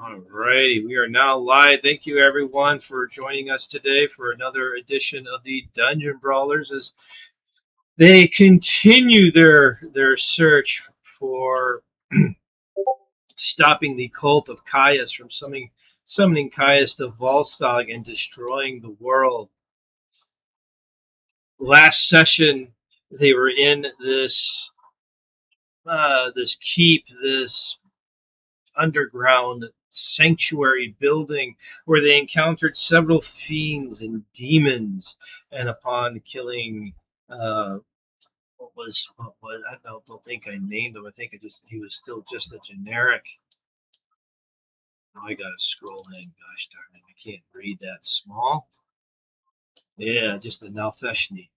Alrighty, we are now live. Thank you everyone for joining us today for another edition of the Dungeon Brawlers as they continue their search for stopping the cult of Caius from summoning Caius to Volstagg and destroying the world. Last session, they were in this keep, this underground sanctuary building where they encountered several fiends and demons, and upon killing what was I don't think I named him. I think he was still just a generic. Now I gotta scroll in. Gosh darn it, I can't read that small. Yeah, just a Nalfeshni.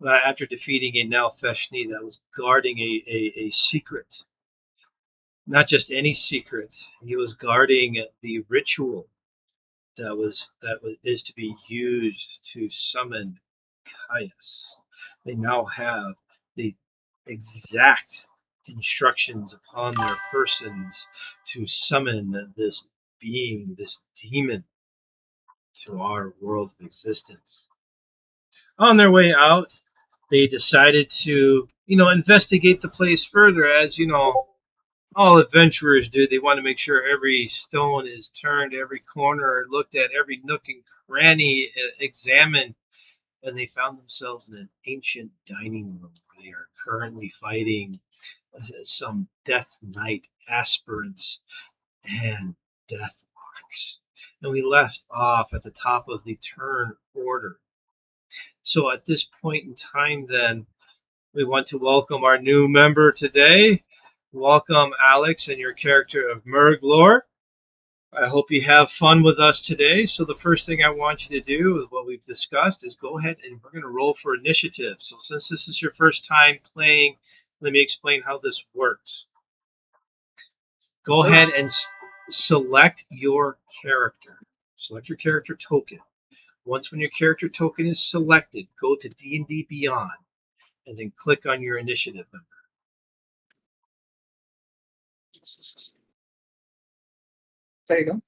After defeating a Nalfeshni that was guarding a secret, not just any secret, he was guarding the ritual that is to be used to summon Caius. They now have the exact instructions upon their persons to summon this being, this demon, to our world of existence. On their way out, they decided to, investigate the place further, as all adventurers do. They want to make sure every stone is turned, every corner looked at, every nook and cranny examined, and they found themselves in an ancient dining room where they are currently fighting some Death Knight aspirants and death marks. And we left off at the top of the turn order. So at this point in time, then, we want to welcome our new member today. Welcome, Alex, and your character of Merglor. I hope you have fun with us today. So the first thing I want you to do with what we've discussed is go ahead and we're going to roll for initiative. So since this is your first time playing, let me explain how this works. Go ahead and select your character. Select your character token. Once when your character token is selected, go to D&D Beyond and then click on your initiative number. There you go.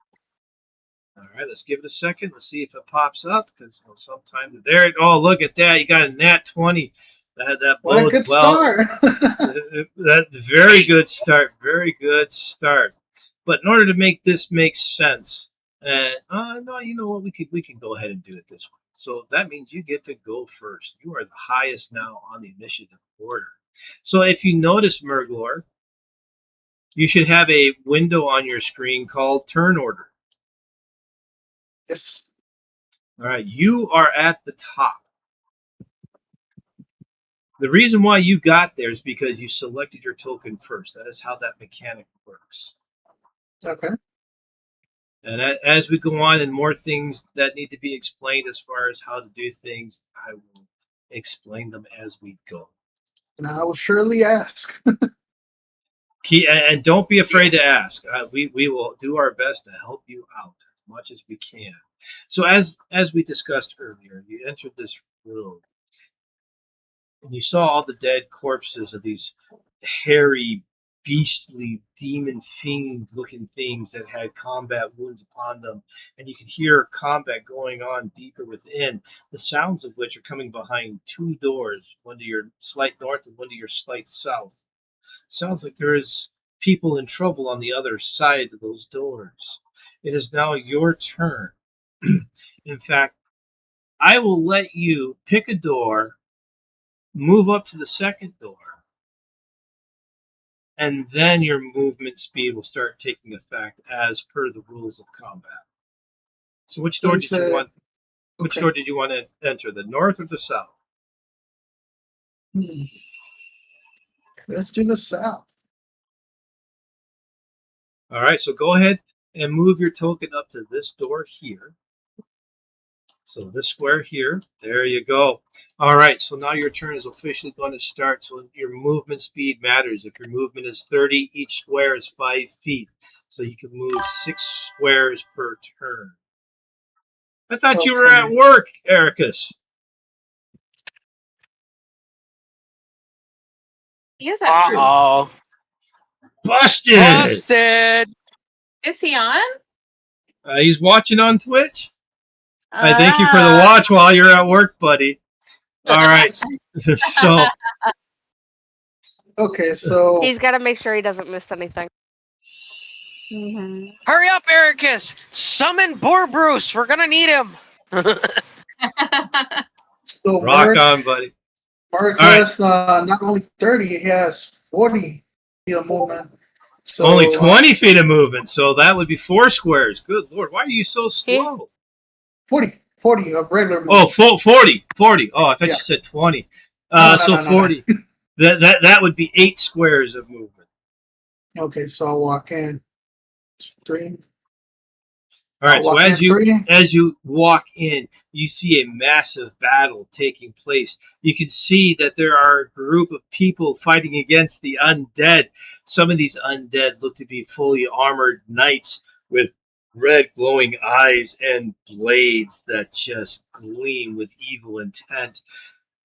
All right, let's give it a second. Let's see if it pops up because sometimes there. Oh, look at that! You got a nat 20. That what a good start! That very good start. Very good start. But in order to make this make sense, no, you know what? We can go ahead and do it this way. So that means you get to go first. You are the highest now on the initiative order. So if you notice, Merglor, you should have a window on your screen called Turn Order. Yes. All right, you are at the top. The reason why you got there is because you selected your token first. That is how that mechanic works. Okay. And as we go on and more things that need to be explained as far as how to do things, I will explain them as we go. And I will surely ask. And don't be afraid to ask. We will do our best to help you out as much as we can. So as we discussed earlier, you entered this room and you saw all the dead corpses of these hairy, beastly, demon fiend looking things that had combat wounds upon them, and you could hear combat going on deeper within, the sounds of which are coming behind two doors, one to your slight north and one to your slight south. Sounds like there is people in trouble on the other side of those doors. It is now your turn. In fact, I will let you pick a door, move up to the second door, and then your movement speed will start taking effect as per the rules of combat. So which door did you want? Which door did you want to enter? The north or the south? Let's do the south. All right, so go ahead and move your token up to this door here. So this square here, there you go. All right, so now your turn is officially going to start. So your movement speed matters. If your movement is 30, each square is 5 feet. So you can move 6 squares per turn. I thought you were at work, Ericus. He is at work. Uh-oh. Busted! Busted! Is he on? He's watching on Twitch. I thank you for the watch while you're at work, buddy. All right. So Okay, so He's got to make sure he doesn't miss anything. Mhm. Hurry up, Ericus! Summon Boar Bruce. We're gonna need him. so rock Mark, on, buddy. Mark All right. has not only 30, he has 40 feet of movement. So Only 20 feet of movement, so that would be 4 squares. Good Lord, why are you so slow? 40 of regular movement. Oh, 40. Oh, I thought Yeah. you said 20. No, So no, 40. That would be 8 squares of movement. Okay, so I'll walk in. 3. All right, I'll so walk in 3. as you walk in, you see a massive battle taking place. You can see that there are a group of people fighting against the undead. Some of these undead look to be fully armored knights with red glowing eyes and blades that just gleam with evil intent.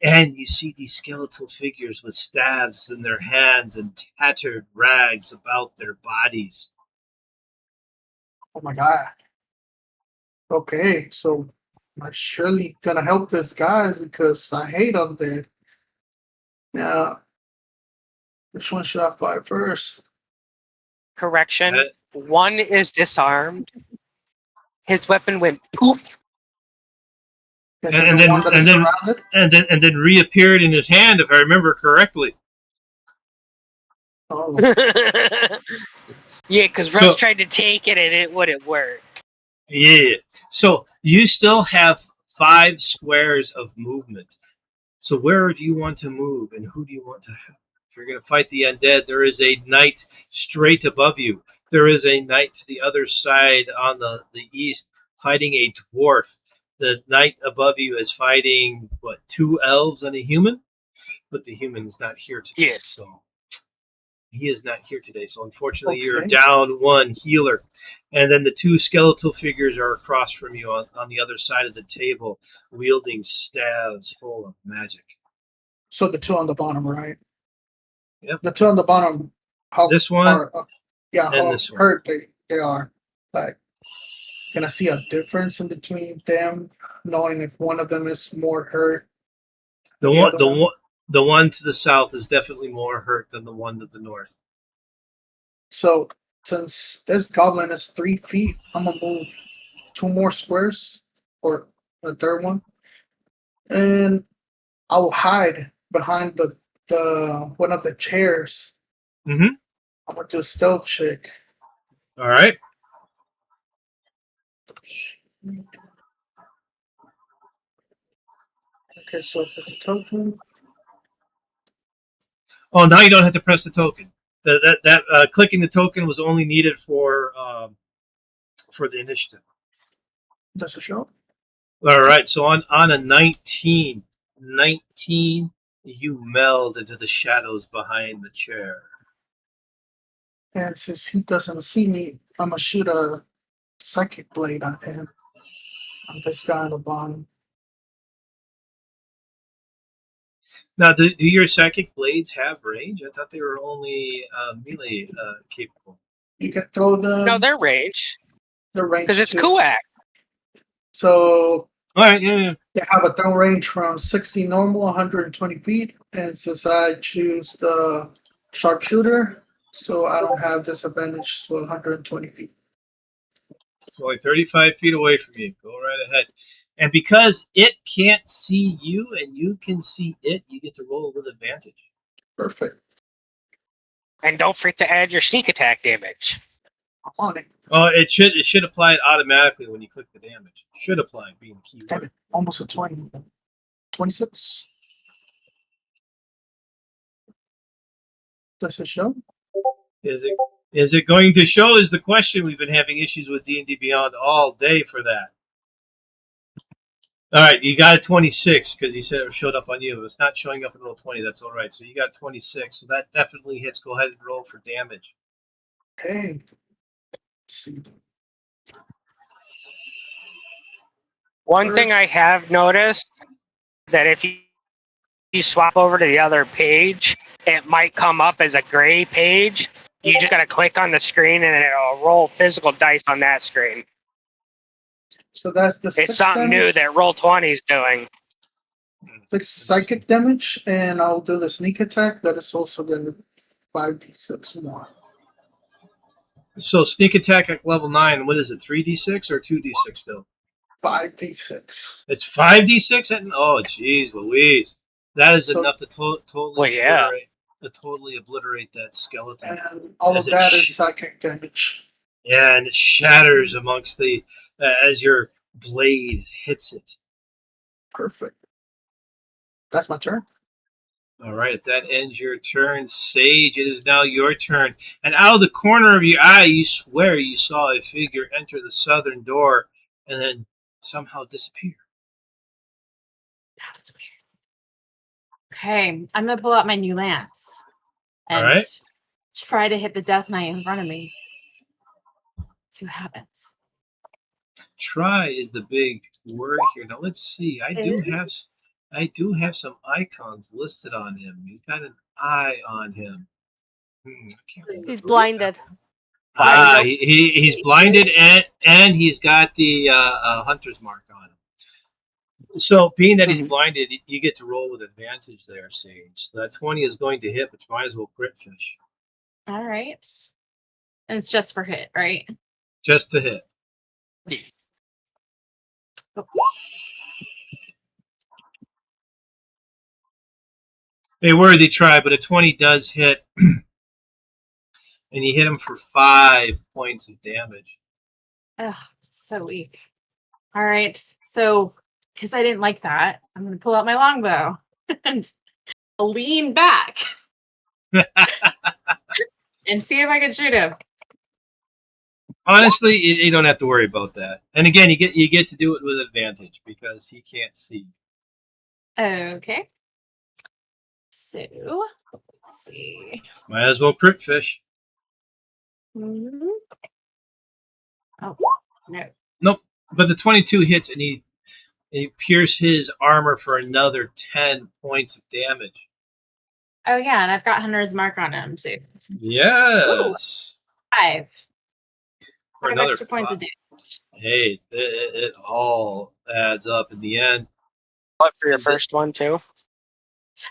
And you see these skeletal figures with staves in their hands and tattered rags about their bodies. Oh my god. Okay, so I'm surely gonna help this guy because I hate undead. Now, which one should I fight first? Correction. Uh, One is disarmed. His weapon went poof. Is And it the then- one that and is then- surrounded? and then reappeared in his hand, if I remember correctly. Oh, Yeah, because Russ So- tried to take it and it wouldn't work. Yeah. So you still have 5 squares of movement. So where do you want to move, and who do you want to help? If you're going to fight the undead, there is a knight straight above you. There is a knight to the other side on the east fighting a dwarf. The knight above you is fighting, 2 elves and a human? But the human is not here today. Yes. So he is not here today. So unfortunately, you're Okay. down 1 healer. And then the 2 skeletal figures are across from you on the other side of the table, wielding staves full of magic. so the 2 on the bottom, right? Yep. The 2 on the bottom. How This one are, yeah, and how this one. hurt they are. Like, can I see a difference in between them, knowing if one of them is more hurt? The than one, other one? the one to the south is definitely more hurt than the one to the north. So since this goblin is 3 feet, I'm gonna move 2 more squares, or the third one, and I will hide behind the one of the chairs. Mm-hmm. I'm gonna do a stealth check. All right. Okay, so put the token. Oh, now you don't have to press the token. That clicking the token was only needed for the initiative. Does it show? All right. So on a 19, you meld into the shadows behind the chair. And since he doesn't see me, I'm gonna shoot a psychic blade on him. On this guy on the bottom. Now, do your psychic blades have range? I thought they were only melee capable. You can throw them. No, they're range. the range Because it's too. Kuak. So All right, yeah. they have a throw range from 60 normal, 120 feet. And since I choose the sharpshooter, so I don't have disadvantage to 120 feet. It's only 35 feet away from you. Go right ahead. And because it can't see you and you can see it, you get to roll with advantage. Perfect. And don't forget to add your sneak attack damage. I'm on it. Oh, it should apply it automatically when you click the damage. Should apply being the key Damn word. it. Almost a 20. 26. Does it show? Is it going to show is the question. We've been having issues with D&D Beyond all day for that. All right, you got a 26 because you said it showed up on you. If it's not showing up in roll 20, that's all right. So you got 26. So that definitely hits. Go ahead and roll for damage. Okay. Let's see. One thing I have noticed that if you swap over to the other page, it might come up as a gray page. You just gotta click on the screen and then it'll roll physical dice on that screen. So that's the It's 6 something new damage, that Roll20 is doing. 6 psychic damage, and I'll do the sneak attack. That is also going to 5d6 more. So sneak attack at level 9. What is it? 3d6 or 2d6 still? 5d6. It's 5d6. Oh, jeez, Louise, that is So- enough to totally Well, yeah. obliterate that skeleton. And all As of it that sh- is psychic damage. Yeah, and it shatters amongst the as your blade hits it. Perfect. That's my turn. All right, that ends your turn, Sage. It is now your turn. And out of the corner of your eye, you swear you saw a figure enter the southern door and then somehow disappear. That was weird. Okay, I'm gonna pull out my new lance and Alright. try to hit the Death Knight in front of me. See what happens. Try is the big word here. Now let's see. I do have some icons listed on him. He's got an eye on him. I can't remember He's who blinded. Ah, Nope. he's blinded and he's got the hunter's mark on him. So, being that he's blinded, you get to roll with advantage there, Sage. So that 20 is going to hit, but you might as well crit fish. All right. And it's just for hit, right? Just to hit. Oh. A worthy try, but a 20 does hit. And you hit him for 5 points of damage. Ugh, so weak. All right. So, because I didn't like that, I'm going to pull out my longbow and lean back and see if I can shoot him. Honestly, you don't have to worry about that. And again, you get to do it with advantage because he can't see. Okay. So, let's see. Might as well crit fish. Mhm. Oh, no. Nope. But the 22 hits and he pierces his armor for another 10 points of damage. Oh, yeah. And I've got Hunter's Mark on him, too. Yes. 5. For 5 another extra points 5. of damage. Hey, it all adds up in the end. What for your first one too?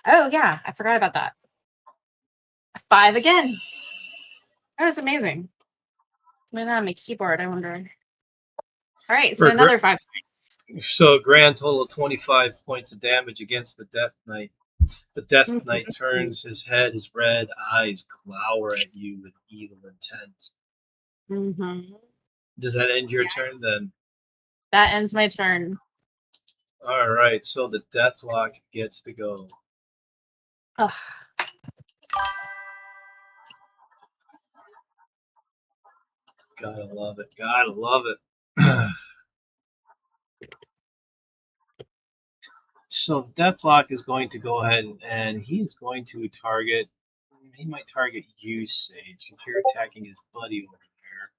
Oh, yeah. I forgot about that. 5 again. That was amazing. Maybe on my keyboard, I wonder. All right, so For another 5 points. So a grand total of 25 points of damage against the Death Knight. The Death Knight turns his head, his red eyes glower at you with evil intent. Mm-hmm. Does that end your turn then? That ends my turn. All right, so the Deathlock gets to go. Ugh. Gotta love it. Gotta love it. So Deathlock is going to go ahead and he is going to target. He might target you, Sage, if you're attacking his buddy over there.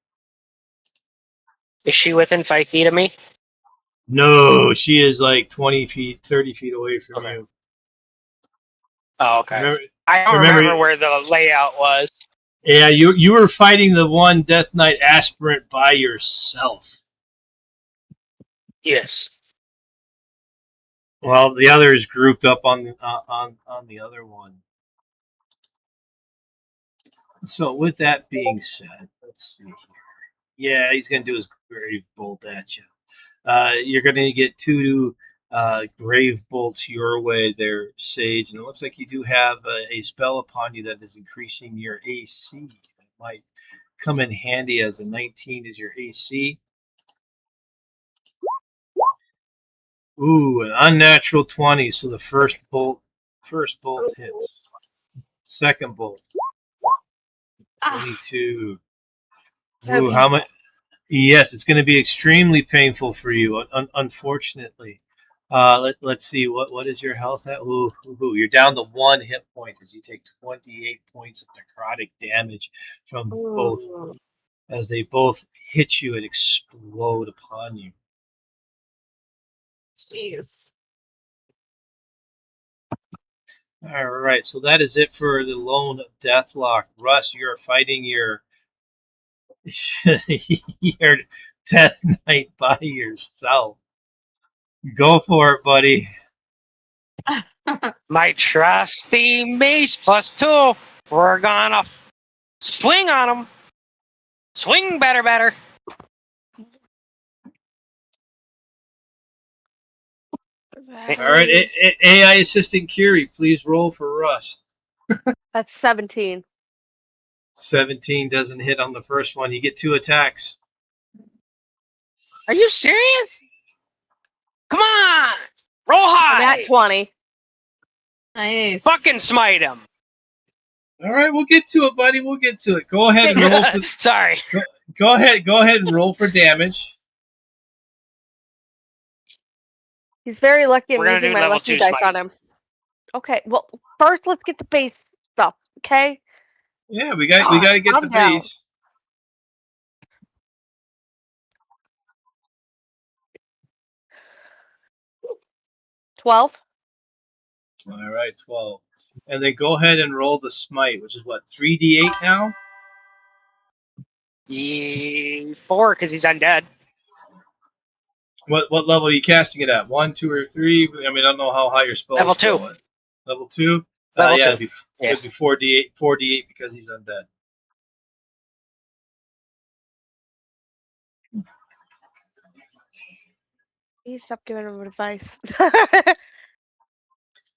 Is she within 5 feet of me? No, she is like 20 feet, 30 feet away from Okay. you. Oh, okay. Remember, I don't remember where the layout was. yeah, you were fighting the one Death Knight aspirant by yourself. Yes. Well, the others grouped up on the other one. So with that being said, let's see here. Yeah, he's gonna do his grave bolt at you. You're gonna get 2 grave bolts your way there, Sage, and it looks like you do have a spell upon you that is increasing your AC. It might come in handy as a 19 is your AC. Ooh, an unnatural 20. So the first bolt hits. Second bolt, 22. So Ooh, how painful. much? Yes, it's going to be extremely painful for you. Unfortunately, let's see. What is your health at? Ooh, you're down to 1 hit point as you take 28 points of necrotic damage from both Ooh. as they both hit you and explode upon you. Jeez. All right, so that is it for the lone deathlock. Russ, you're fighting your your death knight by yourself. Go for it, buddy. My trusty mace +2. We're gonna swing on him. Swing better. All right, AI assistant Curie, please roll for Russ. That's 17. 17 doesn't hit on the first one. You get 2 attacks. Are you serious? Come on! Roll I'm high! at 20. Nice. Fucking smite him! All right, we'll get to it, buddy. We'll get to it. Go ahead and roll for. Sorry. Go ahead and roll for damage. He's very lucky I'm We're gonna using do my level lucky 2 dice smite. on him. Okay, well, first let's get the base stuff, okay? Yeah, we got to get calm the down. base. $12. All right, 12. And then go ahead and roll the smite, which is what, 3d8 now? 4, because he's undead. What level are you casting it at? 1, 2, or 3? I mean, I don't know how high your spells Level 2. go at. Level 2? Level Yeah, 2. it'd be 4d8 because he's undead. Please stop giving him advice.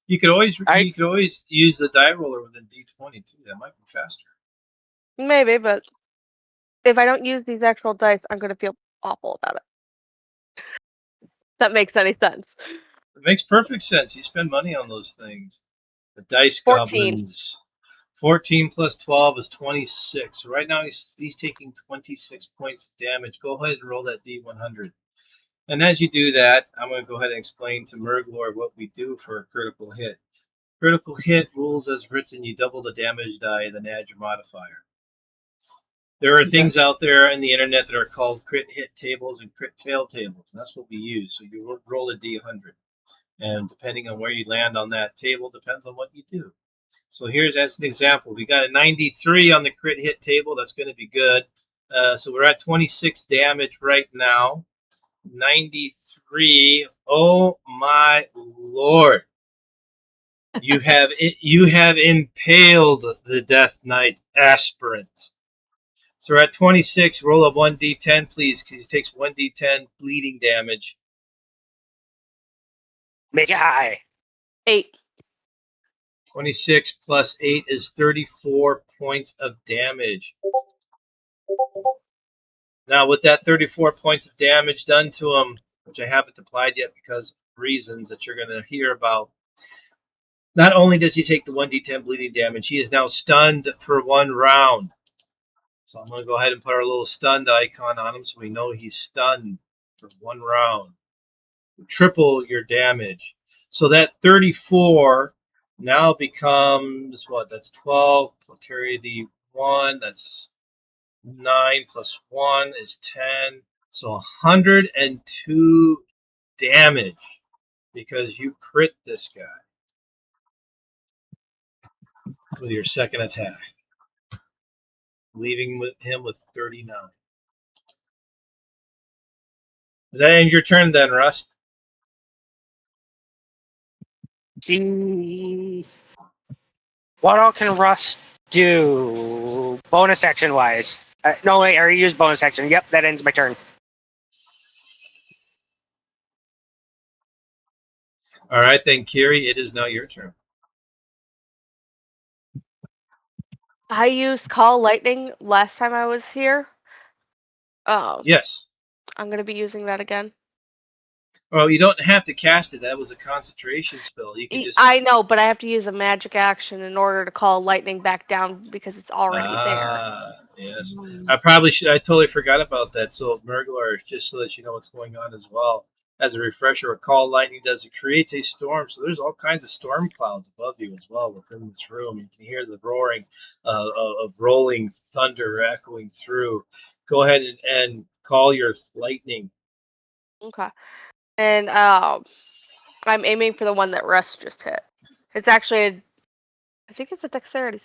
You could always use the die roller with a d20 too. That might be faster. Maybe, but if I don't use these actual dice, I'm going to feel awful about it. That makes any sense. It makes perfect sense. You spend money on those things. The dice 14. goblins. 14 plus 12 is 26. So right now he's taking 26 points of damage. Go ahead and roll that d100. And as you do that, I'm going to go ahead and explain to Murglor what we do for a critical hit. Critical hit rules as written, you double the damage die and then add your modifier. There are things out there in the internet that are called crit hit tables and crit fail tables, and that's what we use. So you roll a d100, and depending on where you land on that table depends on what you do. So here's as an example, we got a 93 on the crit hit table. That's going to be good. So we're at 26 damage right now. 93. Oh my lord! You have impaled the Death Knight aspirant. So we're at 26. Roll a 1d10, please, because he takes 1d10 bleeding damage. Make it high. 8. 26 plus 8 is 34 points of damage. Now, with that 34 points of damage done to him, which I haven't applied yet because of reasons that you're going to hear about, not only does he take the 1d10 bleeding damage, he is now stunned for 1 round. So I'm going to go ahead and put our little stunned icon on him so we know he's stunned for 1 round. Triple your damage. So that 34 now becomes what? That's 12. We'll carry the 1. That's 9 plus 1 is 10. So 102 damage because you crit this guy with your second attack, leaving him with 39. Does that end your turn then, Rust? See. What all can Rust do? Bonus action wise. No, wait, I already used bonus action. Yep, that ends my turn. All right, then, Kiri, it is now your turn. I used Call Lightning last time I was here. Yes. I'm going to be using that again. Well, you don't have to cast it. That was a concentration spell. You can just. I know, but I have to use a magic action in order to call lightning back down because it's already there. Yes. I totally forgot about that. So, Murglar, just so that you know what's going on as well, as a refresher, what Call Lightning does, it creates a storm. So, there's all kinds of storm clouds above you as well within this room. You can hear the roaring of rolling thunder echoing through. Go ahead and call your lightning. Okay. And I'm aiming for the one that Russ just hit. It's actually I think it's a dexterity.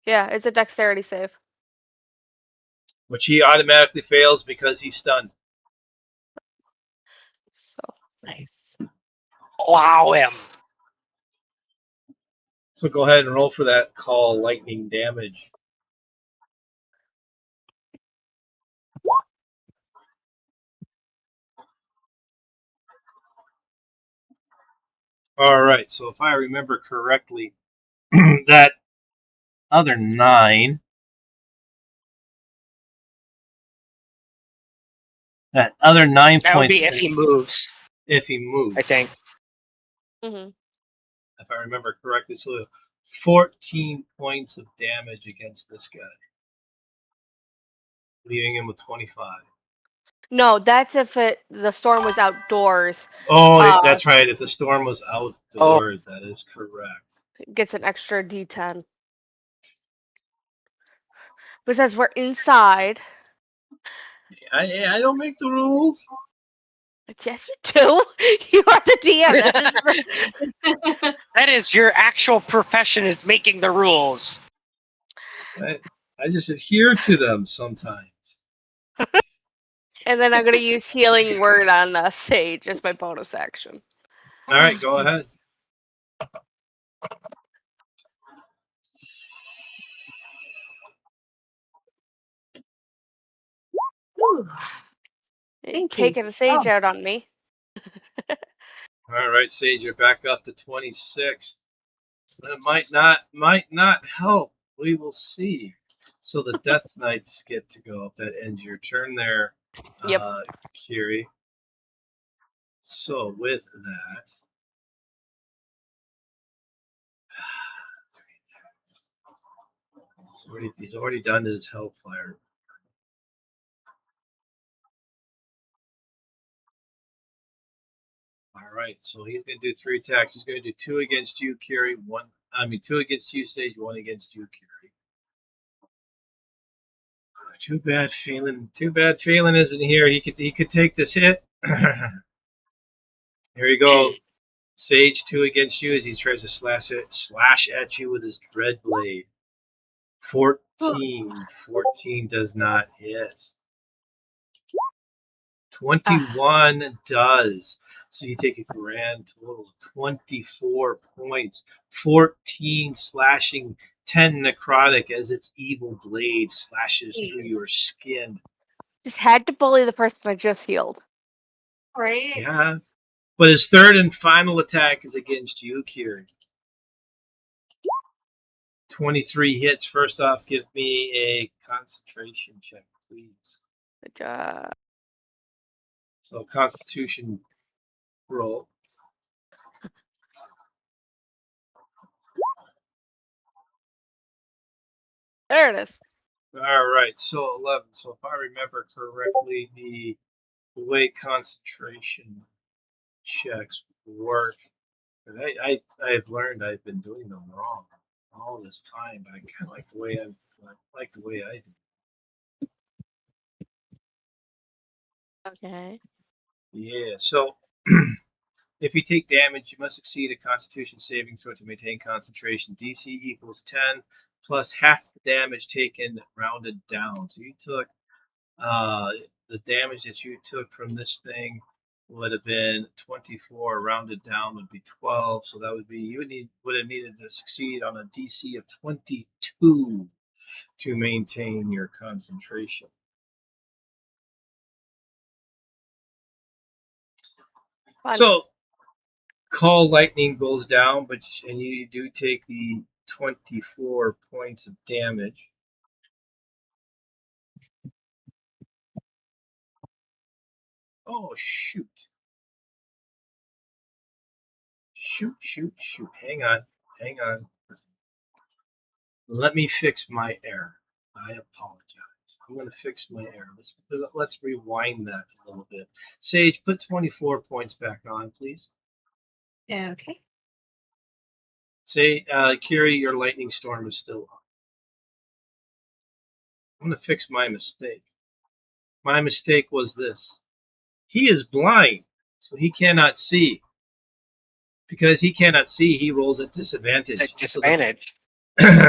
Yeah, it's a dexterity save. Which he automatically fails because he's stunned. So Nice. Allow him. So go ahead and roll for that call lightning damage. All right, so if I remember correctly, that other 9, that other 9 That would points be if he moves, if he moves. I think. hmm If I remember correctly, so 14 points of damage against this guy, leaving him with 25. No, that's if the storm was outdoors. Oh, that's right. If the storm was outdoors, that is correct. Gets an extra D10. But since we're inside, I don't make the rules. yes, you do. You are the DM. That is your actual profession, is making the rules. I just adhere to them sometimes. And then I'm gonna use healing word on Sage as my bonus action. All right, go ahead. Whew. Ain't Thank you taking Sage so out on me. All right, Sage, you're back up to 26. It might not help. We will see. So the Death Knights get to go. If that ends your turn there, Yep. Kiri. So with that, he's already done his Hellfire. All right, so he's going to do 3 attacks. He's going to do 2 against you, Kiri. 2 against you, Sage. 1 against you, Kiri. Too bad Phelan isn't here. He could take this hit. Here you go. Sage, 2 against you as he tries to slash at you with his dread blade. 14 does not hit. 21 does. So you take a grand total of 24 points. 14 slashing, 10 necrotic as its evil blade slashes through your skin. Just had to bully the person I just healed. Right? Yeah. But his third and final attack is against you, Kiri. 23 hits. First off, give me a concentration check, please. So Constitution roll. There it is. All right, so 11. So if I remember correctly, the way concentration checks work, I've learned I've been doing them wrong all this time, but I kind of like the way I do. Okay. Yeah. So if you take damage, you must succeed a Constitution saving throw to maintain concentration. DC equals 10 plus half the damage taken rounded down. So you took the damage that you took from this thing would have been 24. Rounded down would be 12. So that would be would have needed to succeed on a DC of 22 to maintain your concentration. Fun. So Call Lightning goes down, and you do take the 24 points of damage. Oh, shoot. Shoot. Hang on. Let me fix my error. I apologize. I'm going to fix my error. Let's rewind that a little bit. Sage, put 24 points back on, please. Okay. Say, Kiri, your lightning storm is still on. I'm going to fix my mistake. My mistake was this. He is blind, so he cannot see. Because he cannot see, he rolls at disadvantage. It's a disadvantage.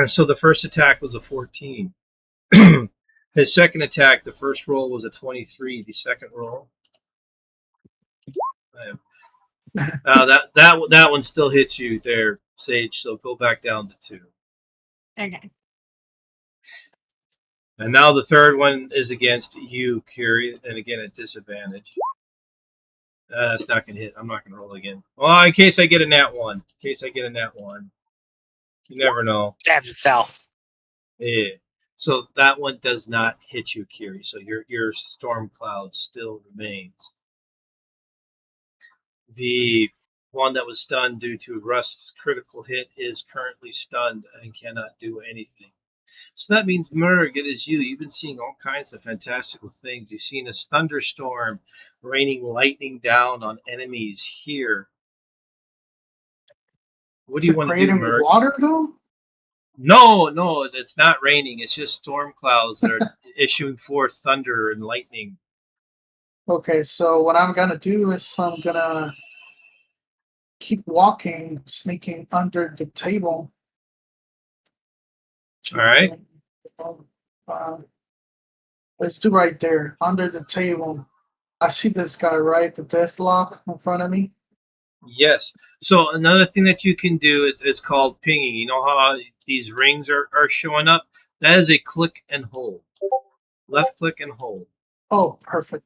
So the first attack was a 14. His second attack, the first roll was a 23. The second roll, that one still hits you there, Sage. So go back down to 2. Okay. And now the third one is against you, Curie, and again at disadvantage. That's not gonna hit. I'm not gonna roll again. Well, in case I get a nat 1. In case I get a nat 1. You never know. Stabs himself. Yeah. So that one does not hit you, Curie. So your storm cloud still remains. The one that was stunned due to Rust's critical hit is currently stunned and cannot do anything. So that means, Murg, it is you. You've been seeing all kinds of fantastical things. You've seen a thunderstorm raining lightning down on enemies here. What do Is you it want to do, creating Murg? water though? No, it's not raining. It's just storm clouds that are issuing forth thunder and lightning. Okay, so what I'm gonna do is I'm gonna keep walking, sneaking under the table. All right. Let's do right there, under the table. I see this guy, right? The deathlock in front of me. Yes. So another thing that you can do is it's called pinging. You know how these rings are showing up? That is a click and hold. Left click and hold. Oh, perfect.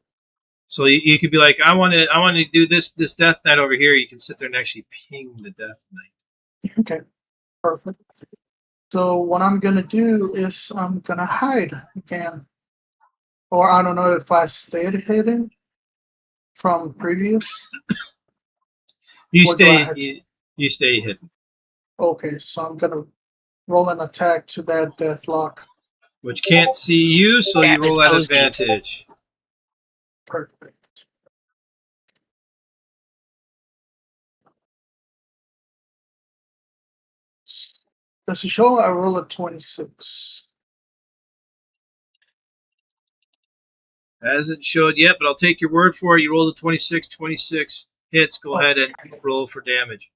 So you could be like, I want to do this Death Knight over here. You can sit there and actually ping the Death Knight. Okay, perfect. So what I'm gonna do is I'm gonna hide again. Or I don't know if I stayed hidden from previous. You What do I stay have to- you stay hidden, Okay, so I'm gonna roll an attack to that deathlock. which can't see you, so Stab you his roll at toesies. advantage. Perfect. Does it show I roll a 26? Hasn't showed yet, but I'll take your word for it. You rolled a 26. 26 hits. Go ahead and roll for damage.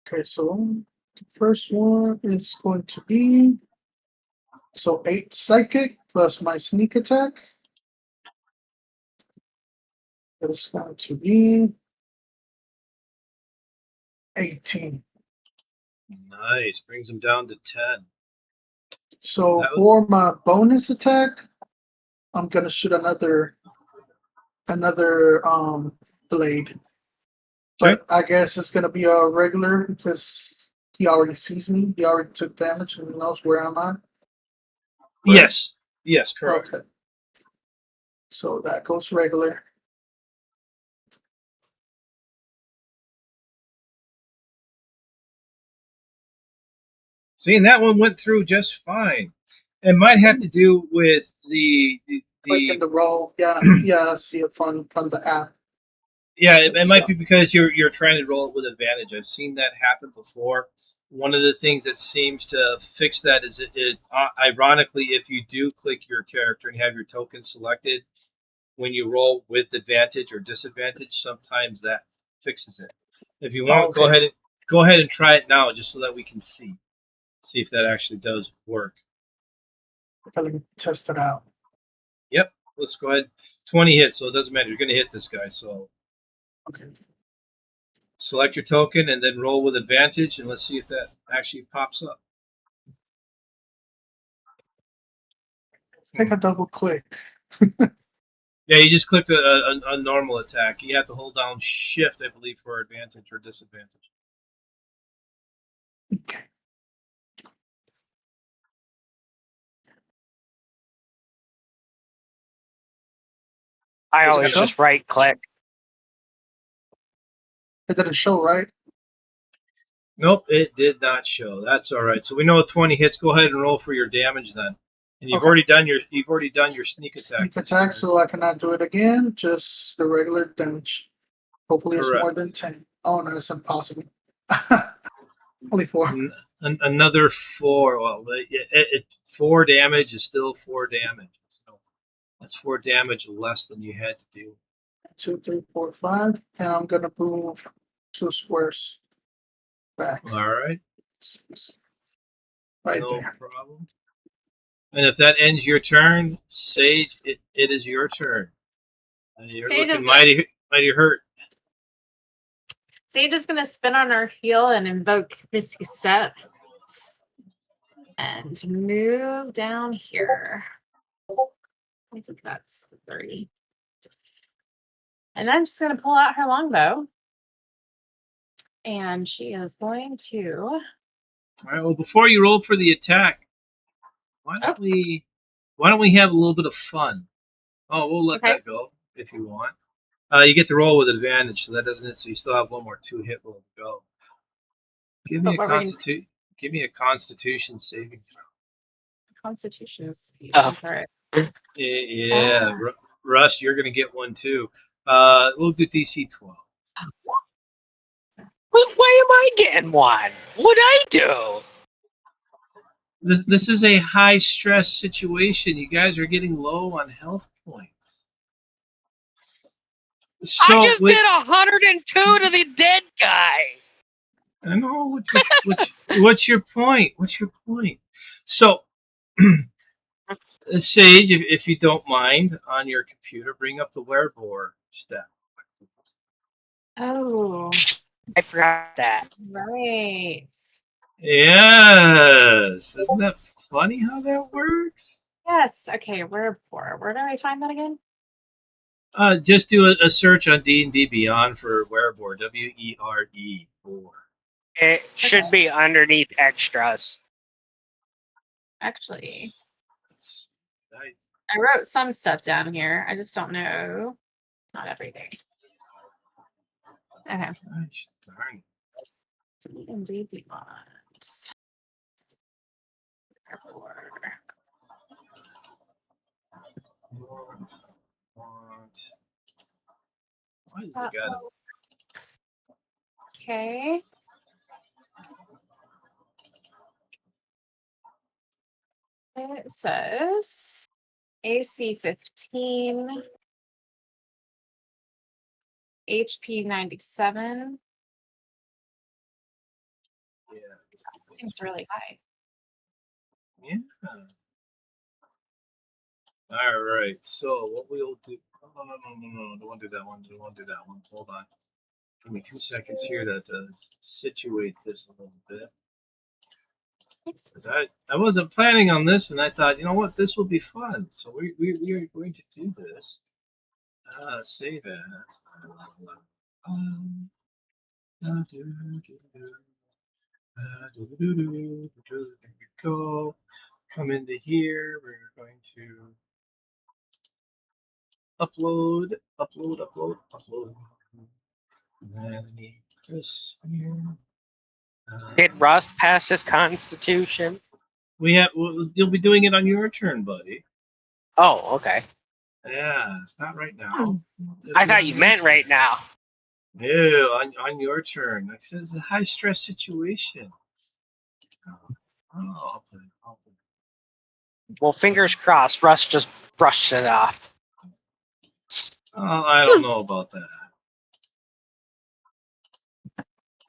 Okay, so the first one is going to be 8 psychic plus my sneak attack. That is going to be 18. Nice. Brings him down to 10. So That was- for my bonus attack, I'm gonna shoot another blade. But I guess it's gonna be a regular because he already sees me. He already took damage and he knows where I'm at. Yes. Yes, correct. Okay. So that goes regular. See, and that one went through just fine. It might have to do with Clicking the roll. Yeah, I see it from the app. Yeah, it might be because you're trying to roll it with advantage. I've seen that happen before. One of the things that seems to fix that is ironically, if you do click your character and have your token selected, when you roll with advantage or disadvantage, sometimes that fixes it. If you want, go ahead and try it now, just so that we can see if that actually does work. Let me test it out. Yep, let's go ahead. 20 hits, so it doesn't matter. You're going to hit this guy, so. Okay. Select your token and then roll with advantage, and let's see if that actually pops up. Take a double click. Yeah, you just clicked a normal attack. You have to hold down Shift, I believe, for advantage or disadvantage. Okay. I always show? just right click. It didn't show, right? Nope, it did not show. That's all right. So we know 20 hits. Go ahead and roll for your damage then. And you've already done your sneak attack. Sneak attack, so I cannot do it again. Just the regular damage. Hopefully, it's more than 10. Oh no, it's impossible. Only 4. Another 4. Well, 4 damage is still 4 damage. So that's 4 damage less than you had to do. 2, 3, 4, 5, and I'm gonna move 2 squares back. All right. 6. Right No there. problem. And if that ends your turn, Sage, it is your turn. You're Sage is looking gonna- mighty hurt. Sage is gonna spin on her heel and invoke Misty Step. And move down here. I think that's the 30. And then she's going to pull out her longbow. And she is going to. All right. Well, before you roll for the attack, why don't we have a little bit of fun? Oh, we'll let that go if you want. You get to roll with advantage, so that doesn't it. So you still have one more 2-hit roll to go. Give me a Constitution saving throw. Constitution is. Oh. Right. Yeah, Russ, you're gonna get one too. We'll do DC 12. Why am I getting one? What'd I do? This is a high stress situation. You guys are getting low on health points. So I just did 102 to the dead guy. I know what's your point? What's your point? So, Sage, if you don't mind, on your computer, bring up the werebore step. Oh, I forgot that. right. Yes, isn't that funny how that works? Yes. Okay. Where do I find that again? Just do a search on D&D Beyond for werebore. WERE4. It should be underneath extras. Actually, Nice. I wrote some stuff down here. I just don't know. Not everything. Okay. Gosh darn it. D&D Beyond. Why does it gotta Okay. It says AC 15, HP 97. Yeah. Seems really high. Yeah. All right. So what we'll do? Oh, no! Don't want to do that one. Don't want to do that one. Hold on. Give me 2 seconds here to situate this a little bit. Because I wasn't planning on this, and I thought, you know what, this will be fun. So we are going to do this. Save as. Go. Come into here. We're going to upload. And then I need Chris here. Did Rust pass his constitution? You'll be doing it on your turn, buddy. Oh, okay. Yeah, it's not right now. I thought you meant right now. No, on your turn. Like I said, it's a high stress situation. I'll play. Well, fingers crossed, Rust just brushed it off. Oh, I don't know about that.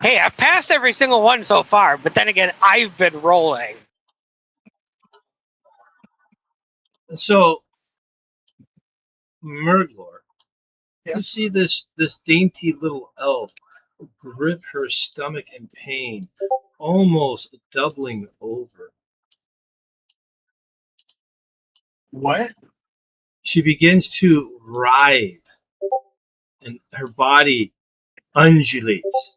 Hey, I've passed every single one so far, but then again, I've been rolling. So, Murglor, you Yes. see this dainty little elf grip her stomach in pain, almost doubling over. What? She begins to writhe, and her body undulates.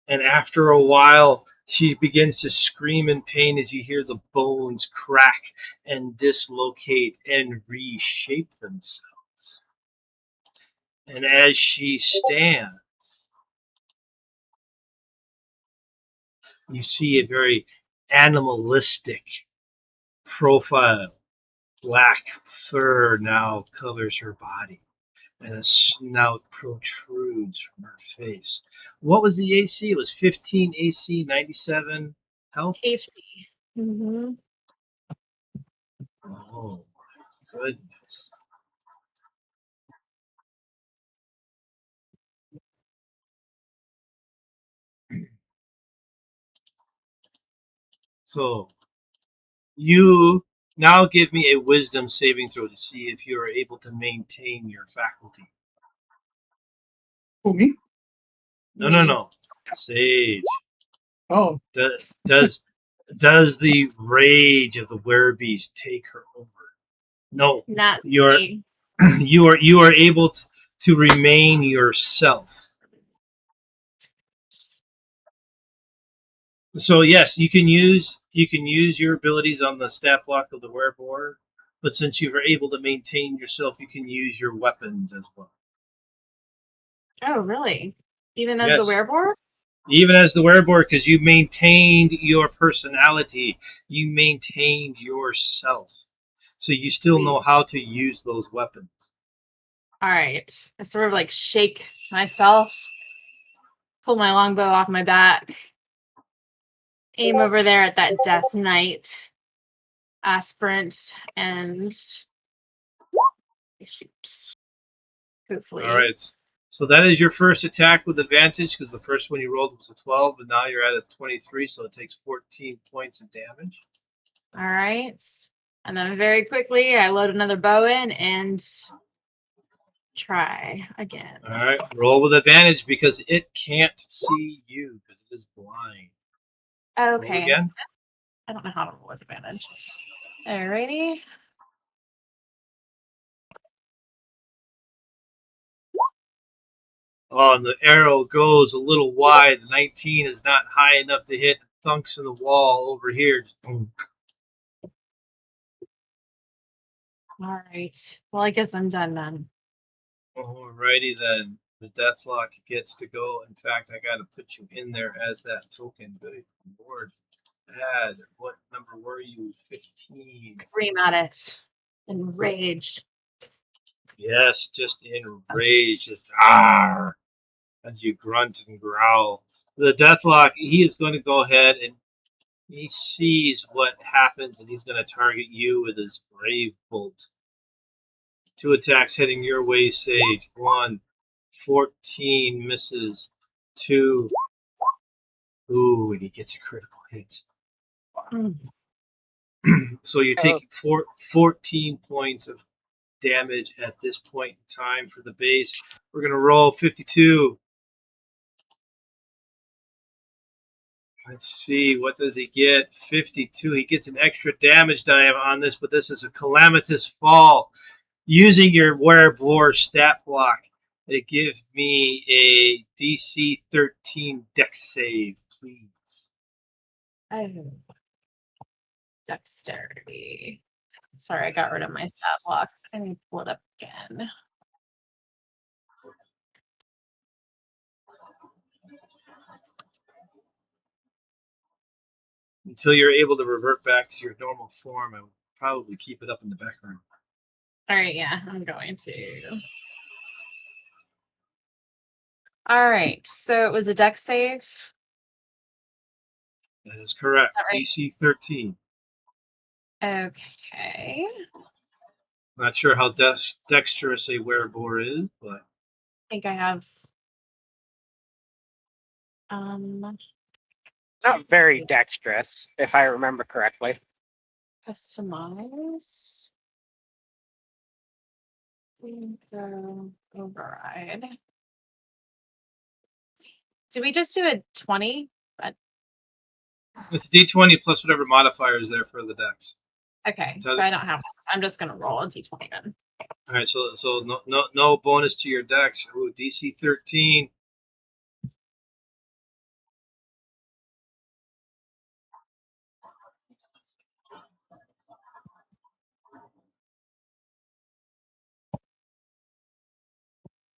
And after a while, she begins to scream in pain as you hear the bones crack and dislocate and reshape themselves. And as she stands, you see a very animalistic profile. Black fur now covers her body, and a snout protrudes from her face. What was the AC? It was 15 AC, 97 health? HP. Mm-hmm. Oh, my goodness. So you now give me a wisdom saving throw to see if you are able to maintain your faculty. Who, me? No. Sage. Oh, Does the rage of the werebeast take her over? No. Not You're me. you are able to remain yourself. So yes, you can use your abilities on the stat block of the werebore, but since you are able to maintain yourself, you can use your weapons as well. Oh, really? Even as the Yes. werebore? Even as the werebore, because you maintained your personality, you maintained yourself, so you still know Sweet. how to use those weapons. All right. I sort of like shake myself, pull my longbow off my back, aim over there at that Death Knight aspirant, and shoot. Hopefully. All right. So that is your first attack with advantage, because the first one you rolled was a 12, and now you're at a 23, so it takes 14 points of damage. All right. And then very quickly, I load another bow in and try again. All right. Roll with advantage because it can't see you because it is blind. Roll Okay. again. I don't know how to roll with advantage. Alrighty. Oh, and the arrow goes a little wide. The 19 is not high enough to hit. Thunks in the wall over here. Just boom. All right. Well, I guess I'm done then. Alrighty then. The deathlock gets to go. In fact, I got to put you in there as that token. Good Lord. Add. What number were you? 15. Scream at it. Enraged. Yes, just enraged. Just ah, as you grunt and growl. The deathlock, he is going to go ahead and he sees what happens and he's going to target you with his brave bolt. 2 attacks heading your way, Sage. 1, 14 misses. 2, ooh, and he gets a critical hit. Mm. So you're taking 14 points of damage at this point in time for the base. We're going to roll 52. Let's see, what does he get? 52. He gets an extra damage die on this, but this is a calamitous fall. Using your werebore stat block, it gives me a DC 13 dex save, please. Oh. Dexterity. Sorry, I got rid of my stat block. I need to pull it up again. Until you're able to revert back to your normal form, I would probably keep it up in the background. All right, yeah, I'm going to. All right, so it was a dex save. That is correct. Is that right? DC 13. Okay. Not sure how dexterous a werebore is, but I think I have um Not very dexterous, if I remember correctly. customize. Override. Do we just do a 20? it's D20 plus whatever modifier is there for the dex. Okay, So- so I don't have one. I'm just gonna roll a d20 then. All right, so no bonus to your dex. Ooh, DC 13.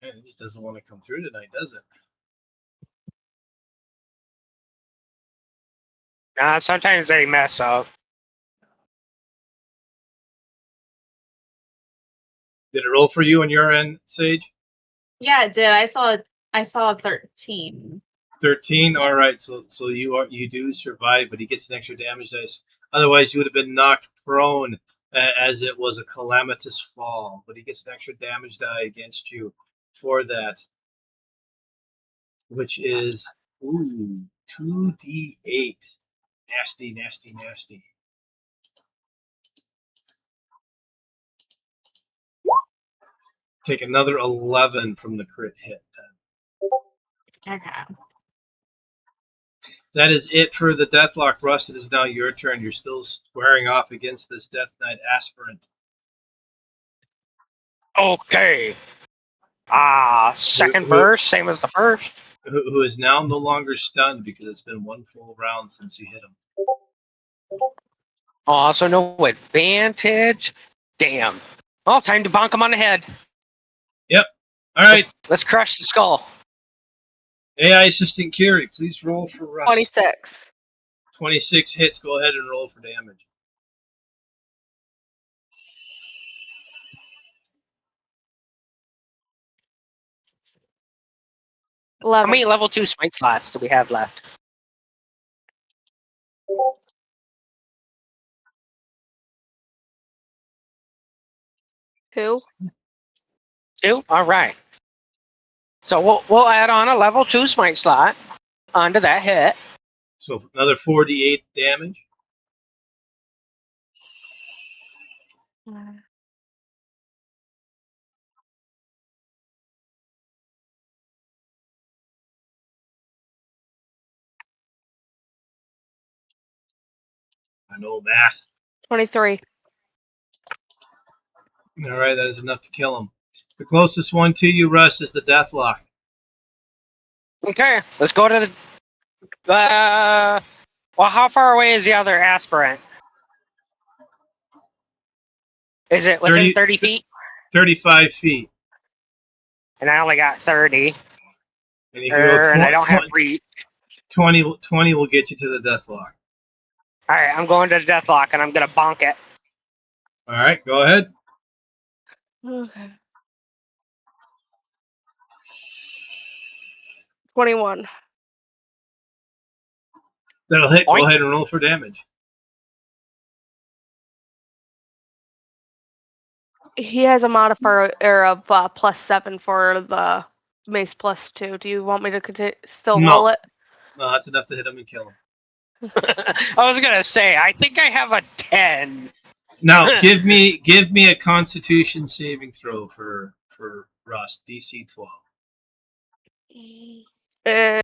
Man, it just doesn't want to come through tonight, does it? Sometimes they mess up. Did it roll for you on your end, Sage? Yeah, it did. I saw 13. 13. All right, so you do survive, but he gets an extra damage dice. Otherwise, you would have been knocked prone as it was a calamitous fall. But he gets an extra damage die against you for that, which is 2d8. Nasty, nasty, nasty. Take another 11 from the crit hit. Okay. That is it for the Deathlock. Russ, it is now your turn. You're still squaring off against this Death Knight aspirant. Okay. Second Who- verse, same as the first. Who is now no longer stunned because it's been one full round since you hit him. Also, no advantage. Damn. Well, time to bonk him on the head. Yep. All right. Let's crush the skull. AI assistant Kiri, please roll for Russ. 26. 26 hits. Go ahead and roll for damage. How 11. many level 2 smite slots do we have left? 2. 2? Alright. So we'll add on a level 2 smite slot onto that hit. So another 4d8 damage. I know math. 23. All right, that is enough to kill him. The closest one to you, Russ, is the Deathlock. Okay, let's go to the... well, how far away is the other aspirant? Is it within 30 feet? 35 feet. And I only got 30. And you can go And I don't have reach. 20 will get you to the Deathlock. Alright, I'm going to the Deathlock and I'm going to bonk it. All right, go ahead. Okay. 21. That'll hit. Oink. Go ahead and roll for damage. He has a modifier of +7 for the mace +2. Do you want me to still No. roll it? No, that's enough to hit him and kill him. I was going to say, I think I have a 10. Now, give me a Constitution saving throw for Russ. DC 12.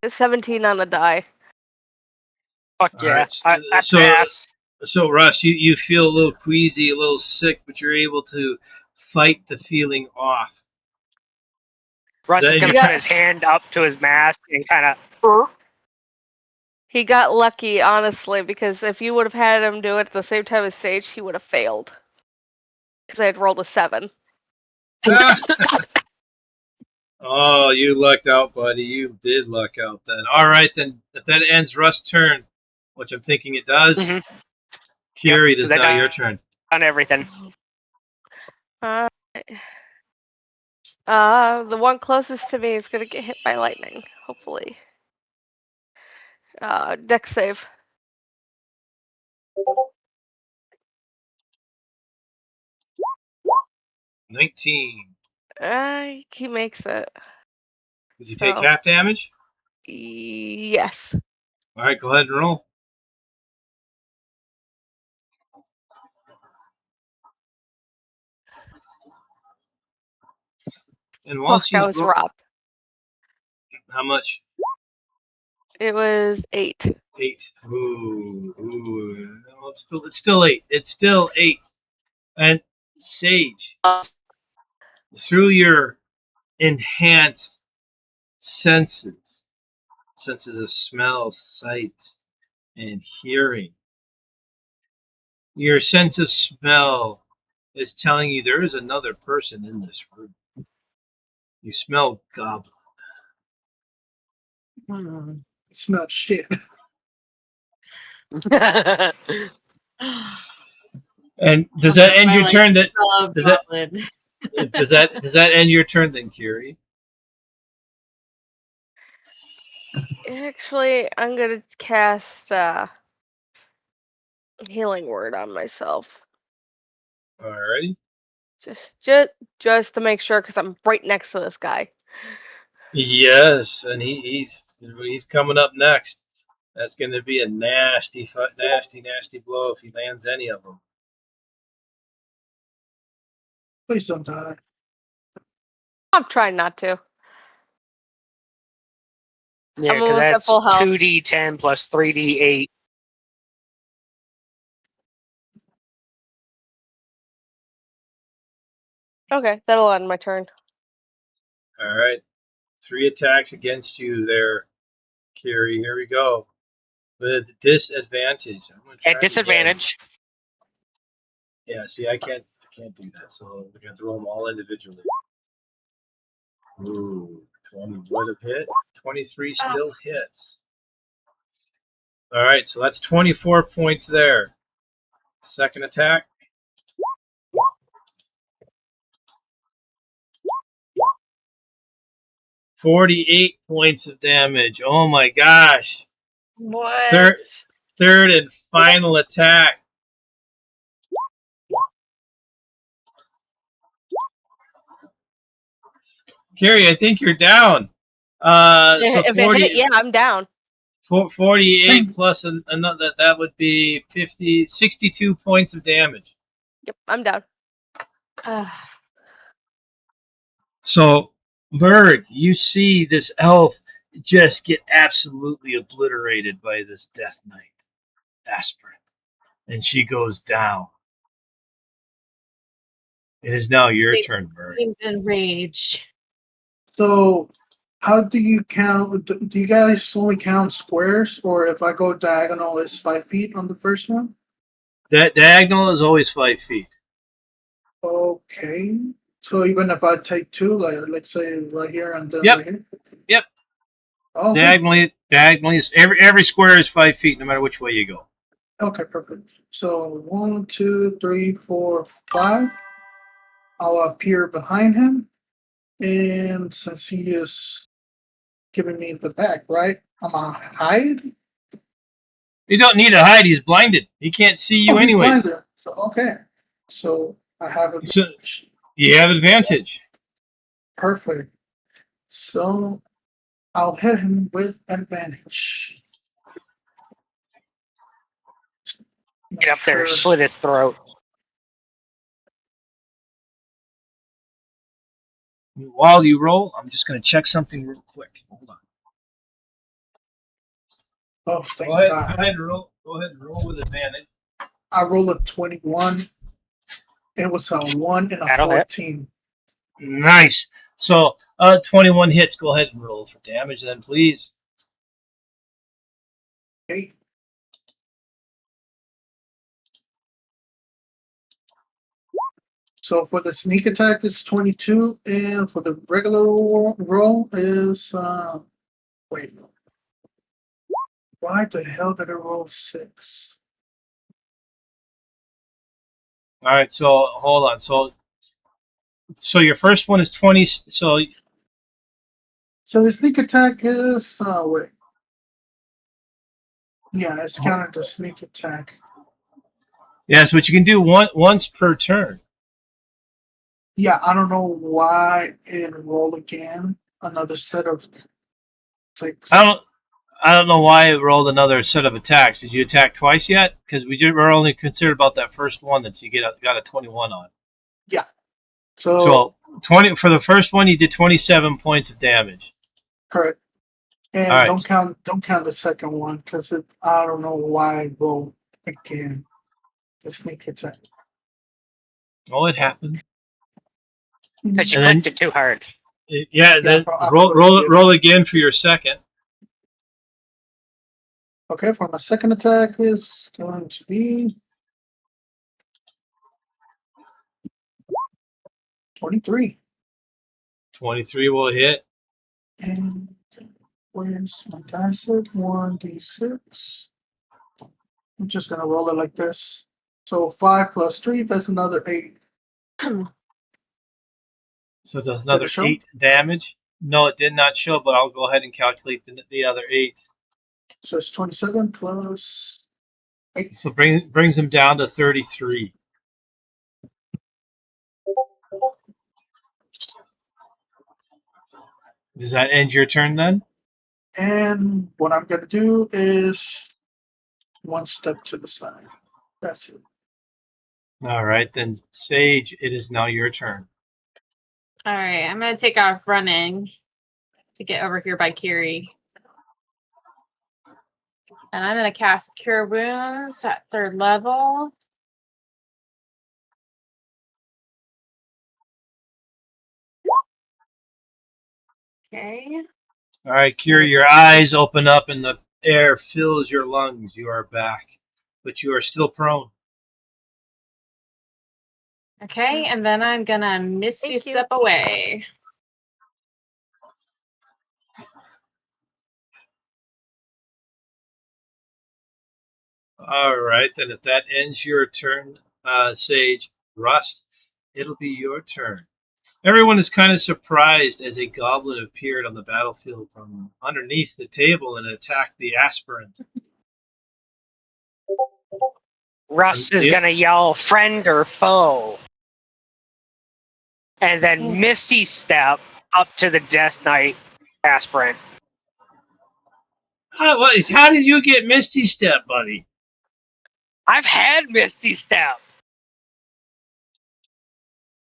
17 on the die. Fuck All yeah. right, I pass. So Russ, you feel a little queasy, a little sick, but you're able to fight the feeling off. Russ is Then going you- to put his hand up to his mask and kind of... He got lucky, honestly, because if you would have had him do it at the same time as Sage, he would have failed. Because I had rolled a 7. Oh, you lucked out, buddy. You did luck out then. All right, then. If that ends Russ' turn, which I'm thinking it does, Mhm. Kiri, Yep, it is 'cause I now done- your turn. on everything. The one closest to me is gonna get hit by lightning, hopefully. Dex save. 19. He makes it. Did you take So- half damage? Yes. All right, go ahead and roll. And while Fuck, I was she's robbed. how much? It was 8. 8. Ooh. No, it's still 8. It's still 8. And Sage, through your enhanced senses of smell, sight, and hearing, your sense of smell is telling you there is another person in this room. You smell goblin. Smell shit. And does that end your turn? Does that- Goblin. does that end your turn then, Kiri? Actually, I'm gonna cast healing word on myself. Alrighty. Just to make sure, because I'm right next to this guy. Yes, and he's coming up next. That's going to be a nasty blow if he lands any of them. Please don't die. I'm trying not to. Yeah, I'm because almost at that's full health. 2d10 plus 3d8. Okay, that'll end my turn. All right. 3 attacks against you there, Carrie. Here we go. With disadvantage. I'm gonna try At it again. disadvantage. Yeah, see, I can't do that. So we're going to throw them all individually. Ooh, 20 would have hit. 23 still hits. All right, so that's 24 points there. Second attack. $48 points of damage. Oh my gosh. What? Third and final attack. Carrie, I think you're down. So If 40, it hit, yeah, I'm down. 48 plus another, that would be 50, 62 points of damage. Yep, I'm down. So, Berg, you see this elf just get absolutely obliterated by this Death Knight aspirant, and she goes down. It is now your turn, Berg. He's enraged. So, how do you count? Do you guys only count squares, or if I go diagonal, is 5 feet on the first one? That diagonal is always 5 feet. Okay. So even if I take 2, like let's say right here and then Yep. right here. Yep. Okay. Diagonally is every square is 5 feet, no matter which way you go. Okay, perfect. So 1, 2, 3, 4, 5. I'll appear behind him, and since he is giving me the back, right? I'm gonna hide. You don't need to hide. He's blinded. He can't see you He's anyways. blinded. So okay. So I have a So you have advantage. perfect. So I'll hit him with advantage. Get up there, slit his throat. While you roll, I'm just going to check something real quick. Hold on. Oh, thank Go ahead. God. Go ahead and roll. Go ahead and roll with advantage. I rolled a 21. It was a 1 and a That'll hit. 14. Nice. So 21 hits. Go ahead and roll for damage then, please. 8. So for the sneak attack is 22, and for the regular roll is wait. Why the hell did I roll 6? All right. So hold on. So your first one is 20. So So the sneak attack is wait. Yeah, it's counted the sneak attack. yes, but you can do once per turn. Yeah, I don't know why it rolled again. Another set of 6. I don't know why it rolled another set of attacks. Did you attack twice yet? Because we're only concerned about that first one that you got a 21 on. Yeah. So So 20 for the first one, you did 27 points of damage. correct. And All right. don't count the second one because I don't know why I rolled again. The sneak attack. Oh, it happened. Because you And then- clicked it too hard. Yeah. Then I roll probably did. roll again for your second. Okay, for my second attack is going to be 23. 23 will hit. And where's my dice at? 1d6. I'm just gonna roll it like this. So 5 plus 3, that's another 8. So it does another it show? 8 damage. No, it did not show, but I'll go ahead and calculate the other 8. So it's 27 plus 8. So brings him down to 33. Does that end your turn then? And what I'm gonna do is one step to the side. That's it. All right, then Sage, it is now your turn. All right, I'm gonna take off running to get over here by Kiri. And I'm gonna cast Cure Wounds at 3rd level. Okay. All right, Kira, your eyes open up and the air fills your lungs. You are back, but you are still prone. Okay, and then I'm gonna Misty Thank you. Step away. All right, then if that ends your turn, Sage, Rust, it'll be your turn. Everyone is kind of surprised as a goblin appeared on the battlefield from underneath the table and attacked the aspirant. Rust is Yeah. gonna yell friend or foe. And then Hmm. Misty Step up to the Death Knight aspirant. How did you get Misty Step, buddy? I've had Misty Step.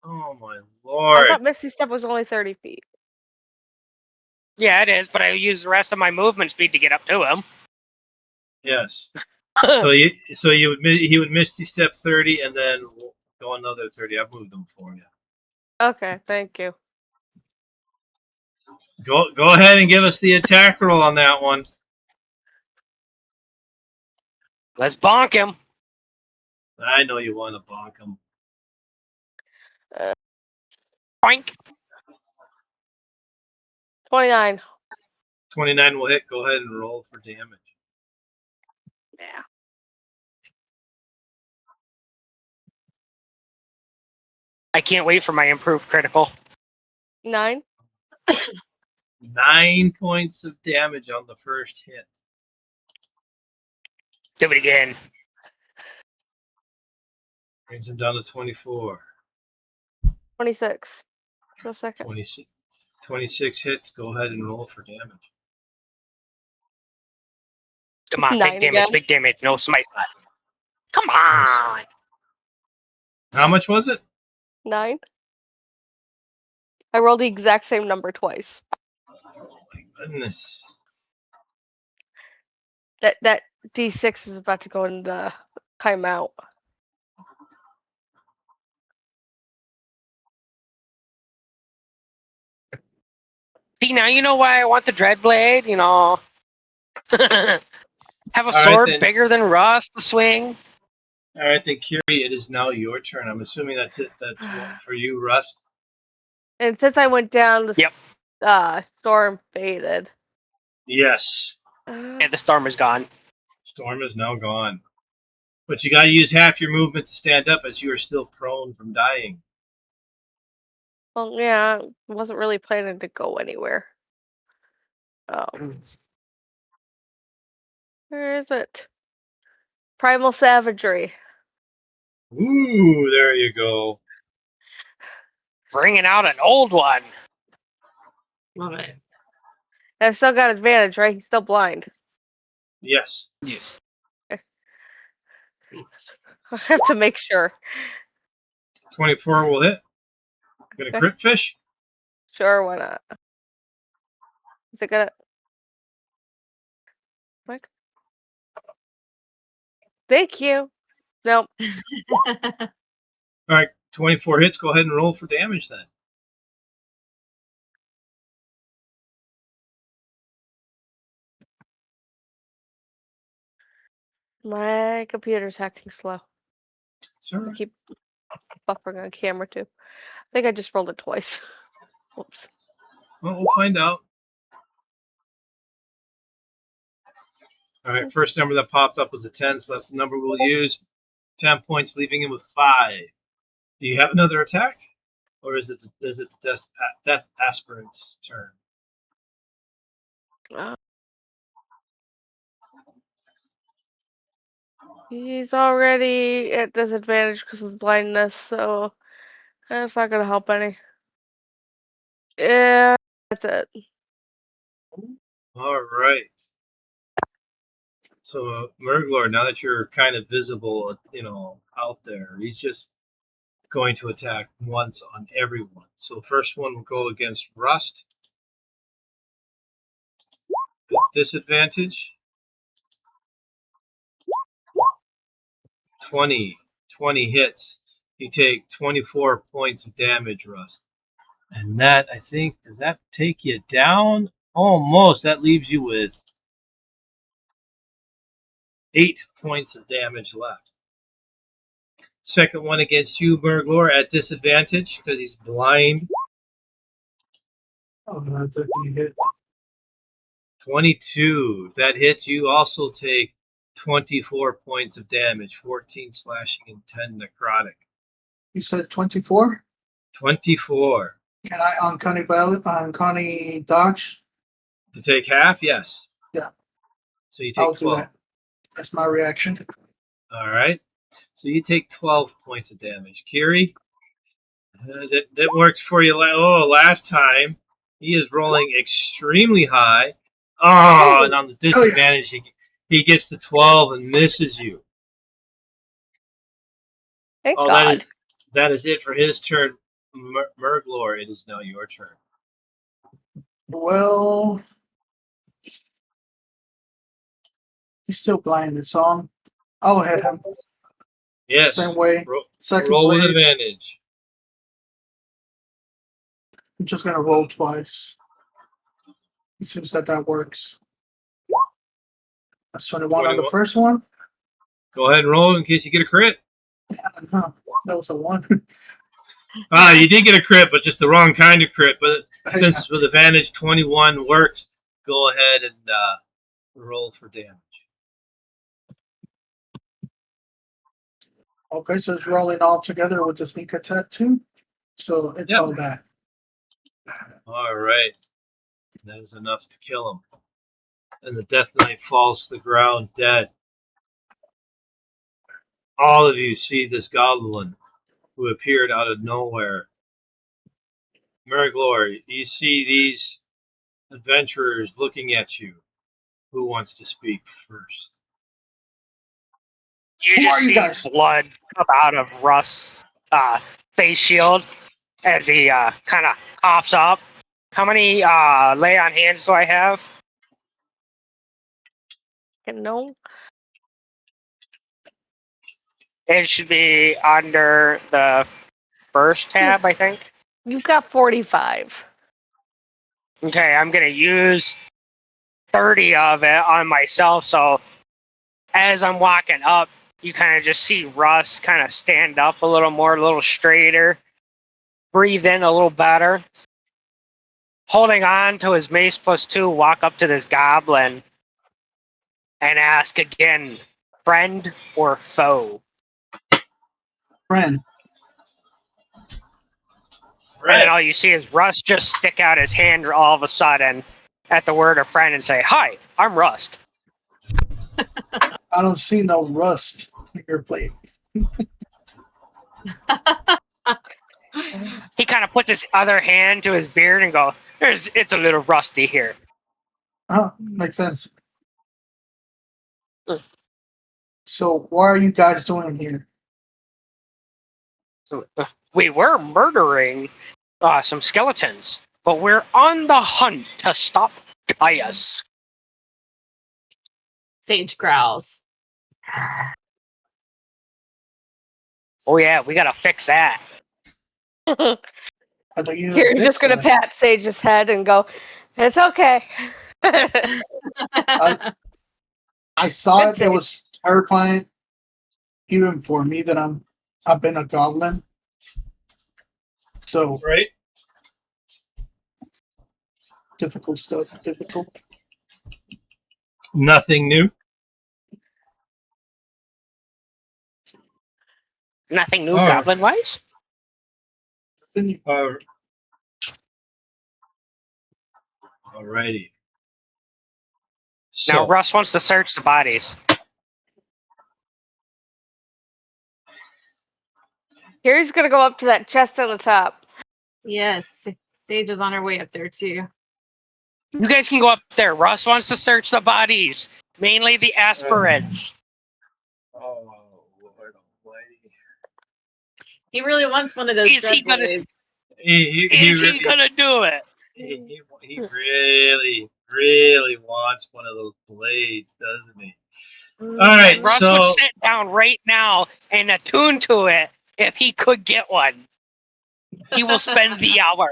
Oh my I lord! thought Misty Step was only 30 feet. Yeah, it is, but I use the rest of my movement speed to get up to him. Yes. He would Misty Step 30 and then go another 30. I've moved them for you. Okay, thank you. Go ahead and give us the attack roll on that one. Let's bonk him. I know you want to bonk him. Boink. 29. 29 will hit. Go ahead and roll for damage. Yeah. I can't wait for my improved critical. 9. 9 points of damage on the first hit. Do it again. Brings him down to 24. 26. For a second. 26 hits. Go ahead and roll for damage. Come on, 9 big damage, again. big damage. No smite slot. Come on. How much was it? 9. I rolled the exact same number twice. Oh my goodness. That D6 is about to go into timeout. See, now you know why I want the Dreadblade, you know. Have a All right, sword then. bigger than Rust to swing. All right, then, Kiri, it is now your turn. I'm assuming that's it. That's for you, Rust. And since I went down, the Yep. storm faded. Yes. Yeah, the storm is gone. Storm is now gone. But you got to use half your movement to stand up as you are still prone from dying. Well, yeah, I wasn't really planning to go anywhere. Oh. Where is it? Primal Savagery. Ooh, there you go. Bringing out an old one. Love it. And I've still got advantage, right? He's still blind. Yes. Yes. Sweet. I have to make sure. 24 will hit. Gonna Okay. crit fish? Sure, why not? Is it gonna... Mike? Thank you. Nope. All right, 24 hits. Go ahead and roll for damage then. My computer's acting slow. Sir. I keep buffering on camera too. I think I just rolled it twice. Whoops. Well, we'll find out. All right, first number that popped up was a 10, so that's the number we'll use. 10 points, leaving him with 5. Do you have another attack? Or is it the death aspirant's turn? He's already at disadvantage because of blindness, so that's not gonna help any. Yeah, that's it. All right. So, Murglor, now that you're kind of visible, out there, he's just going to attack once on everyone. So, first one will go against Rust. With disadvantage. 20 hits. You take 24 points of damage, Rust. And that, I think, does that take you down? Almost. That leaves you with 8 points of damage left. Second one against you, Murglor, at disadvantage because he's blind. Oh, no, that's a hit. 22. If that hits, you also take 24 points of damage, 14 slashing and 10 necrotic. You said 24? 24. Can I uncanny dodge? To take half? Yes. Yeah. So you I'll take do 12. that. That's my reaction. All right. So you take 12 points of damage. Kiri, that works for you. Last time he is rolling extremely high. Oh, and on the disadvantage, he gets to 12 and misses you. Thank God. That is it for his turn. Murglor, it is now your turn. Well, he's still blinded, so I'll hit him. Yes. Same way. Second Roll with blade. advantage. I'm just gonna roll twice. It seems that works. That's 21 on the 21. first one. Go ahead and roll in case you get a crit. Huh, that was a 1. You did get a crit, but just the wrong kind of crit. But since with advantage 21 works, go ahead and roll for damage. Okay, so it's rolling all together with the sneak attack too. So it's Yep. all that. All right. That is enough to kill him. And the Death Knight falls to the ground dead. All of you see this goblin who appeared out of nowhere. Murglor, you see these adventurers looking at you. Who wants to speak first? You Who just are you see guys? blood come out of Rust's face shield as he kind of coughs up. How many lay on hands do I have? No. It should be under the first tab, I think. You've got 45. Okay, I'm going to use 30 of it on myself. So as I'm walking up, you kind of just see Russ kind of stand up a little more, a little straighter, breathe in a little better. Holding on to his mace +2, walk up to this goblin and ask again, friend or foe? Friend. And then all you see is Rust just stick out his hand all of a sudden at the word of friend and say, "Hi, I'm Rust." I don't see no rust in your plate. He kind of puts his other hand to his beard and go, "It's a little rusty here." Oh, makes sense. Mm. So what are you guys doing here? So, we were murdering some skeletons, but we're on the hunt to stop Caius. Sage growls. Oh yeah, we gotta fix that. I don't even You're fix just gonna that. pat Sage's head and go, "It's okay." I saw it. Okay. It was terrifying, even for me that I've been a goblin. So Right? difficult stuff. Difficult. Nothing new. Nothing new, All right. goblin-wise. Alrighty. Now So, Russ wants to search the bodies. Here's gonna go up to that chest on the top. Yes, Sage is on her way up there too. You guys can go up there. Russ wants to search the bodies, mainly the aspirants. Oh, Lord almighty. He really wants one of those Is he dread gonna- blades. Is he gonna do it? He really wants one of those blades, doesn't he? All right, Russ so would sit down right now and attune to it if he could get one. He will spend the hour.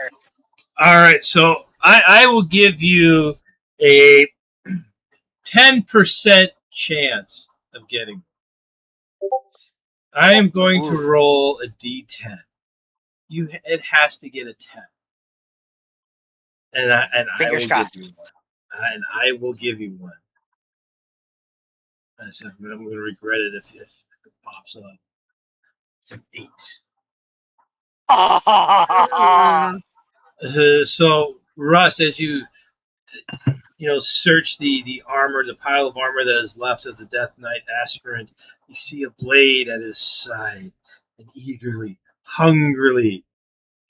all right, so I will give you a 10% chance of getting. I am going to Ooh. roll a d10. It has to get a 10, and I Fingers will crossed. give you one, and I will give you one. I said I'm going to regret it if it pops up. It's an 8. So Russ, as you search the armor, the pile of armor that is left of the Death Knight aspirant, you see a blade at his side, and eagerly, hungrily,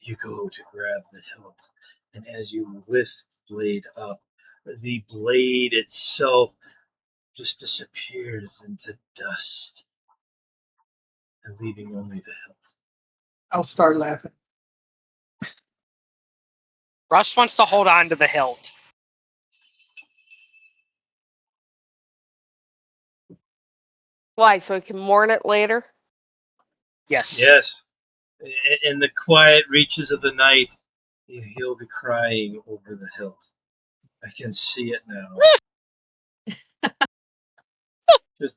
you go to grab the hilt. And as you lift the blade up, the blade itself just disappears into dust, and leaving only the hilt. I'll start laughing. Russ wants to hold on to the hilt. Why? So he can mourn it later? Yes. Yes. In the quiet reaches of the night, he'll be crying over the hilt. I can see it now. Just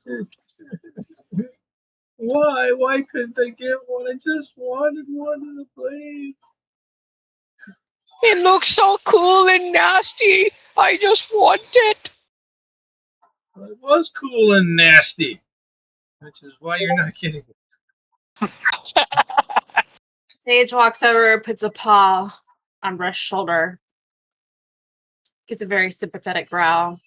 why? Why couldn't I get one? I just wanted one of the blades. It looks so cool and nasty. I just want it. Well, it was cool and nasty, which is why you're not getting it. Sage walks over, puts a paw on Rush's shoulder, gives a very sympathetic growl.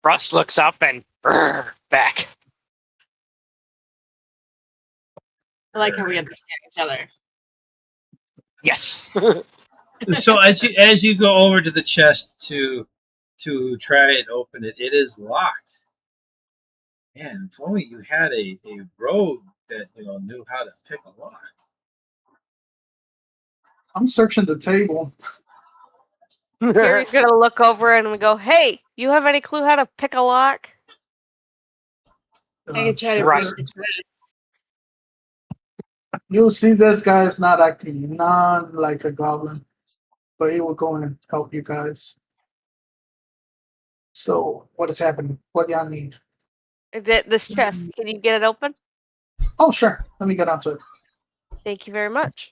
Russ looks up and back. I like how we understand each other. Yes. So as you go over to the chest to try and open it, it is locked. Man, if only you had a rogue that knew how to pick a lock. I'm searching the table. Gary's gonna look over and we go, "Hey, you have any clue how to pick a lock?" I could try to Russ. break the twist. You'll see this guy is not acting none like a goblin, but he will go in and help you guys. So, what is happening? What y'all need? Is it this chest? Can you get it open? Oh, sure. Let me get onto it. Thank you very much.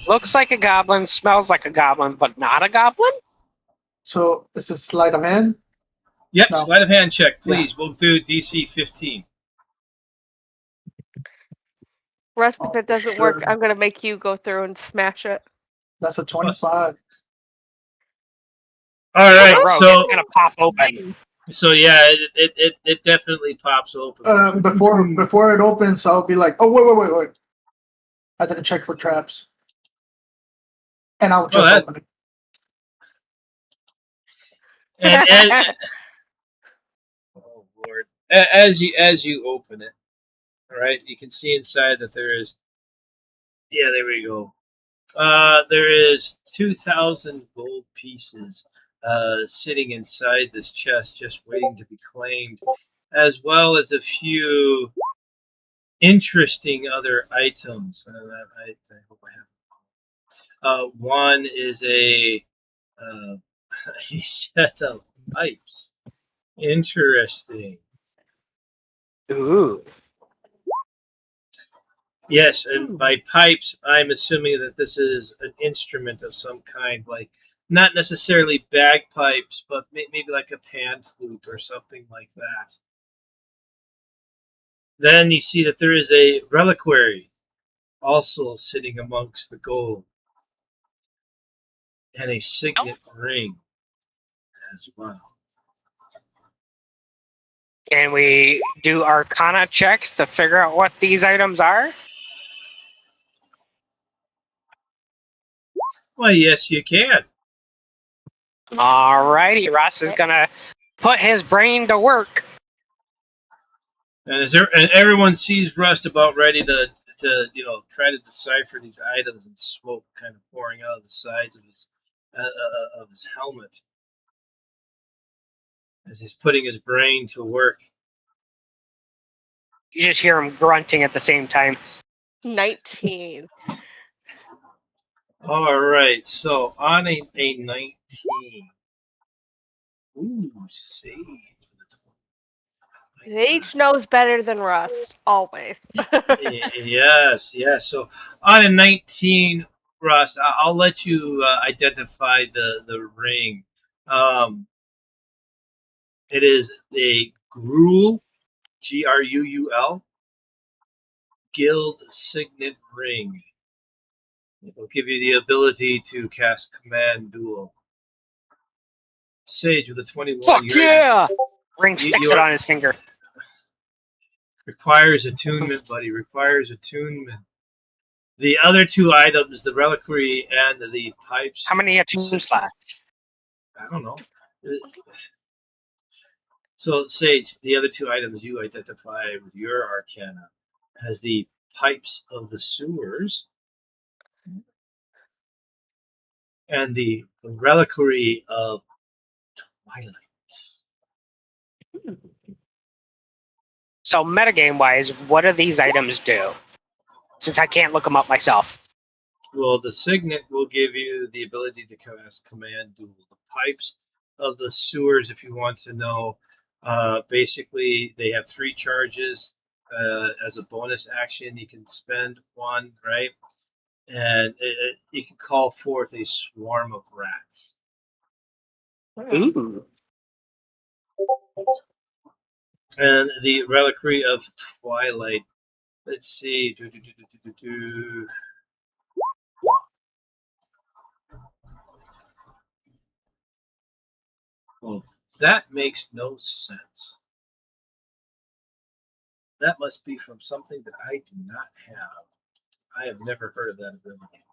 Looks like a goblin, smells like a goblin, but not a goblin? So, this is sleight of hand. Yep, No. sleight of hand check, please. We'll do DC 15. Russ, Oh, if it for doesn't work, sure. I'm gonna make you go through and smash it. That's a 25. All right, Rogue, so it's gonna pop open. yeah, it definitely pops open. Before it opens, I'll be like, "Oh, wait! I didn't check for traps," and I'll just open it. And oh Lord, as you open it, all right, you can see inside that there is. Yeah, there we go. There is 2,000 gold pieces sitting inside this chest, just waiting to be claimed, as well as a few interesting other items. I hope I have. One is a set of pipes. Interesting. Ooh. Yes, and by pipes, I'm assuming that this is an instrument of some kind, like not necessarily bagpipes, but maybe like a pan flute or something like that. Then you see that there is a reliquary also sitting amongst the gold, and a signet ring as well. Can we do Arcana checks to figure out what these items are? Well, yes, you can. Alrighty, Russ is gonna put his brain to work. And everyone sees Rust about ready to try to decipher these items, and smoke kind of pouring out of the sides of his helmet as he's putting his brain to work. You just hear him grunting at the same time. 19. All right, so on a 19. Ooh, save. Sage knows better than Rust, always. Yes, yes. So on a 19, Rust, I'll let you identify the ring. It is a Gruul, Gruul, Guild Signet Ring. It will give you the ability to cast Command Duel. Sage with a 21. Fuck yeah! Ring sticks it you're- on his finger. Requires attunement, buddy. Requires attunement. The other two items, the reliquary and the pipes. How many attune slots? I don't know. So, Sage, the other two items you identify with your arcana as the pipes of the sewers and the reliquary of twilight. So, metagame wise, what do these items do? Since I can't look them up myself. Well, the signet will give you the ability to cast Command Duel. The pipes of the sewers, if you want to know, basically they have 3 charges. As a bonus action, you can spend 1, right? And you can call forth a swarm of rats. Ooh. And the reliquary of twilight. Let's see. Well, that makes no sense. That must be from something that I do not have. I have never heard of that ability.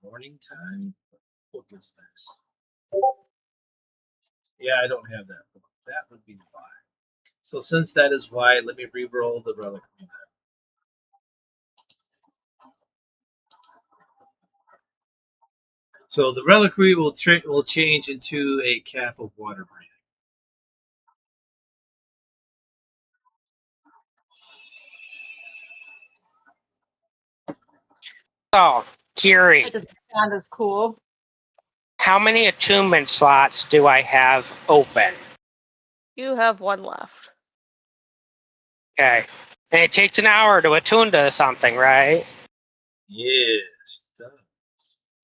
Morning time? What is this? Yeah, I don't have that. That would be why. So since that is why, let me re-roll the reliquary. So the reliquary will change into a cap of water breathing. So, Kiri, That doesn't sound as cool. how many attunement slots do I have open? You have 1 left. Okay. And it takes an hour to attune to something, right? Yes.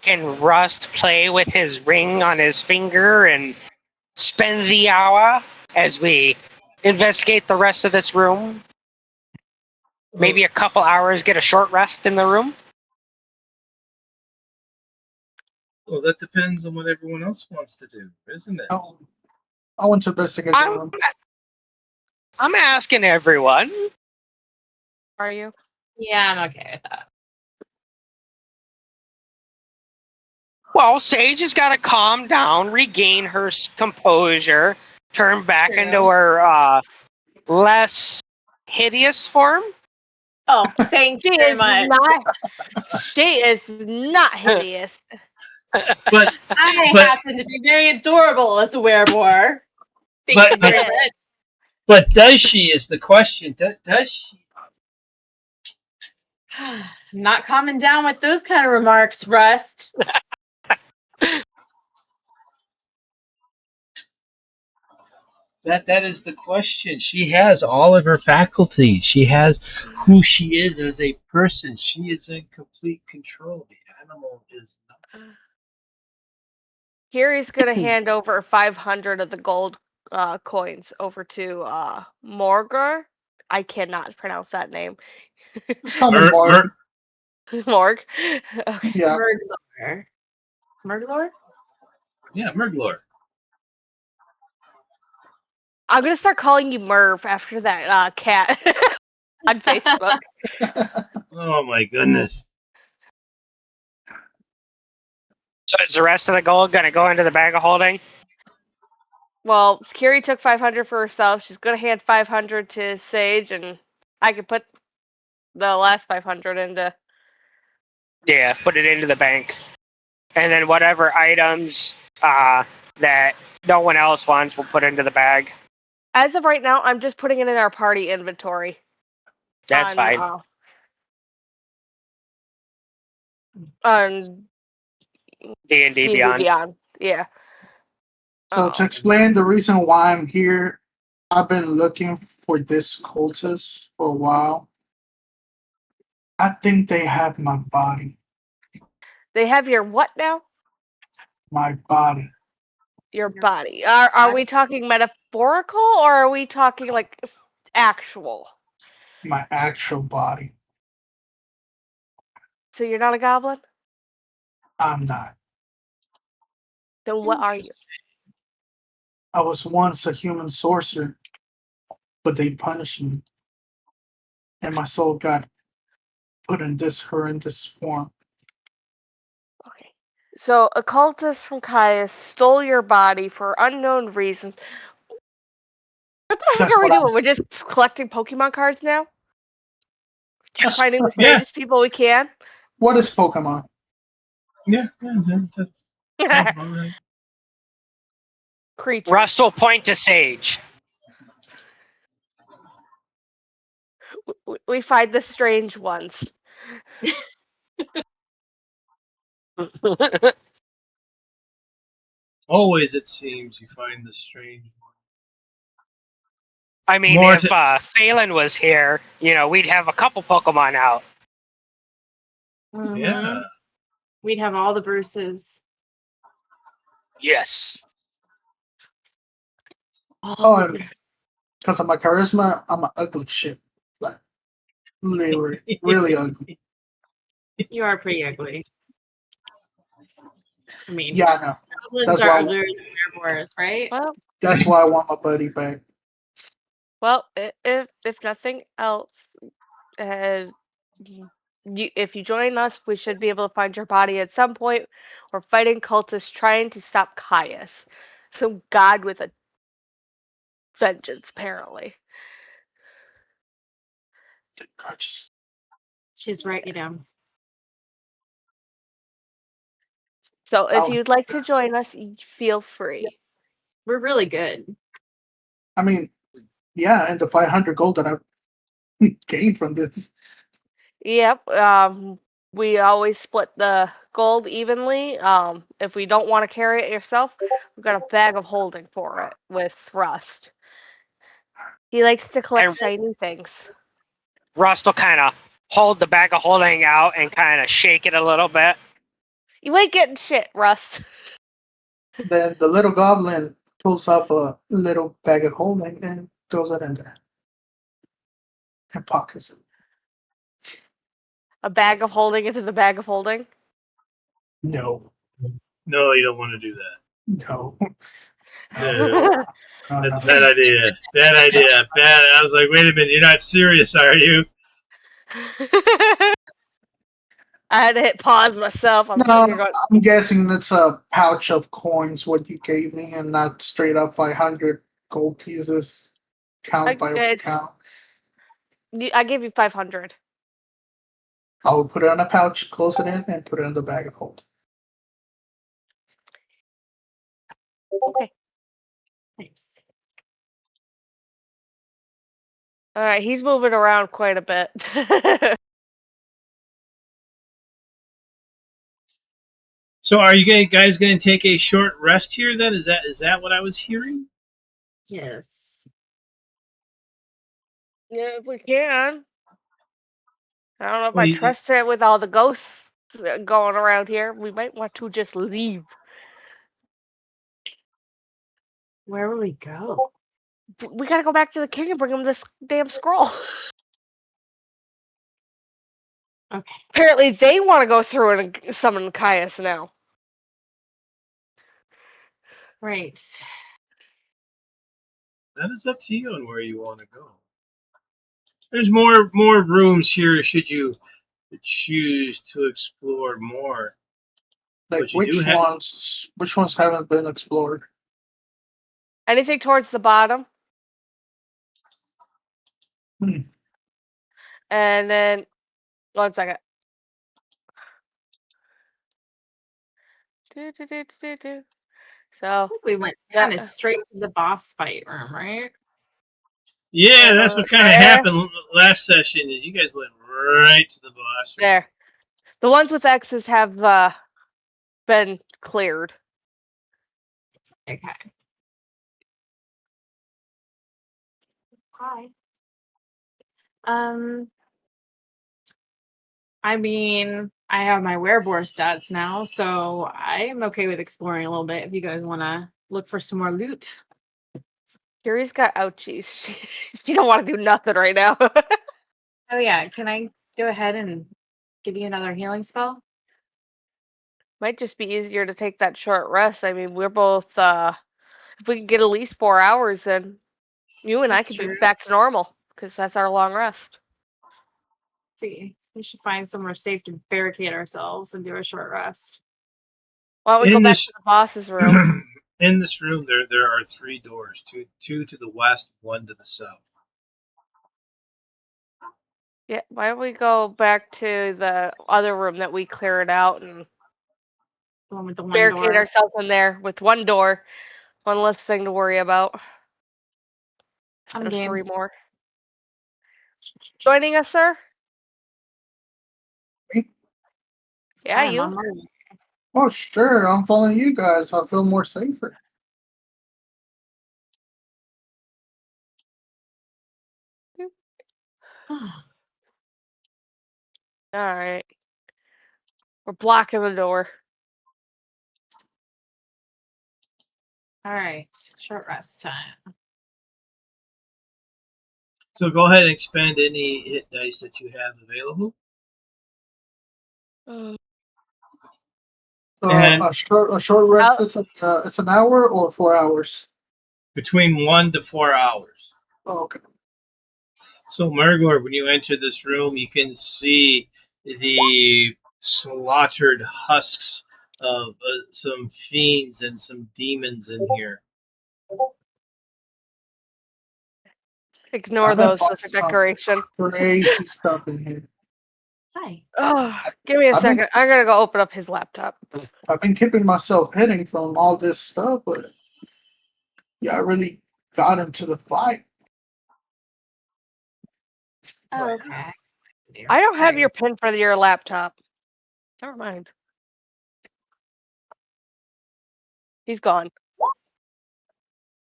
Can Rust play with his ring on his finger and spend the hour as we investigate the rest of this room? Maybe a couple hours, get a short rest in the room? Well, that depends on what everyone else wants to do, isn't it? I want to investigate the room. I'm asking everyone. Are you? Yeah, I'm okay with that. Well, Sage has got to calm down, regain her composure, turn back True. into her less hideous form. Oh, thanks She very is much. not hideous. But I But- happen to be very adorable as a werewolf. Thank But- you very much. But does she is the question. Does she? Not calming down with those kind of remarks, Rust. That is the question. She has all of her faculties. She has who she is as a person. She is in complete control. The animal is not. Gary's gonna hand over 500 of the gold coins over to Morgar. I cannot pronounce that name. Just call me Mer- Mark. Mer- Morg. Okay. Yeah. Murglor. Murglor? yeah, Merglor. I'm gonna start calling you Merv after that cat on Facebook. Oh my goodness. So is the rest of the gold going to go into the bag of holding? Well, Kiri took 500 for herself. She's gonna hand 500 to Sage, and I could put the last 500 into. Yeah, put it into the bank. And then whatever items that no one else wants, we'll put into the bag. As of right now, I'm just putting it in our party inventory. That's fine. On D&D D&D Beyond. Beyond. Yeah. So to explain the reason why I'm here, I've been looking for this cultist for a while. I think they have my body. They have your what now? My body. Your body. Are we talking metaphorical or are we talking like actual? My actual body. So you're not a goblin? I'm not. Then what are you? I was once a human sorcerer, but they punished me. And my soul got put in this horrendous form. Okay. So a cultist from Caius stole your body for unknown reasons. What the heck That's are we what doing? We're just collecting Pokemon cards now? Just finding the Yeah. strangest people we can? What is Pokemon? Yeah, that sounds about right. Creatures. Rust will point to Sage. We find the strange ones. Always, it seems, you find the strange one. I mean, More if Phelan was here, we'd have a couple Pokemon out. Mhm. Yeah. We'd have all the Bruces. Yes. Oh, and because of my charisma, I'm an ugly shit. Like, really ugly. You are pretty ugly. I mean, Yeah, I know. goblins That's are why- uglier than werewolves, right? That's why I want my buddy back. Well, if nothing else, if you join us, we should be able to find your body at some point. We're fighting cultists trying to stop Caius, some god with a vengeance, apparently. Gorgeous. She's writing it down. So if Oh. you'd like to join us, feel free. We're really good. I mean, yeah, and the 500 gold that I gained from this. Yep. We always split the gold evenly. If we don't want to carry it yourself, we've got a bag of holding for it with Rust. He likes to collect And- shiny things. Rust will kind of hold the bag of holding out and kind of shake it a little bit. You ain't getting shit, Rust. Then the little goblin pulls up a little bag of holding and throws it in there. And pockets it. A bag of holding into the bag of holding. No. No, you don't want to do that. No. No. No, That's no. a bad idea. Bad idea. Bad. I was like, wait a minute, you're not serious, are you? I had to hit pause myself. I'm No, sitting here going, I'm guessing it's a pouch of coins, what you gave me, and not straight up 500 gold pieces. Count by it's- count. I gave you 500. I'll put it in a pouch, close it in, and put it in the bag of hold. Okay. Thanks. All right, he's moving around quite a bit. So, are you guys going to take a short rest here? Then is that what I was hearing? Yes. Yeah, if we can. I don't know if Well, I you- trust it with all the ghosts going around here. We might want to just leave. Where will we go? We gotta go back to the king and bring him this damn scroll. Okay. Apparently, they want to go through it and summon Caius now. Right. That is up to you on where you want to go. There's more rooms here. Should you to choose to explore more. Like But you do which ones haven't been explored? Anything towards the bottom. Hmm. And then, 1 second. Do. So, I think we went Yeah. kind of straight to the boss fight room, right? Yeah, that's what kind of there. happened last session. Is you guys went right to the boss. Room. There. The ones with X's have been cleared. Okay. Hi. I mean, I have my werebore stats now, so I'm okay with exploring a little bit if you guys want to look for some more loot. Yuri's got ouchies. She don't want to do nothing right now. Oh yeah, can I go ahead and give you another healing spell? Might just be easier to take that short rest. I mean, we're both if we can get at least 4 hours, then you and I That's could be true. back to normal because that's our long rest. Let's see, we should find somewhere safe to barricade ourselves and do a short rest. Why don't we go In back this- to the boss's room? In this room, there are 3 doors: two to the west, one to the south. Yeah, why don't we go back to the other room that we cleared out and The one with the one barricade door. ourselves in there with one door, one less thing to worry about. I'm Instead of game. 3 more. Joining us, sir? Me? Yeah, I'm you. on my way. Oh, sure. I'm following you guys. I feel more safer. All right. We're blocking the door. All right, short rest time. So go ahead and expend any hit dice that you have available. And- A short rest is it's an hour or 4 hours. Between 1 to 4 hours. Oh, okay. So, Murgor, when you enter this room, you can see the slaughtered husks of some fiends and some demons in here. Ignore I've been those. finding Those are some decoration. crazy stuff in here. Hi. Oh, give me a I've been- second. I'm gonna go open up his laptop. I've been keeping myself hidden from all this stuff, but yeah, I really got into the fight. Oh, okay. I don't have Hey. your pin for your laptop. Never mind. He's gone.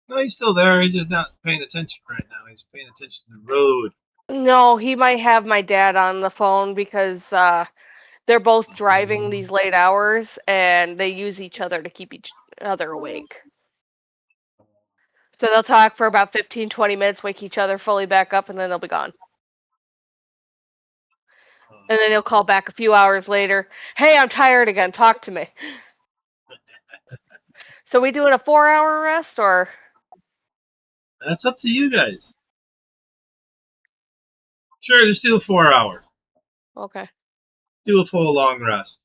No, he's still there. He's just not paying attention right now. He's paying attention to the road. No, he might have my dad on the phone because they're both driving these late hours and they use each other to keep each other awake. So they'll talk for about 15, 20 minutes, wake each other fully back up, and then they'll be gone. And then he'll call back a few hours later. Hey, I'm tired again. Talk to me. So we doing a 4-hour rest or? That's up to you guys. Sure, just do a 4 hour. Okay. Do a full long rest.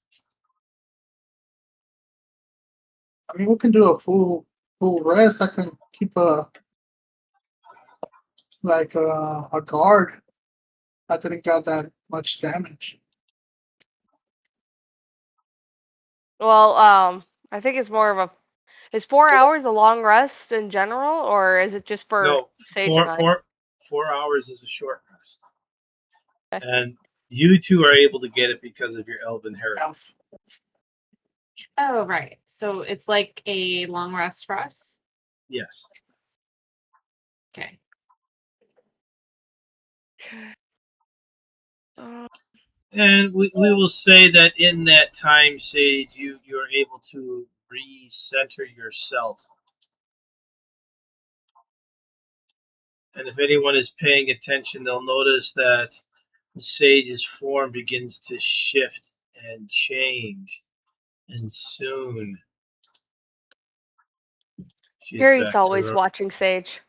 I mean, we can do a full rest. I can keep a guard. I didn't got that much damage. Well, I think it's more of a. Is 4 hours a long rest in general, or is it just for No, Sage and I? 4 hours is a short rest. Okay. And you two are able to get it because of your elven heritage. Oh, right. So it's like a long rest for us. Yes. Okay. And we will say that in that time, Sage, you're able to recenter yourself. And if anyone is paying attention, they'll notice that the Sage's form begins to shift and change. And soon she's Gary's back always to her, watching Sage.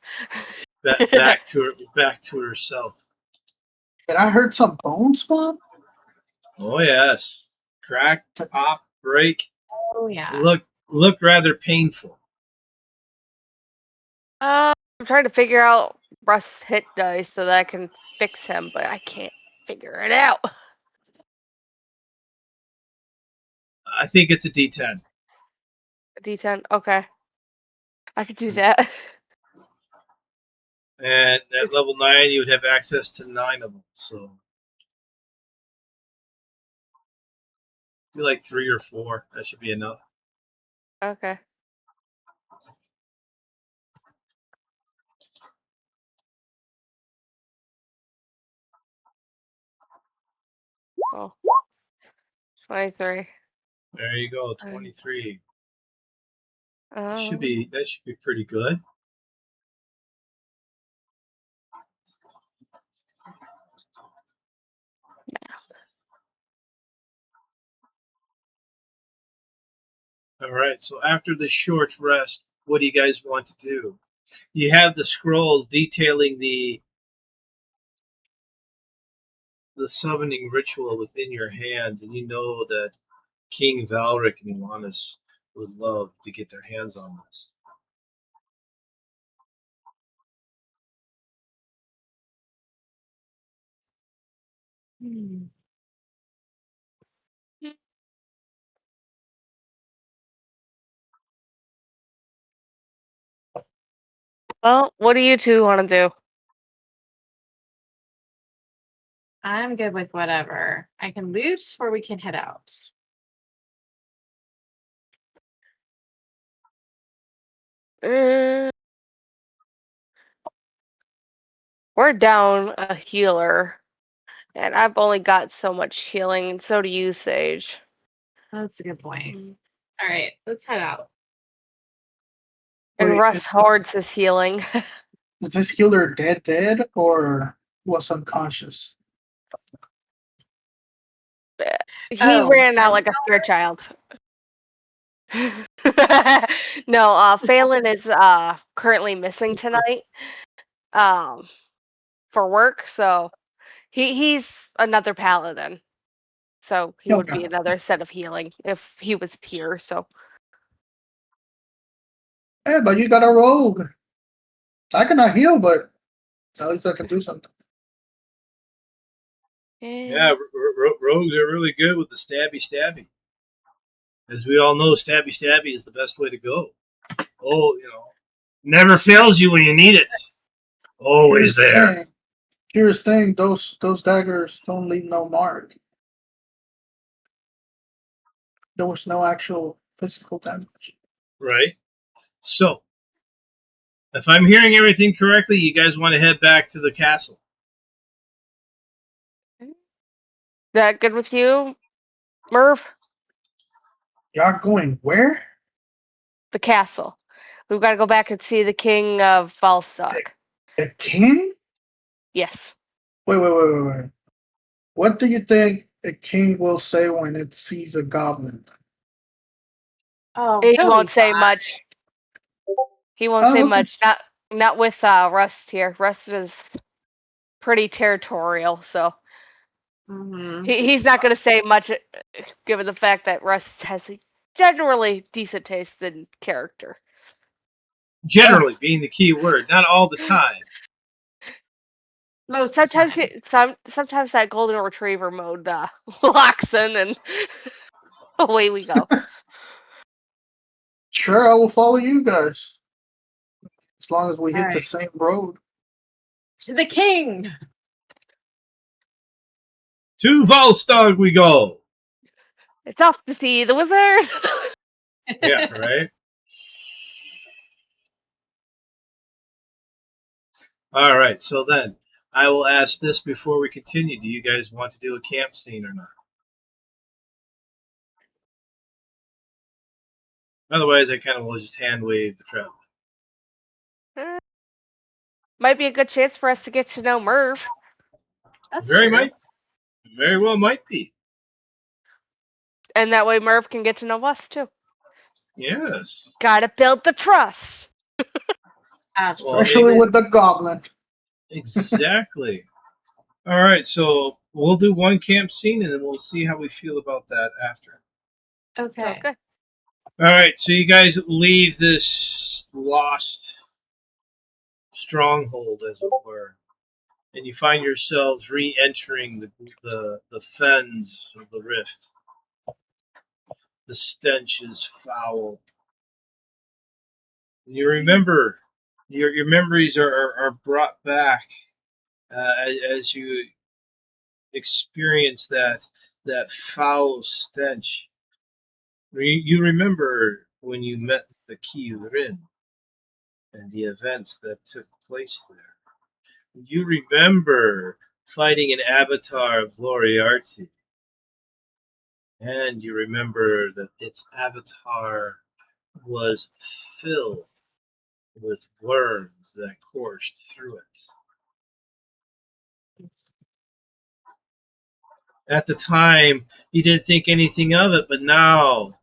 back to herself. And I heard some bones spawn. Oh yes. Crack, pop, break. Oh yeah. Look rather painful. I'm trying to figure out Russ' hit dice so that I can fix him, but I can't figure it out. I think it's a D10. A D10. Okay, I could do that. And at level 9, you would have access to 9 of them. So do like 3 or 4. That should be enough. Okay. Oh, 23. There you go, 23. That should Um, be pretty good. All right. So after the short rest, what do you guys want to do? You have the scroll detailing the summoning ritual within your hands, and you know that King Valric and Ioannis would love to get their hands on this. Hmm. well, what do you two want to do? I'm good with whatever. I can loot or we can head out. Uh, we're down a healer, and I've only got so much healing, and so do you, Sage. That's a good point. Mm. All right, let's head out. And Wait, Russ hoards his healing. is this healer dead, or was unconscious? He Oh, ran out like a scared child. No, Phelan is currently missing tonight for work, so he's another paladin. So he would be Okay. another set of healing if he was here, so Hey, but you got a rogue. I cannot heal, but at least I can do something. Yeah, rogues are really good with the stabby. As we all know, stabby is the best way to go. Oh, never fails you when you need it. Always there. Here's thing, those daggers don't leave no mark. There was no actual physical damage. Right. So, if I'm hearing everything correctly, you guys want to head back to the castle. that good with you, Merv? Y'all going where? The castle. We've got to go back and see the king of Falstock. The king? Yes. Wait. What do you think a king will say when it sees a goblin? oh, He he'll won't be say fine. much. He won't Oh, say okay. much. Not with Rust here. Rust is pretty territorial, so Mhm. he's not going to say much, given the fact that Rust has a generally decent taste in character. Generally being the key word, not all the time. Most Sometimes time. sometimes that golden retriever mode locks in, and away we go. Sure, I will follow you guys. As long as we hit the Alright. same road. To the king. To Volstagg we go. It's off to see the wizard. Yeah, right? All right, so then I will ask this before we continue. Do you guys want to do a camp scene or not? Otherwise, I kind of will just hand wave the travel. Might be a good chance for us to get to know Merv. That's Very true. well might be. And that way Merv can get to know us too. Yes. Gotta build the trust. Absolutely. Especially with the goblin. Exactly. All right, so We'll do one camp scene, and then we'll see how we feel about that after. Sounds Okay. good. All right, so you guys leave this lost stronghold, as it were, and you find yourselves re-entering the fens of the rift. The stench is foul. And you remember, your memories are brought back as you experience that foul stench. You remember when you met the Kyurin and the events that took place there. You remember fighting an avatar of Loriarty. And you remember that its avatar was filled with worms that coursed through it. At the time, you didn't think anything of it, but now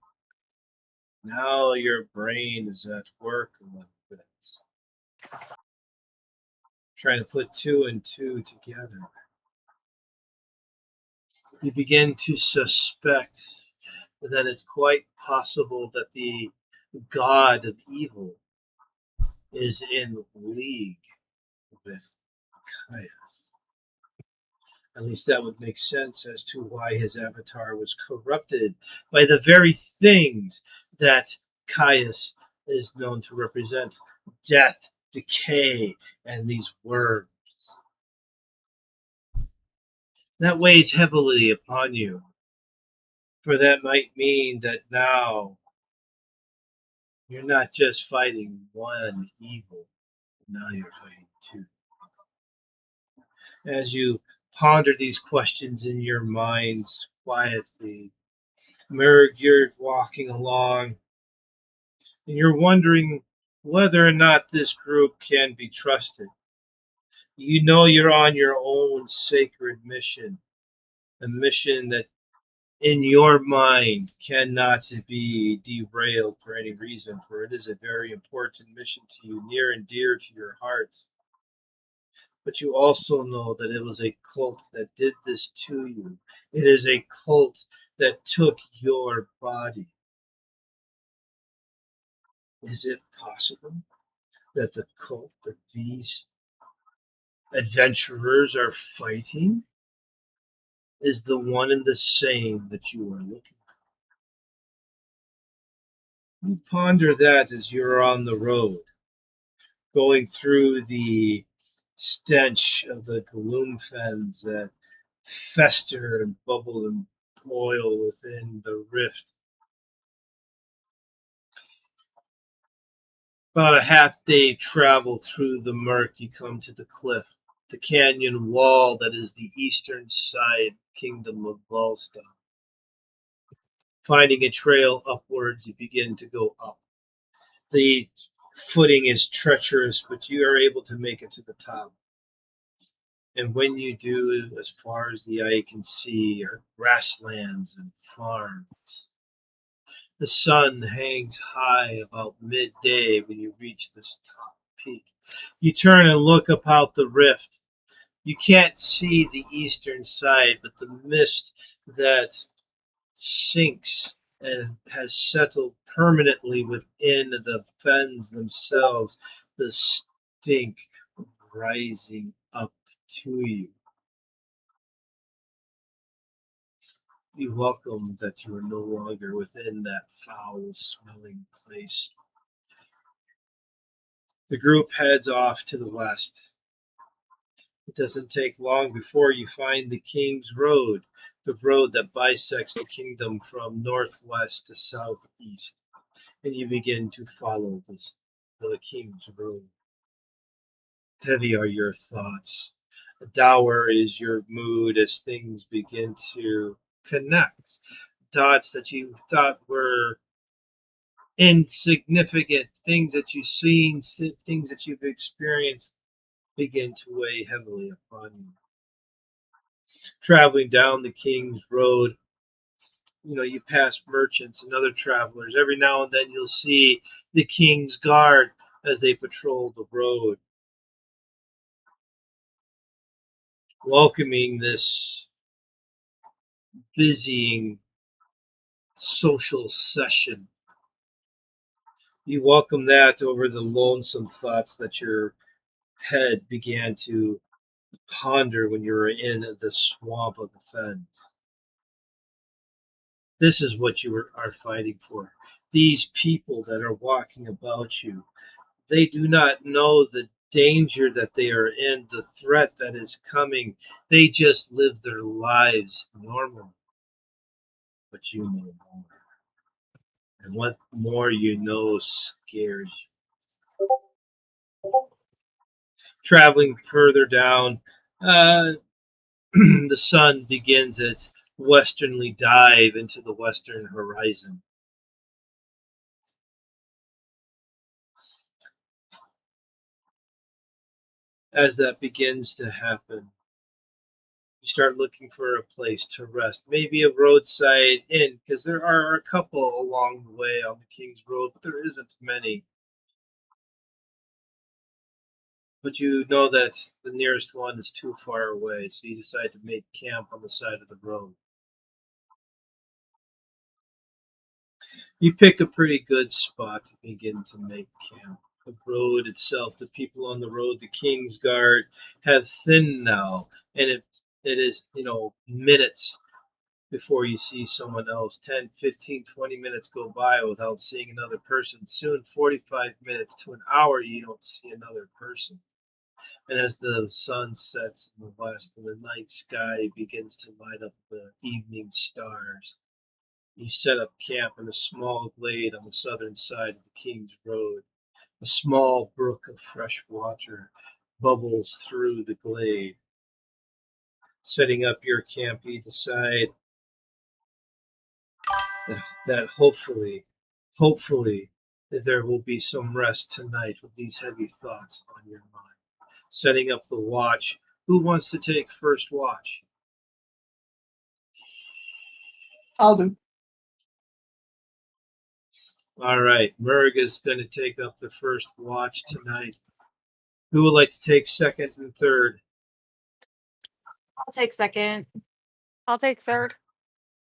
your brain is at work a little bit, trying to put two and two together. You begin to suspect that it's quite possible that the god of evil is in league with Caius. At least that would make sense as to why his avatar was corrupted by the very things that Caius is known to represent: death, decay, and these worms. That weighs heavily upon you, for that might mean that now you're not just fighting one evil, now you're fighting two. As you ponder these questions in your minds quietly, Merg, you're walking along and you're wondering whether or not this group can be trusted. You know you're on your own sacred mission, a mission that in your mind cannot be derailed for any reason, for it is a very important mission to you, near and dear to your heart. But you also know that it was a cult that did this to you. It is a cult that took your body. Is it possible that the cult that these adventurers are fighting is the one and the same that you are looking for? You ponder that as you're on the road, going through the stench of the gloom fens that fester and bubble and boil within the rift. About a half-day travel through the murk, you come to the cliff, the canyon wall that is the eastern side kingdom of Volstead. Finding a trail upwards, you begin to go up. The footing is treacherous, but you are able to make it to the top. And when you do, as far as the eye can see, are grasslands and farms. The sun hangs high about midday when you reach this top peak. You turn and look about the rift. You can't see the eastern side, but the mist that sinks and has settled permanently within the fens themselves, the stink rising up to you. You welcome that you are no longer within that foul smelling place. The group heads off to the west. It doesn't take long before you find the King's Road, the road that bisects the kingdom from northwest to southeast, and you begin to follow the King's Road. Heavy are your thoughts. Dour is your mood as things begin to connect. Dots that you thought were insignificant, things that you've seen, things that you've experienced, begin to weigh heavily upon you. Traveling down the King's Road, you pass merchants and other travelers. Every now and then you'll see the King's Guard as they patrol the road, welcoming this busying social session. You welcome that over the lonesome thoughts that your head began to ponder when you were in the swamp of the fens. This is what are fighting for. These people that are walking about you, they do not know the danger that they are in, the threat that is coming. They just live their lives normally. But you know more. And what more you know scares you. Traveling further down, the sun begins its westernly dive into the western horizon. As that begins to happen, you start looking for a place to rest, maybe a roadside inn, because there are a couple along the way on the King's Road, but there isn't many. But you know that the nearest one is too far away, so you decide to make camp on the side of the road. You pick a pretty good spot to begin to make camp. The road itself, the people on the road, the King's Guard have thinned now, and it is, minutes before you see someone else. 10, 15, 20 minutes go by without seeing another person. Soon, 45 minutes to an hour, you don't see another person. And as the sun sets in the west and the night sky begins to light up the evening stars, you set up camp in a small glade on the southern side of the King's Road. A small brook of fresh water bubbles through the glade. Setting up your camp, you decide that hopefully, that there will be some rest tonight with these heavy thoughts on your mind. Setting up the watch. Who wants to take first watch? I'll do. All right, Murg is going to take up the first watch tonight. Who would like to take second and third? I'll take second. I'll take third.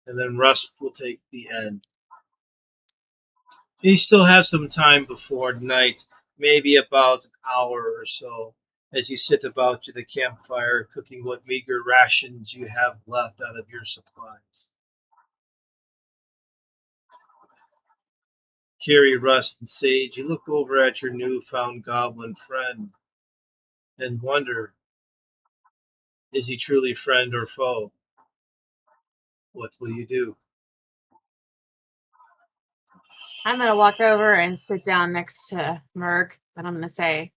And then Russ will take the end. You still have some time before night, maybe about an hour or so, as you sit about the campfire, cooking what meager rations you have left out of your supplies. Kiri, Rust, and Sage, you look over at your newfound goblin friend and wonder, is he truly friend or foe? What will you do? I'm gonna walk over and sit down next to Merg, and I'm gonna say,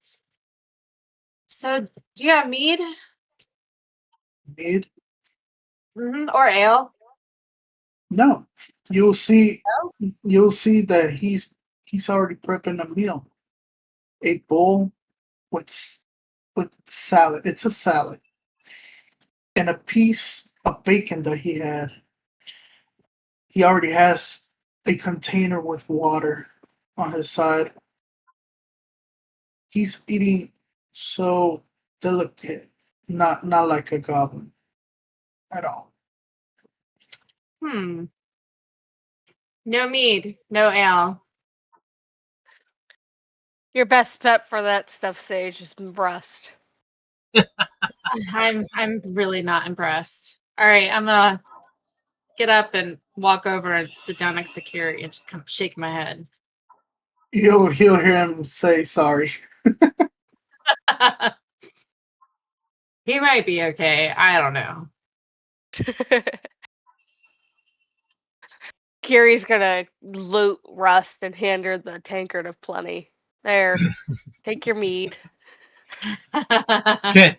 "So, do you have mead? Mead? Or ale?" No. You'll see. No? You'll see that he's already prepping a meal. A bowl with salad. It's a salad and a piece of bacon that he had. He already has a container with water on his side. He's eating so delicate, not like a goblin at all. No mead, no ale. Your best bet for that stuff, Sage, is rust. I'm really not impressed. All right, I'm gonna get up and walk over and sit down next to Kiri and just kind of shake my head. You'll hear him say sorry. He might be okay. I don't know. Kiri's gonna loot Rust and hand her the tankard of plenty. There, take your mead. Can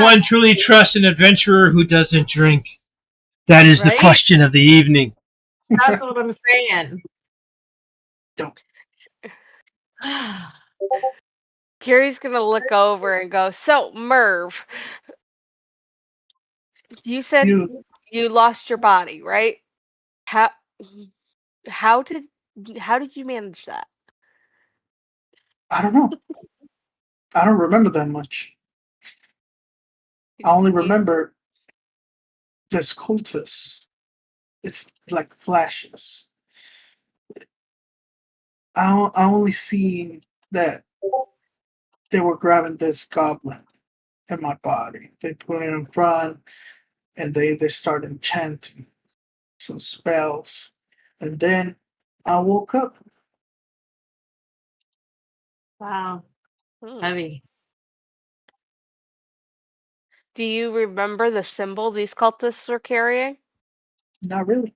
one truly trust an adventurer who doesn't drink? That is the Right? question of the evening. That's what I'm saying. Don't. Kiri's gonna look over and go, "So, Merv, you said you lost your body, right? How how did you manage that?" I don't know. I don't remember that much. I only remember this cultist it's like flashes. I only seen that they were grabbing this goblin in my body. They put it in front and they started chanting some spells. And then I woke up. Wow. Hmm. Heavy. Do you remember the symbol these cultists were carrying? Not really.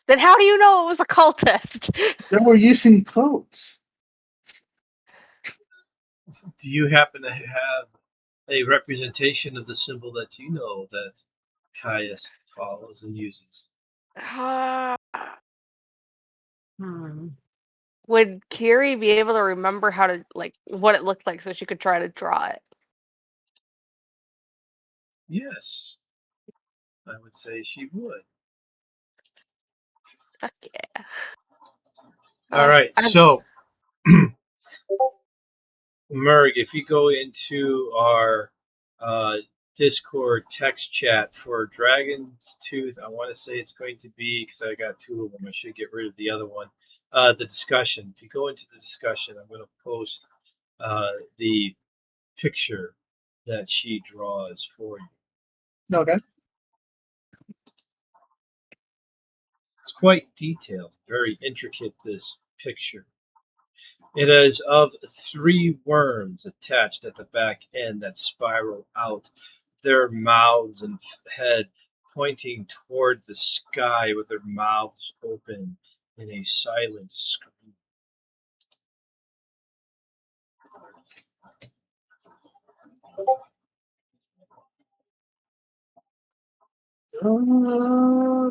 Then how do you know it was a cultist? They were using codes. Do you happen to have a representation of the symbol that you know that Caius follows and uses? Hmm. Would Kiri be able to remember how to what it looked like so she could try to draw it? Yes, I would say she would. Fuck yeah. All right, I'm so Merg, if you go into our Discord text chat for Dragon's Tooth, I want to say it's going to be, because I got two of them, I should get rid of the other one. The discussion. If you go into the discussion, I'm going to post the picture that she draws for you. Okay. It's quite detailed, very intricate, this picture. It is of three worms attached at the back end that spiral out, their mouths and head pointing toward the sky with their mouths open in a silent scream. Uh,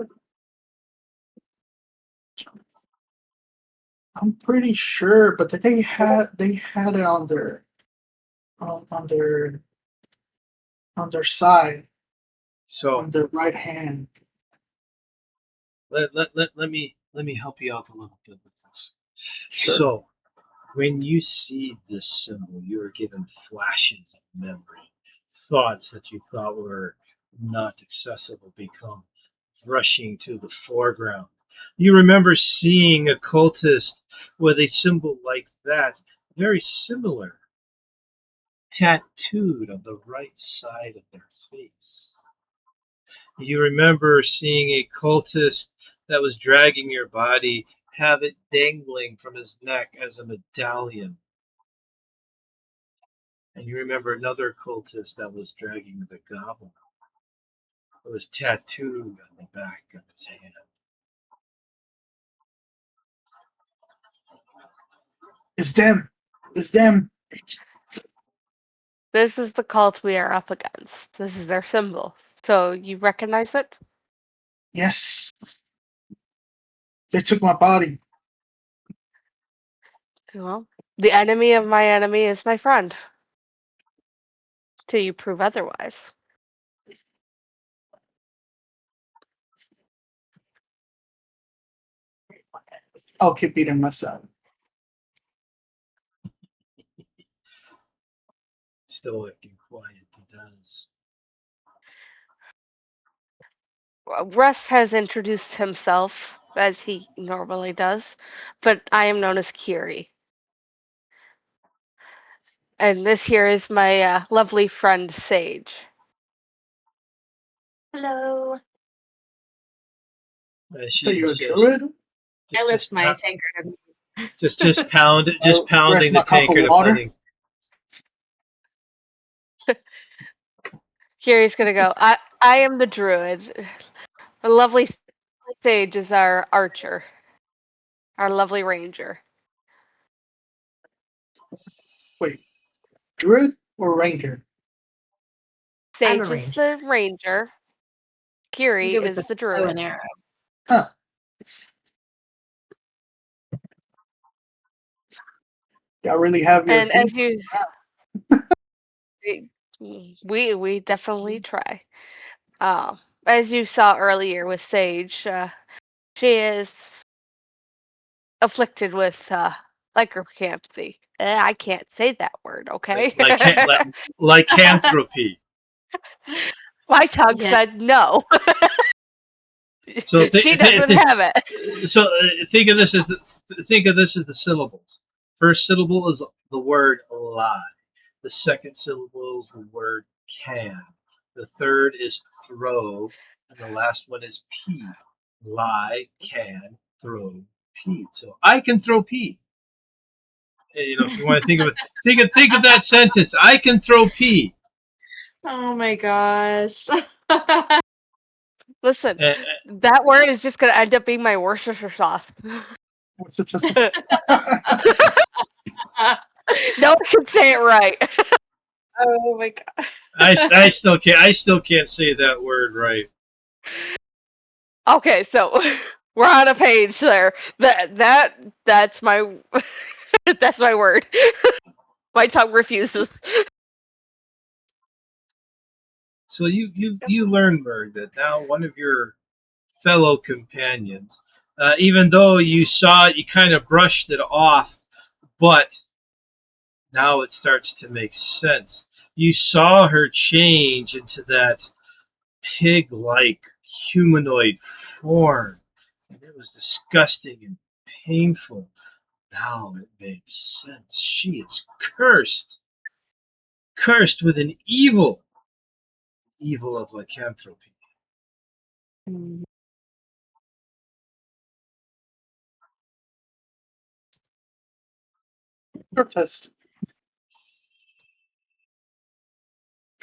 I'm pretty sure, but they had it on their on their side, So on their right hand. let me help you out a little bit with this. Sure. So when you see this symbol, you are given flashes of memory. Thoughts that you thought were not accessible become rushing to the foreground. You remember seeing a cultist with a symbol like that, very similar, tattooed on the right side of their face. You remember seeing a cultist that was dragging your body, have it dangling from his neck as a medallion. And you remember another cultist that was dragging the goblin. It was tattooed on the back of his hand. It's them. It's them. This is the cult we are up against. This is their symbol. So you recognize it? Yes. They took my body. Well, the enemy of my enemy is my friend. Till you prove otherwise. I'll keep eating myself. Stoic and quiet he does. Russ has introduced himself as he normally does, but I am known as Kiri. And this here is my lovely friend Sage. Hello. So you're a She's druid? I lift just my tankard. just pounding Rest the my cup of tankard of water. pudding. Kiri's gonna go. I am the druid. The lovely Sage is our archer. Our lovely ranger. Wait, druid or ranger? I'm a Sage is the ranger. Kiri Good with is the the bow and druid. arrow. Huh. Y'all really have your And as feet? we definitely try. As you saw earlier with Sage, she is afflicted with lycanthropy. I can't say that word, okay? Lycanthropy. My tongue Yeah. said no. So She doesn't have it. So think of this as the syllables. First syllable is the word lie. The second syllable is the word can. The third is throw, and the last one is pea. Lie, can, throw, pea. So I can throw pea. If you want to think of it, think of that sentence. I can throw pea. Oh my gosh. Listen, Uh, that word is just gonna end up being my Worcestershire sauce. Which is just No one can say it right. Oh my god. I still can't say that word right. Okay, so we're on a page there. That's my that's my word. My tongue refuses. So you learn, Berg, that now one of your fellow companions, even though you saw it, you kind of brushed it off, but now it starts to make sense. You saw her change into that pig-like humanoid form, and it was disgusting and painful. Now it makes sense. She is cursed with an evil of lycanthropy. protest.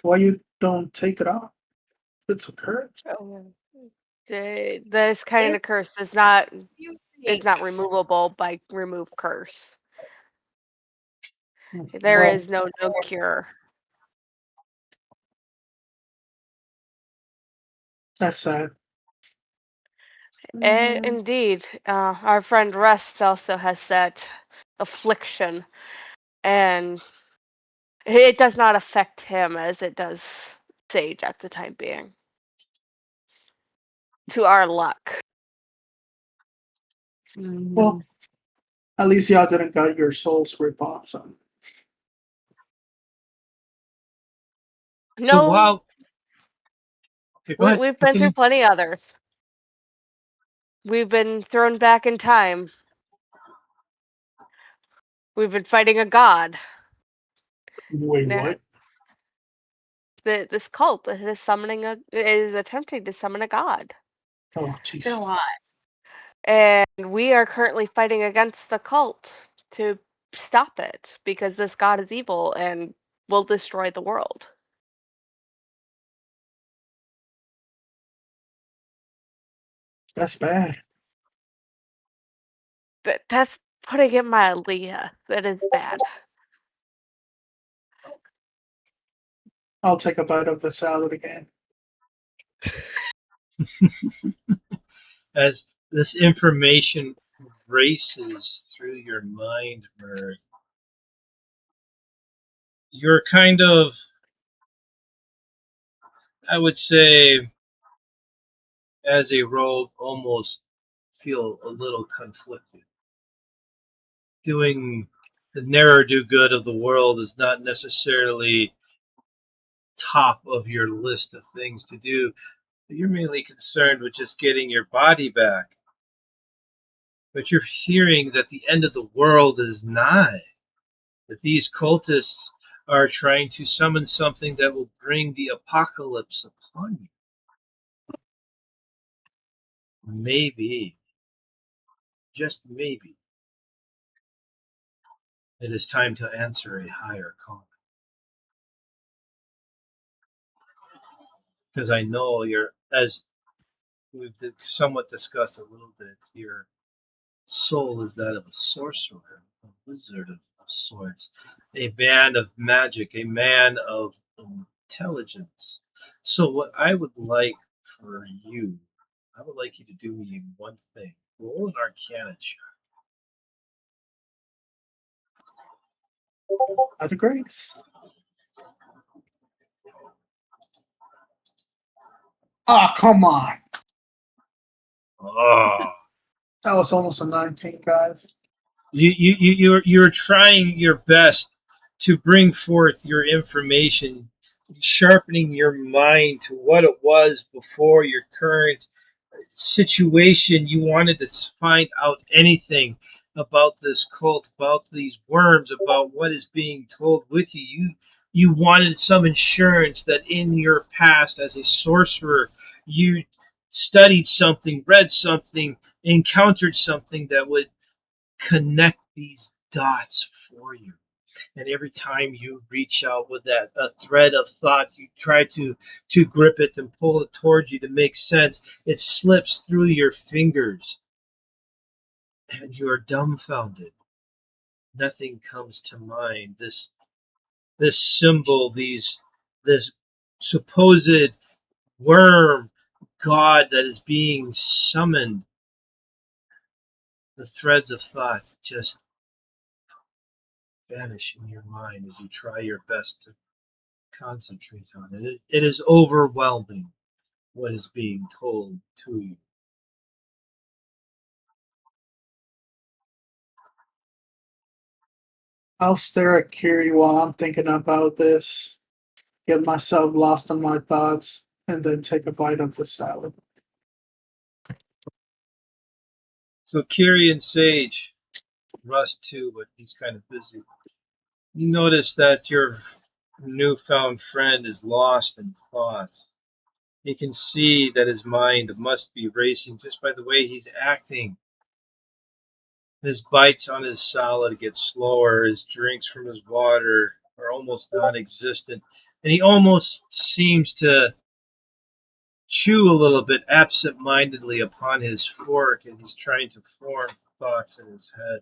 Why you don't take it off? It's a curse. This kind of curse is not removable by remove curse. There Well, is no cure. that's sad. Indeed, our friend Rust also has that affliction, and it does not affect him as it does Sage at the time being. To our luck. Well, at least y'all didn't got your souls ripped off. So So No, while okay, go ahead, we've been through continue. plenty others. We've been thrown back in time. We've been fighting a god. wait, Now, what? this cult that is attempting to summon a god. Oh, It's been a jeez. lot. And we are currently fighting against the cult to stop it because this god is evil and will destroy the world. That's bad. That's putting it mildly. That is bad. I'll take a bite of the salad again. As this information races through your mind, Merg, you're kind of, I would say, as a rogue, almost feel a little conflicted. Doing the narrow do good of the world is not necessarily top of your list of things to do. You're mainly concerned with just getting your body back. But you're hearing that the end of the world is nigh, that these cultists are trying to summon something that will bring the apocalypse upon you. Maybe, just maybe, it is time to answer a higher calling. Because I know you're, as we've somewhat discussed a little bit, your soul is that of a sorcerer, a wizard of sorts, a man of magic, a man of intelligence. So, what I would like for you, I would like you to do me one thing. Roll an Arcana check. By the grace. Ah, come on. Oh, That was almost a 19, guys. you're trying your best to bring forth your information, sharpening your mind to what it was before your current situation. You wanted to find out anything about this cult, about these worms, about what is being told with you. You wanted some assurance that in your past as a sorcerer, you studied something, read something, encountered something that would connect these dots for you. And every time you reach out with that a thread of thought, you try to grip it and pull it towards you to make sense. It slips through your fingers, and you are dumbfounded. Nothing comes to mind. This symbol, this supposed worm god that is being summoned. The threads of thought just vanish in your mind as you try your best to concentrate on it. It is overwhelming what is being told to you. I'll stare at Kiri while I'm thinking about this, get myself lost in my thoughts, and then take a bite of the salad. So Kiri and Sage, Rust too, but he's kind of busy. You notice that your newfound friend is lost in thought. You can see that his mind must be racing just by the way he's acting. His bites on his salad get slower, his drinks from his water are almost non existent, and he almost seems to chew a little bit absent mindedly upon his fork, and he's trying to form thoughts in his head.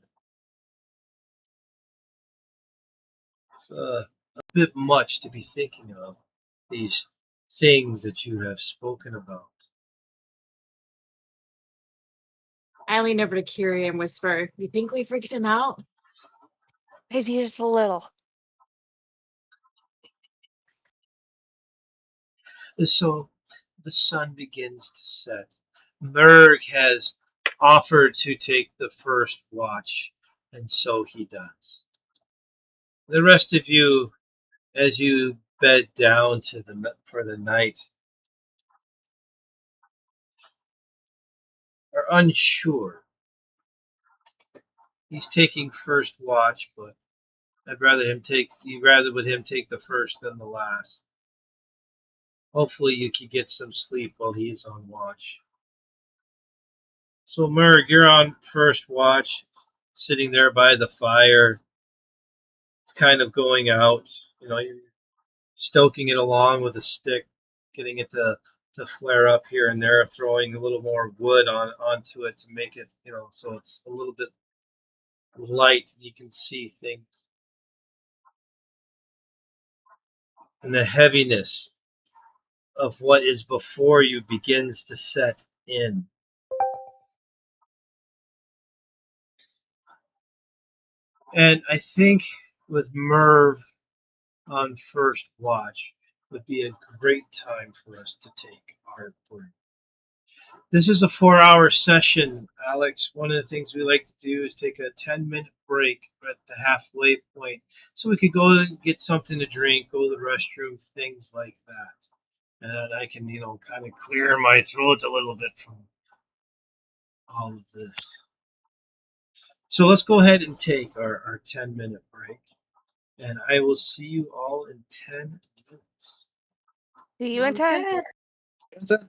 It's a bit much to be thinking of, these things that you have spoken about. I lean over to Kiri and whisper, "You think we freaked him out?" Maybe just a little. So the sun begins to set. Merg has offered to take the first watch, and so he does. The rest of you, as you bed down for the night, are unsure. He's taking first watch, but you'd rather with him take the first than the last. Hopefully you can get some sleep while he's on watch. So Merg, you're on first watch, sitting there by the fire. It's kind of going out. You're stoking it along with a stick, getting it to flare up here and there, throwing a little more wood onto it to make it, so it's a little bit light. You can see things. And the heaviness of what is before you begins to set in. And I think with Merv on first watch would be a great time for us to take our break. This is a 4-hour session, Alex. One of the things we like to do is take a 10-minute break at the halfway point so we could go and get something to drink, go to the restroom, things like that. And I can, kind of clear my throat a little bit from all of this. So let's go ahead and take our 10-minute break. And I will see you all in 10 minutes. See you in Sounds 10. good.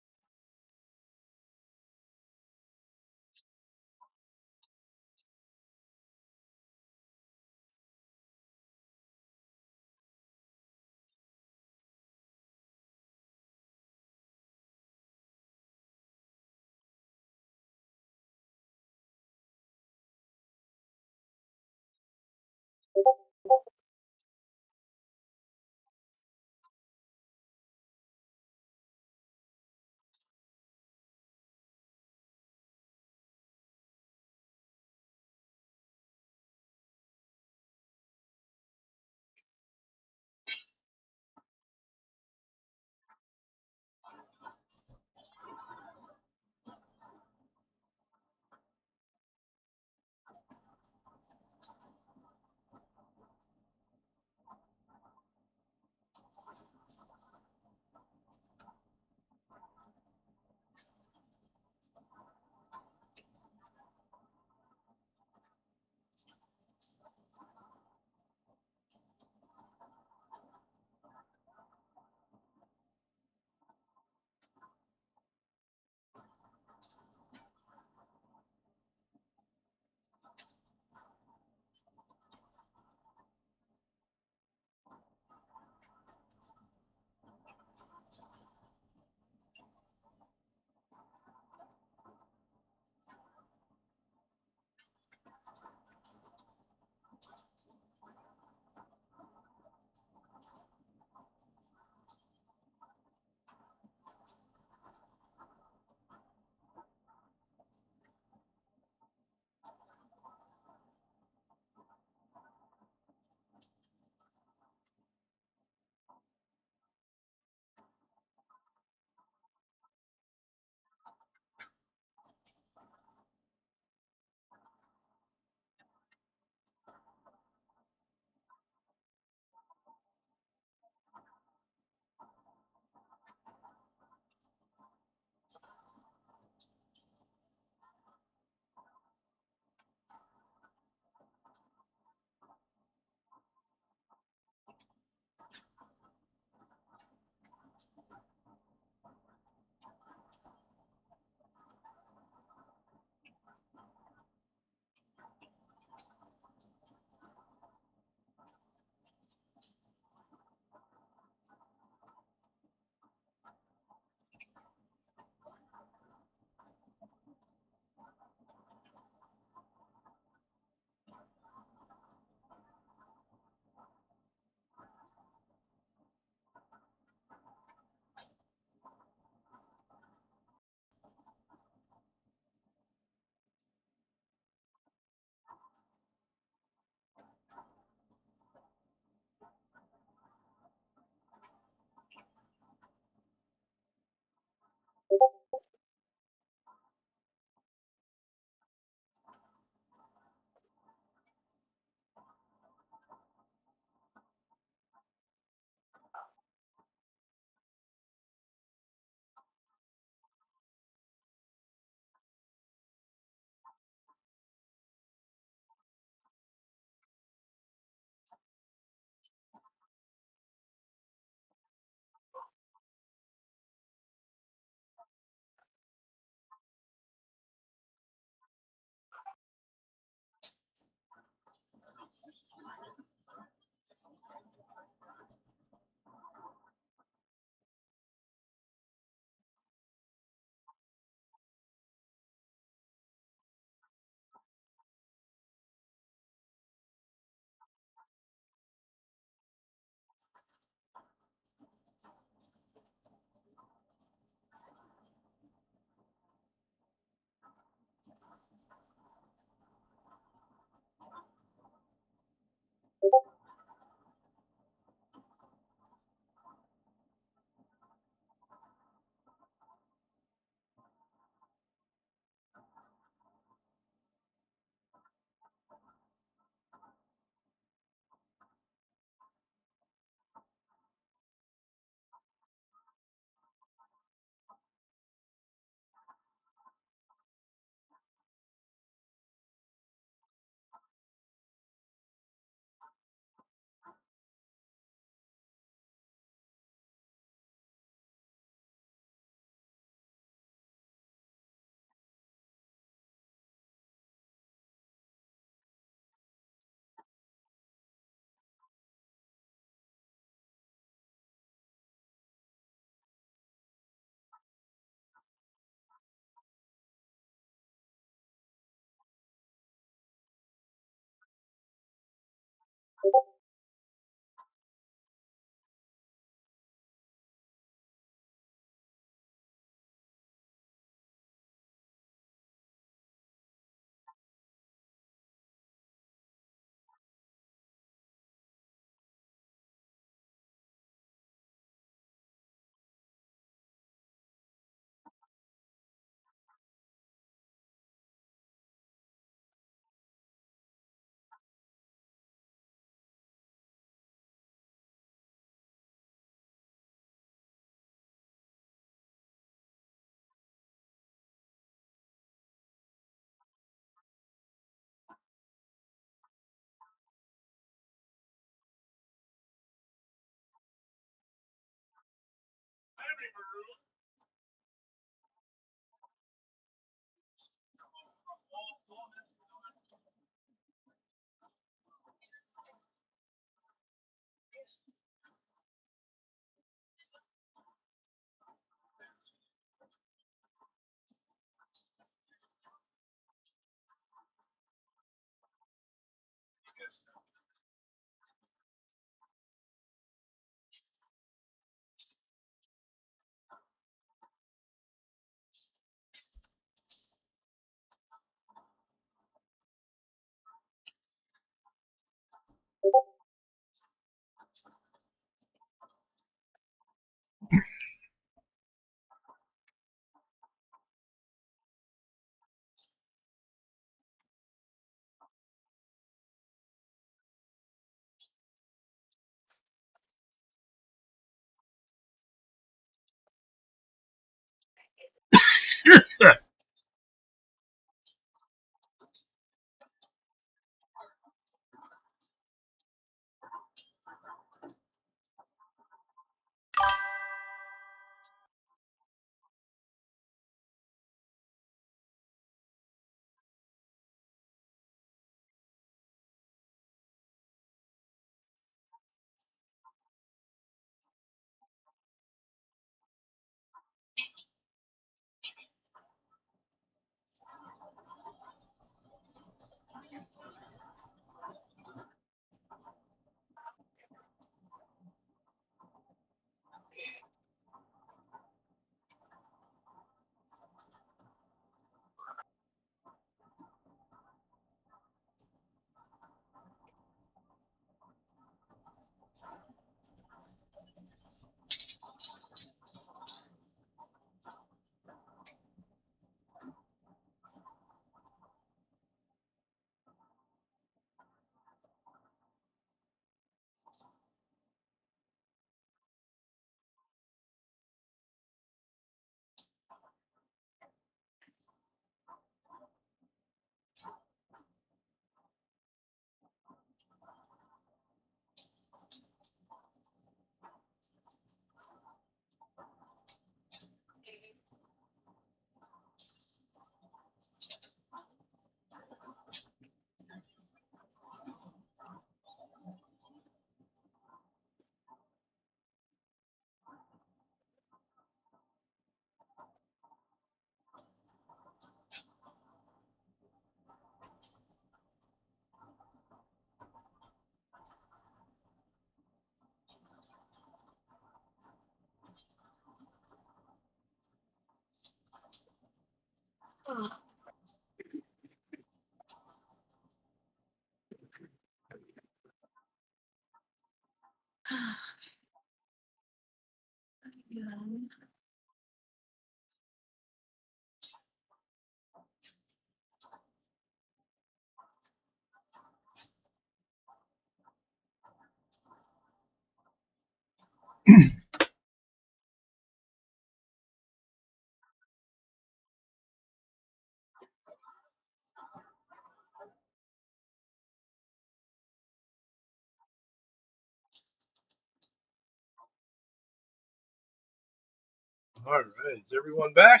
All right, is everyone back?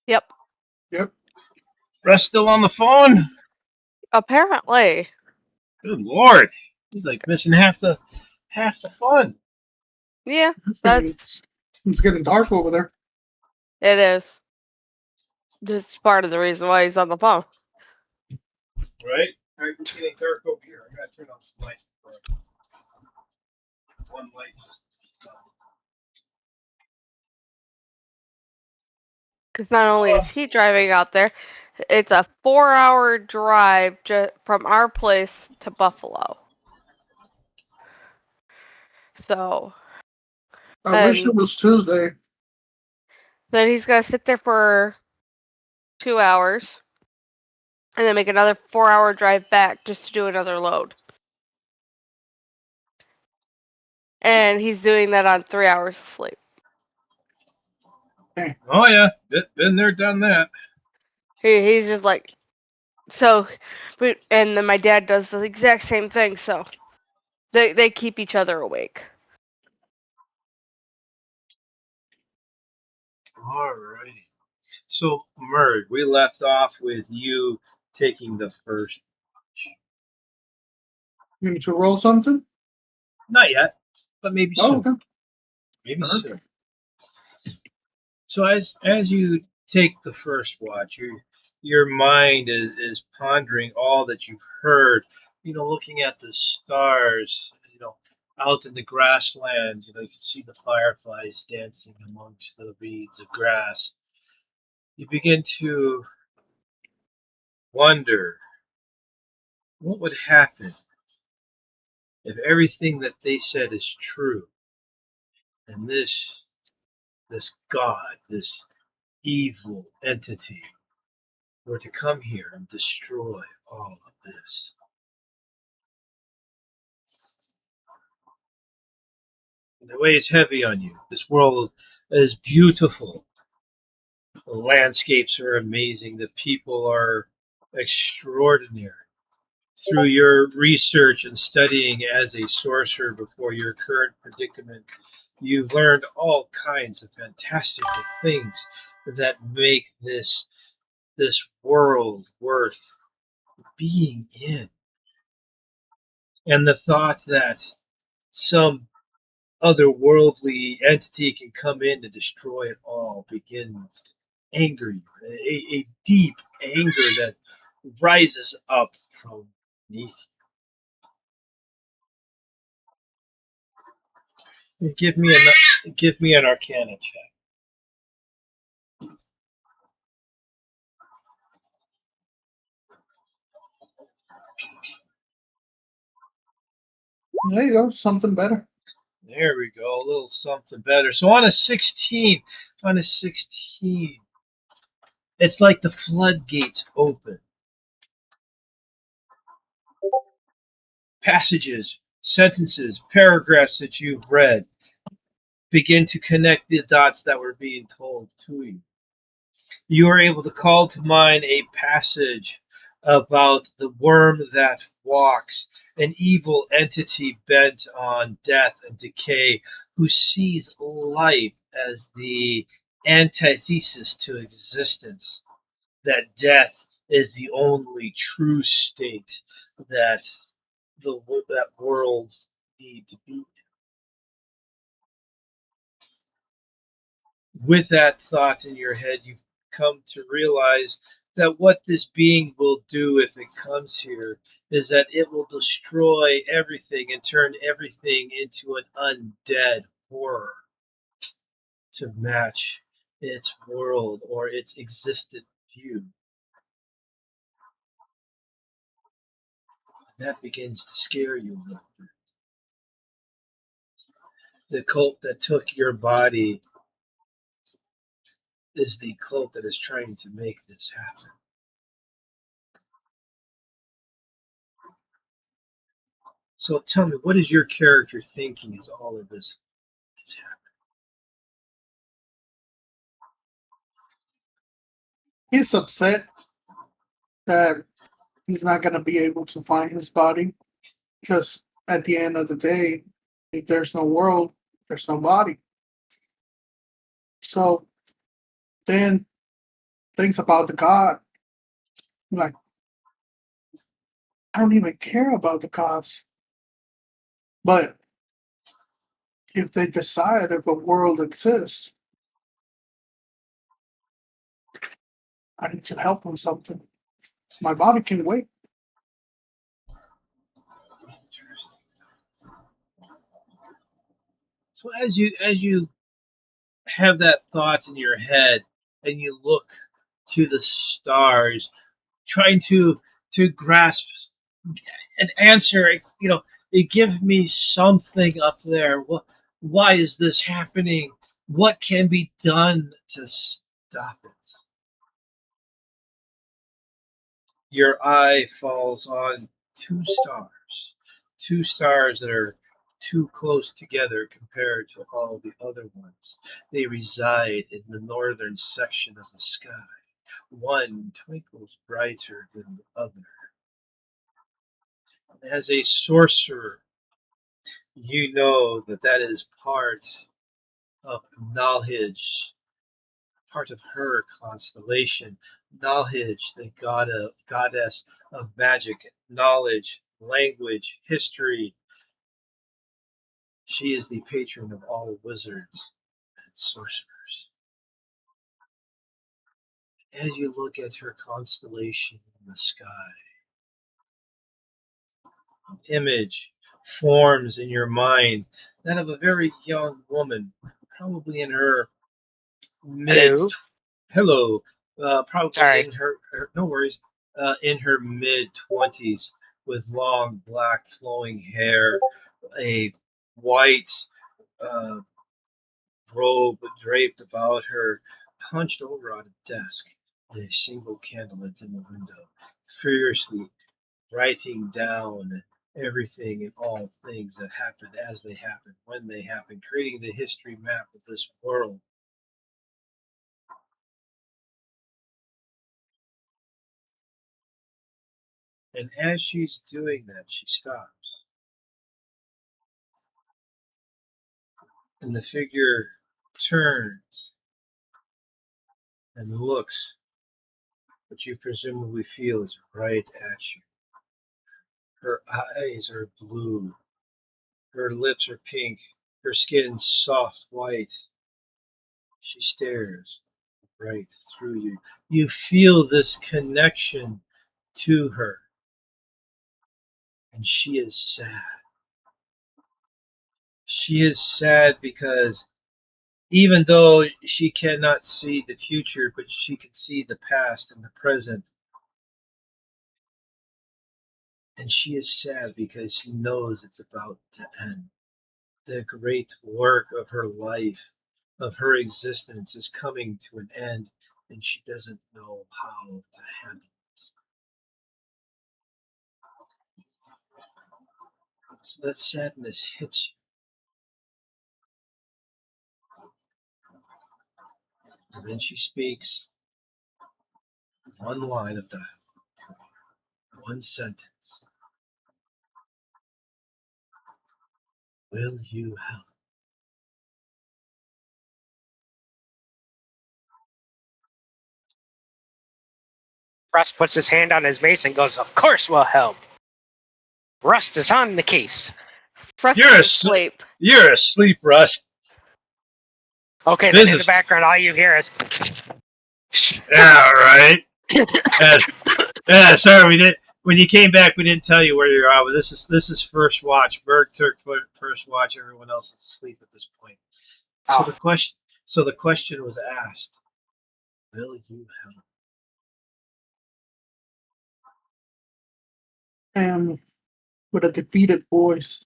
Yep. Yep. Russ still on the phone? Apparently. Good lord, he's like missing half the fun. Yeah, It's getting dark over there. it is. This is part of the reason why he's on the phone. Right? All right, it's getting dark over here. I gotta turn on some lights. One light. Because not only is he driving out there, it's a 4-hour drive from our place to Buffalo. So, I wish it was Tuesday. then he's got to sit there for 2 hours and then make another 4-hour drive back just to do another load. And he's doing that on 3 hours of sleep. Oh yeah, been there, done that. He's just like, so, and then my dad does the exact same thing, so they keep each other awake. All righty. So, Murd, we left off with you taking the first. You need to roll something? Not yet, but maybe Oh, soon. okay. Maybe soon. Perfect. So as you take the first watch, your mind is pondering all that you've heard. Looking at the stars. Out in the grasslands. You can see the fireflies dancing amongst the reeds of grass. You begin to wonder what would happen if everything that they said is true, and this God, this evil entity, were to come here and destroy all of this. And it weighs heavy on you. This world is beautiful. The landscapes are amazing. The people are extraordinary. Through your research and studying as a sorcerer before your current predicament, you've learned all kinds of fantastical things that make this world worth being in. And the thought that some otherworldly entity can come in and destroy it all begins to anger you. A deep anger that rises up from beneath you. Give me an Arcana check. There you go. Something better. There we go. A little something better. So on a 16, it's like the floodgates open. Passages, sentences, paragraphs that you've read begin to connect the dots that were being told to you. You are able to call to mind a passage about the worm that walks, an evil entity bent on death and decay, who sees life as the antithesis to existence, that death is the only true state that that worlds need to be. With that thought in your head, you've come to realize that what this being will do if it comes here is that it will destroy everything and turn everything into an undead horror to match its world or its existent view. That begins to scare you a little bit. The cult that took your body is the cult that is trying to make this happen. So tell me, what is your character thinking as all of this is happening? He's upset that he's not going to be able to find his body because at the end of the day, if there's no world, there's no body. So then thinks about the God. Like, I don't even care about the gods. But if they decide if a world exists, I need to help them something. My body can wait. So as you have that thought in your head and you look to the stars, trying to grasp an answer, it gives me something up there. Why is this happening? What can be done to stop it? Your eye falls on two stars that are too close together compared to all the other ones. They reside in the northern section of the sky. One twinkles brighter than the other. As a sorcerer, you know that that is part of knowledge, part of her constellation. Knowledge, the goddess of magic, knowledge language, history. She is the patron of all wizards and sorcerers. As you look at her constellation in the sky, an image forms in your mind that of a very young woman, probably in her mid Hello. hello, probably Sorry. in her no worries, in her mid 20s, with long black flowing hair, a white uh, robe draped about her, hunched over on a desk, with a single candle lit in the window, furiously writing down everything and all things that happened as they happened, when they happened, creating the history map of this world. And as she's doing that, she stops. And the figure turns and looks, what you presumably feel is right at you. Her eyes are blue. Her lips are pink. Her skin soft white. She stares right through you. You feel this connection to her. And she is sad. She is sad because even though she cannot see the future, but she can see the past and the present. And she is sad because she knows it's about to end. The great work of her life, of her existence, is coming to an end, and she doesn't know how to handle it. So that sadness hits you. And then she speaks one line of dialogue to you, one sentence. Will you help? Rust puts his hand on his mace and goes, "Of course we'll help. Rust is on the case." Rust You're is asleep. You're asleep, Rust. Okay, This then in the is background, all you hear is. all right. Sorry, we did. When you came back, we didn't tell you where you're at. But this is first watch. Berg took first watch. Everyone else is asleep at this point. So Oh, the question was asked: will you help? And with a defeated voice,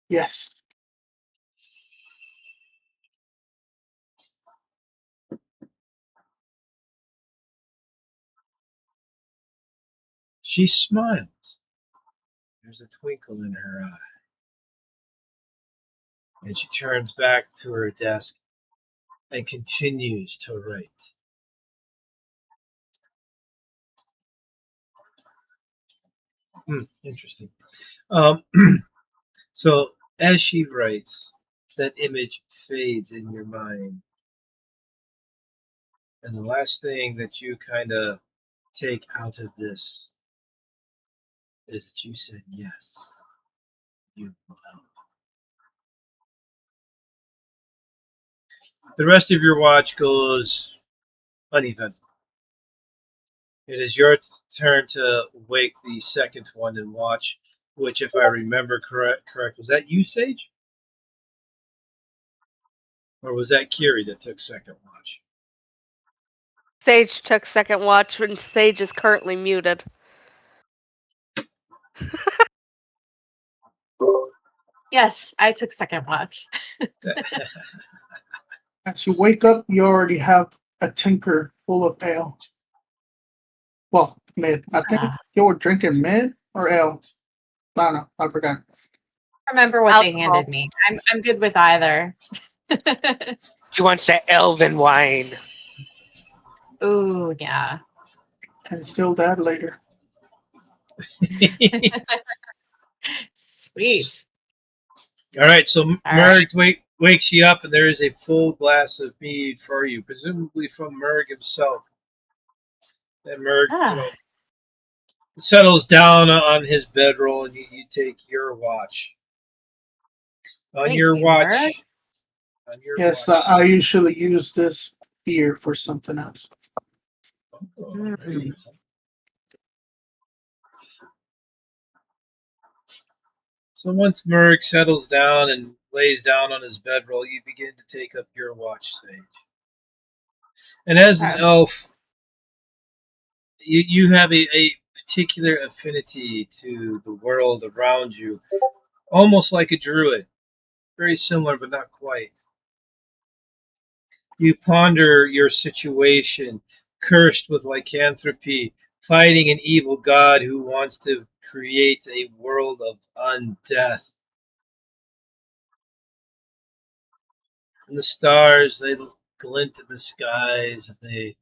yes. She smiles. There's a twinkle in her eye, and she turns back to her desk and continues to write. Interesting. Um, so as she writes, that image fades in your mind, and the last thing that you kind of take out of this is that you said yes, you will help. The rest of your watch goes uneventful. It is your turn to wake the second one and watch, which, if I remember correct, was that you, Sage? Or was that Kiri that took second watch? Sage took second watch, and Sage is currently muted. Yes, I took second watch. As you wake up, you already have a tinker full of ale. Well, mid. I think you were drinking mid or ale. No, I forgot. Remember what they Alcohol. handed me. I'm good with either. she wants that elven wine. Ooh, yeah. And still that later. Sweet. All right, so All Merg wakes you up, and there is a full glass of mead for you, presumably from Merg himself. And Merg, Ah. settles down on his bedroll, and you take your watch. On Thank your you, Merc. watch. On your Yes, watch. I usually use this beer for something else. Oh, Mm. great. So once Merc settles down and lays down on his bedroll, you begin to take up your watch, Sage. And as an Okay. elf, you have a particular affinity to the world around you, almost like a druid. Very similar, but not quite. You ponder your situation, cursed with lycanthropy, fighting an evil god who wants to create a world of undeath. And the stars, they glint in the skies, and they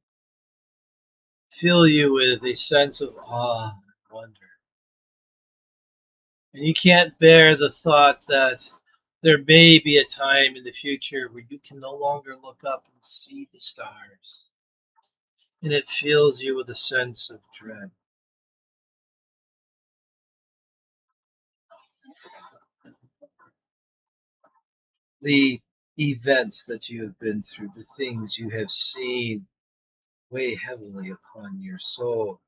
fill you with a sense of awe and wonder. And you can't bear the thought that there may be a time in the future where you can no longer look up and see the stars. And it fills you with a sense of dread. The events that you have been through, the things you have seen, weigh heavily upon your soul.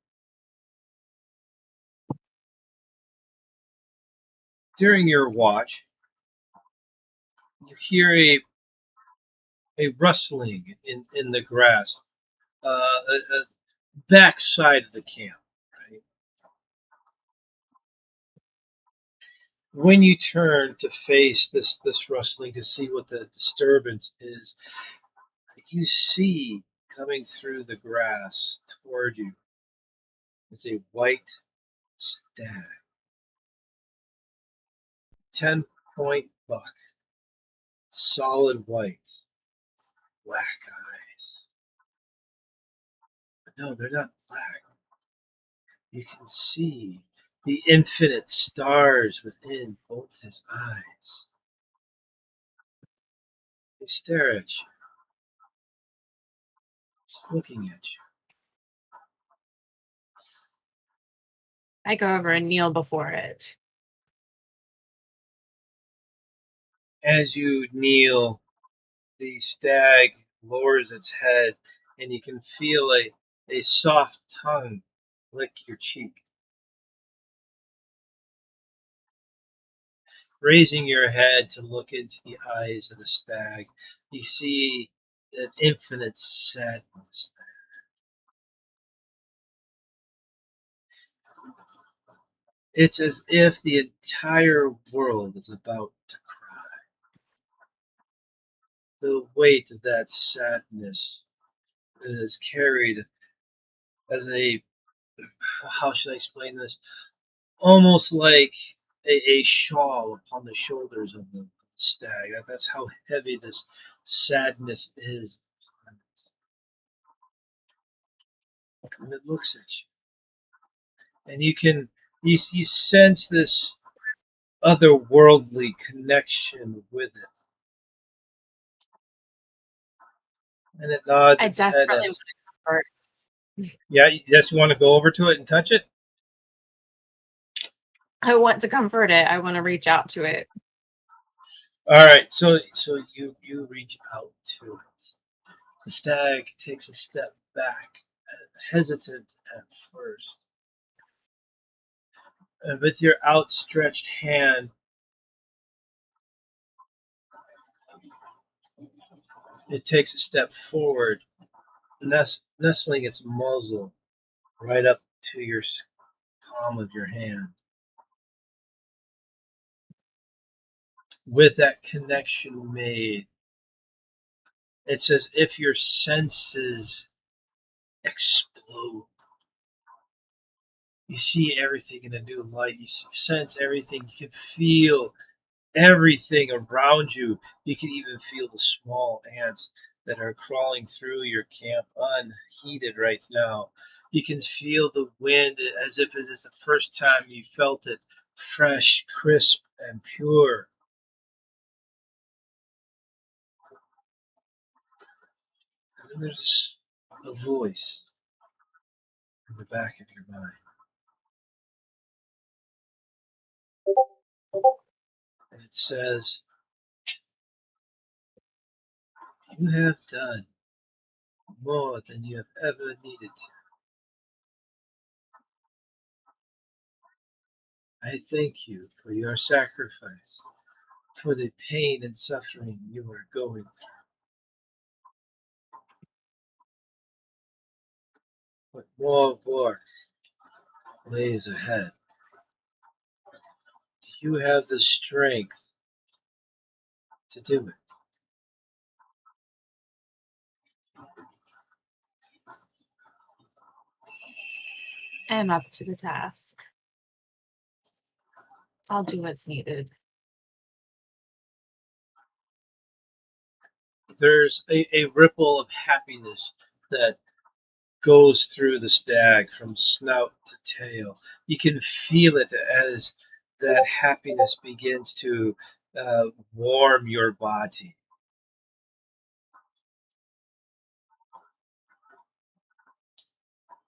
During your watch, you hear a rustling in the grass, a backside of the camp. Right? When you turn to face this rustling to see what the disturbance is, you see coming through the grass toward you is a white stag, 10-point buck, solid white, black eyes. But no, they're not black. You can see the infinite stars within both his eyes. They stare at you, just looking at you. I go over and kneel before it. As you kneel, the stag lowers its head, and you can feel a soft tongue lick your cheek. Raising your head to look into the eyes of the stag, you see an infinite sadness there. It's as if the entire world is about to cry. The weight of that sadness is carried as how should I explain this? Almost like a shawl upon the shoulders of the stag. That's how heavy this sadness is. And it looks at you. And you sense this otherworldly connection with it. And it nods I its head desperately at want to comfort. Yeah, you just want to go over to it and touch it? I want to comfort it. I want to reach out to it. All right, so you reach out to it. The stag takes a step back, hesitant at first. And with your outstretched hand, it takes a step forward, nestling its muzzle right up to your palm of your hand. With that connection made, it's as if your senses explode. You see everything in a new light. You sense everything. You can feel everything around you. You can even feel the small ants that are crawling through your camp unheeded right now. You can feel the wind as if it is the first time you felt it, fresh, crisp, and pure. And then there's a voice in the back of your mind. says, "You have done more than you have ever needed to. I thank you for your sacrifice, for the pain and suffering you are going through. But more work lays ahead. Do you have the strength to do it?" I am up to the task. I'll do what's needed. There's a ripple of happiness that goes through the stag from snout to tail. You can feel it as that happiness begins to warm your body.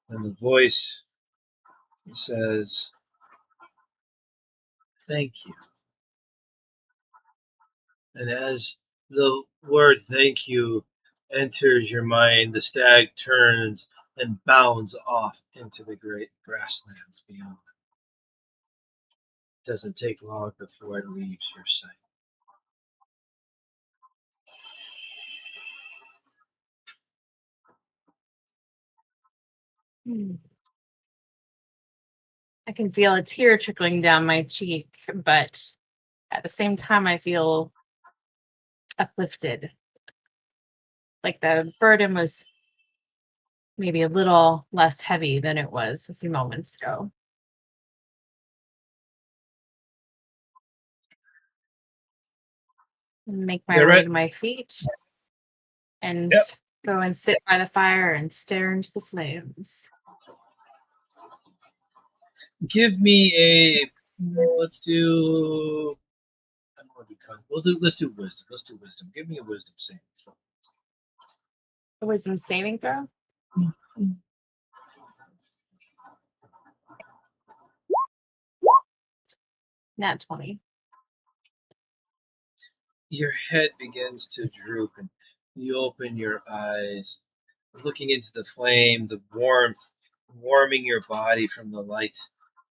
And the voice says, "Thank you." And as the word thank you enters your mind, the stag turns and bounds off into the great grasslands beyond. It doesn't take long before it leaves your sight. I can feel a tear trickling down my cheek, but at the same time, I feel uplifted. Like the burden was maybe a little less heavy than it was a few moments ago. Make my They're way right. to my feet and Yep. go and sit by the fire and stare into the flames. Give me a. Let's do. I don't want to be con. We'll do. Let's do wisdom. Let's do wisdom. Give me a wisdom saving throw. A wisdom saving throw? Nat 20. Your head begins to droop, and you open your eyes, looking into the flame, the warmth, warming your body from the light.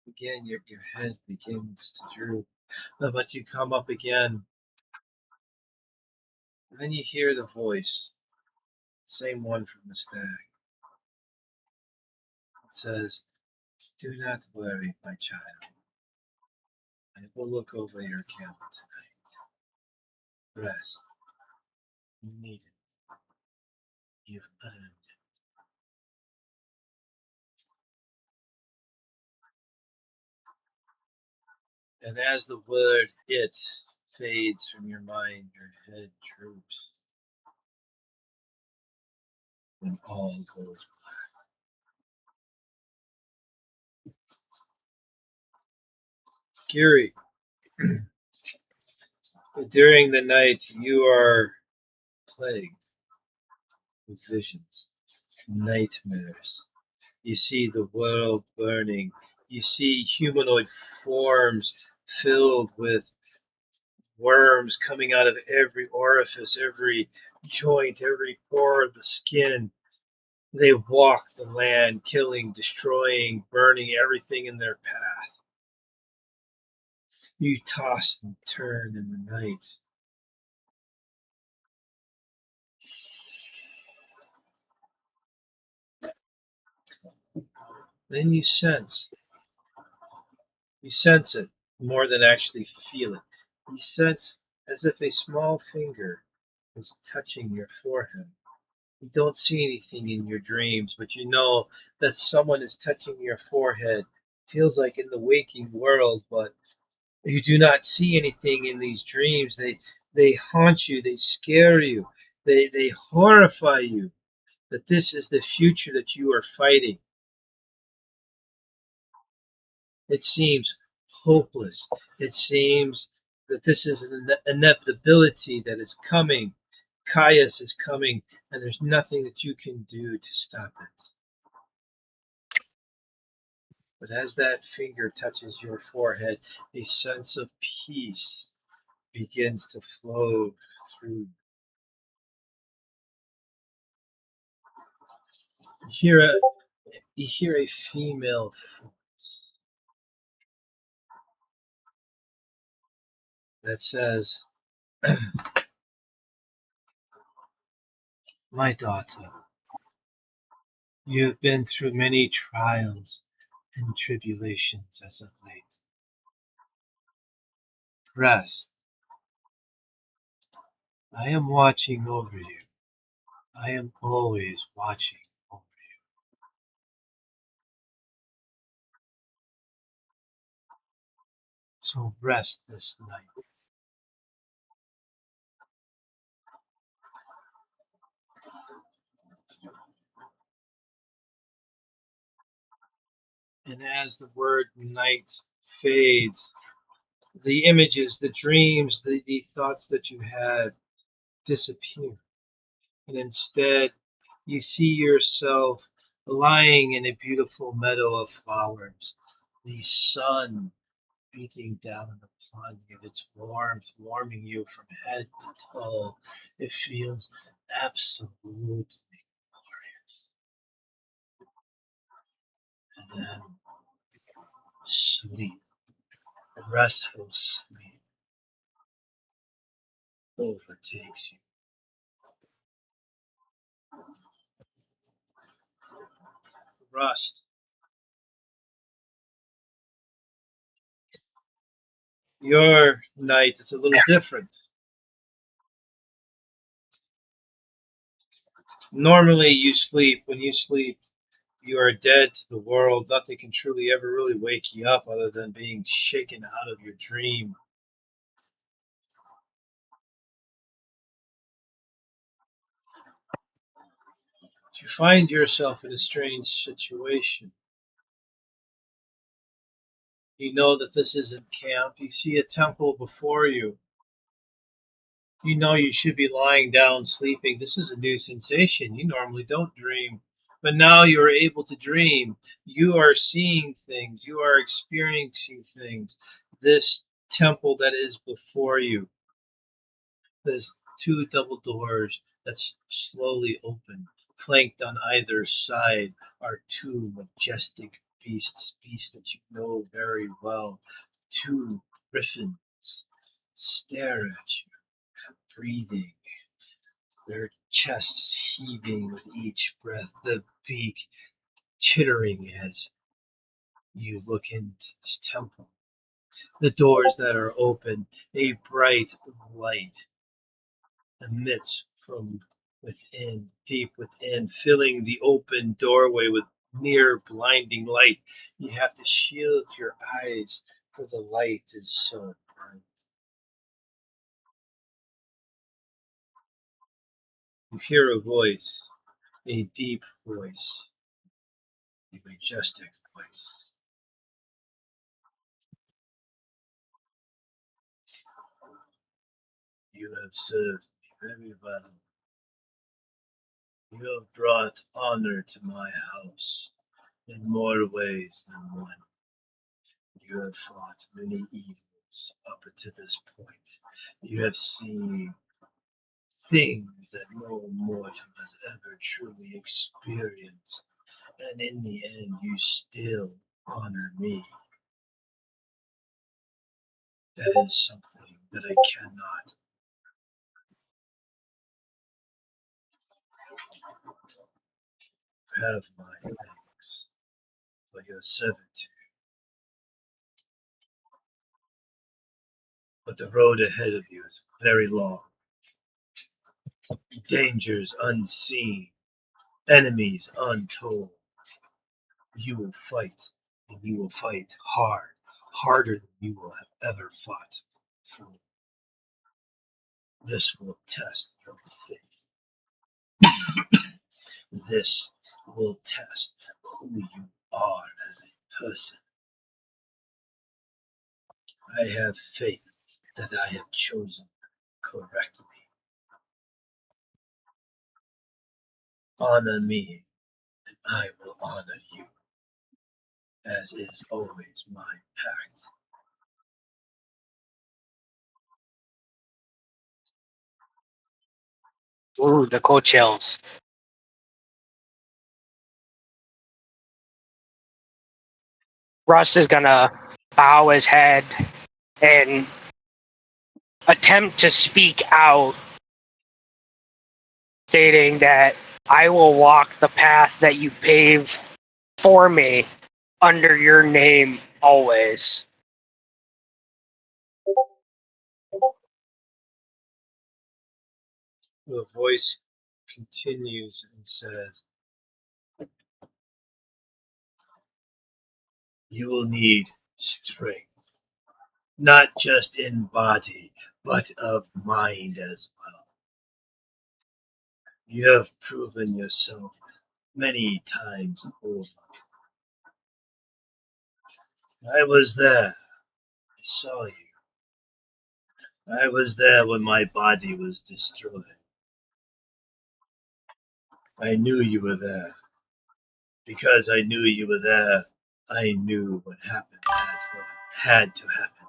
Again, your head begins to droop, but you come up again, and then you hear the voice, same one from the stag. It says, "Do not worry, my child. I will look over your camp tonight. Rest. You need it. You've earned it." And as the word "it" fades from your mind, your head droops, and all goes black. Kiri, during the night you are plagued with visions, nightmares. You see the world burning. You see humanoid forms filled with worms coming out of every orifice, every joint, every pore of the skin. They walk the land, killing, destroying, burning everything in their path. You toss and turn in the night. Then you sense it more than actually feel it. You sense as if a small finger is touching your forehead. You don't see anything in your dreams, but you know that someone is touching your forehead. Feels like in the waking world, but you do not see anything in these dreams. They haunt you, they scare you, they horrify you. That this is the future that you are fighting. It seems hopeless. It seems that this is an inevitability that is coming. Caius is coming, and there's nothing that you can do to stop it. But as that finger touches your forehead, a sense of peace begins to flow through. You hear a female voice that says, "My daughter, you have been through many trials and tribulations as of late. Rest. I am watching over you. I am always watching over you. So rest this night." And as the word night fades, the images, the dreams, the thoughts that you had disappear. And instead, you see yourself lying in a beautiful meadow of flowers. The sun beating down upon you, its warmth warming you from head to toe. It feels absolutely glorious. And then sleep, restful sleep, overtakes you. Rust, your night is a little different. Normally, you sleep. When you sleep, you are dead to the world. Nothing can truly ever really wake you up other than being shaken out of your dream. You find yourself in a strange situation. You know that this isn't camp. You see a temple before you. You know you should be lying down sleeping. This is a new sensation. You normally don't dream. But now you are able to dream. You are seeing things. You are experiencing things. This temple that is before you. There's two double doors that slowly open. Flanked on either side are two majestic beasts that you know very well. Two griffins stare at you, breathing, their chests heaving with each breath, the beak chittering as you look into this temple. The doors that are open, a bright light emits from within, deep within, filling the open doorway with near blinding light. You have to shield your eyes, for the light is so bright. You hear a voice, a deep voice, a majestic voice. You have served me very well. You have brought honor to my house in more ways than one. You have fought many evils up to this point. You have seen things that no mortal has ever truly experienced. And in the end, you still honor me. That is something that I cannot have my thanks for your servitude. But the road ahead of you is very long. Dangers unseen, enemies untold. You will fight, and you will fight hard, harder than you will have ever fought before. This will test your faith. This will test who you are as a person. I have faith that I have chosen correctly. Honor me, and I will honor you, as is always my pact. Ooh, the cold chills. Russ is gonna bow his head and attempt to speak out, stating that I will walk the path that you pave for me under your name always. The voice continues and says, you will need strength, not just in body, but of mind as well. You have proven yourself many times over. I was there. I saw you. I was there when my body was destroyed. I knew you were there. Because I knew you were there, I knew what happened had to happen.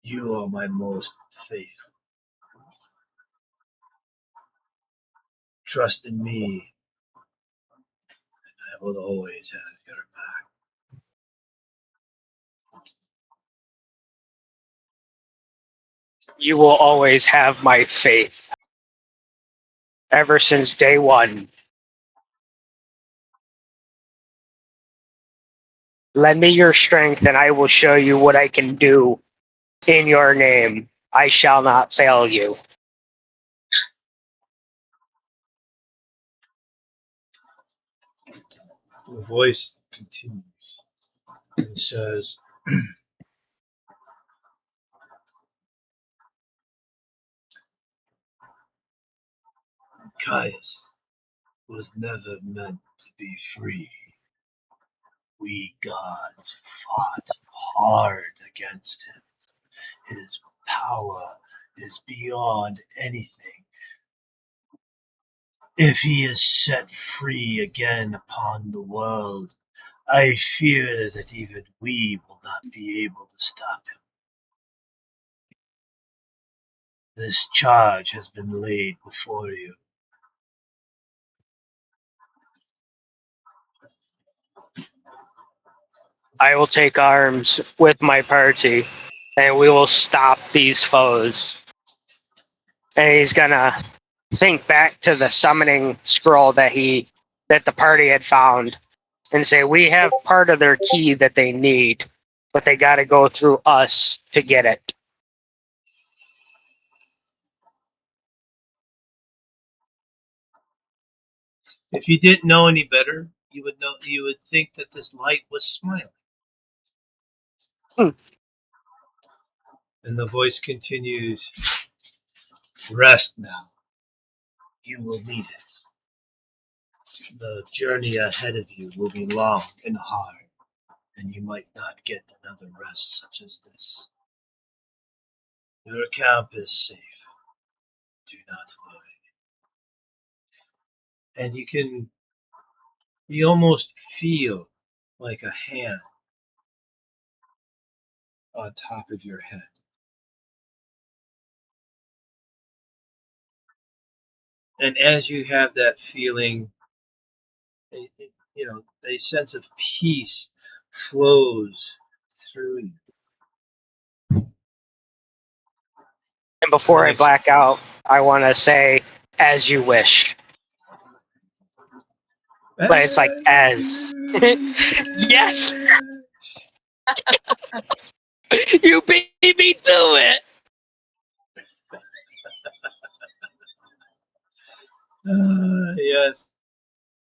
You are my most faithful. Trust in me, I will always have your back. You will always have my faith. Ever since day one. Lend me your strength and I will show you what I can do in your name. I shall not fail you. The voice continues and says, Caius was never meant to be free. We gods fought hard against him. His power is beyond anything. If he is set free again upon the world, I fear that even we will not be able to stop him. This charge has been laid before you. I will take arms with my party and we will stop these foes. And he's gonna think back to the summoning scroll that the party had found and say, we have part of their key that they need, but they gotta go through us to get it. If you didn't know any better, you would think that this light was smiling. Hmm. And the voice continues, rest now. You will need it. The journey ahead of you will be long and hard, and you might not get another rest such as this. Your camp is safe. Do not worry. And you almost feel like a hand on top of your head. And as you have that feeling, a sense of peace flows through you. And before I Nice. black out, I want to say, as you wish. But it's like, as. Yes! You beat me to it! Yes.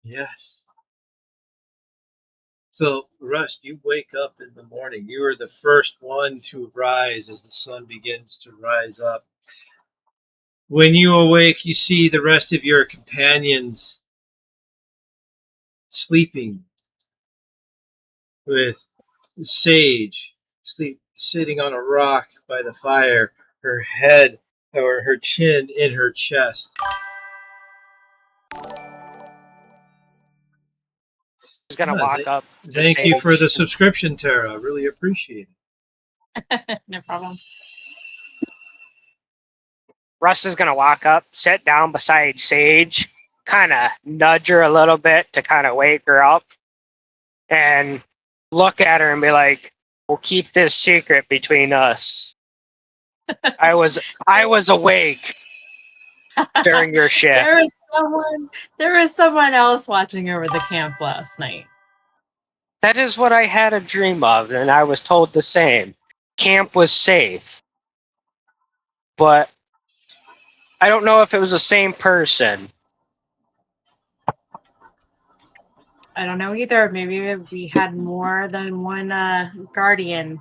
Yes. So, Rust, you wake up in the morning. You are the first one to rise as the sun begins to rise up. When you awake, you see the rest of your companions sleeping, with Sage sitting on a rock by the fire, her head or her chin in her chest. He's gonna walk up to Thank you for the Sage. subscription, Tara. I really appreciate it. No problem. Russ is gonna walk up, sit down beside Sage, kind of nudge her a little bit to kind of wake her up, and look at her and be like, "We'll keep this secret between us. I was awake during your shift." There was someone else watching over the camp last night. That is what I had a dream of, and I was told the same. Camp was safe. But I don't know if it was the same person. I don't know either. Maybe we had more than one guardian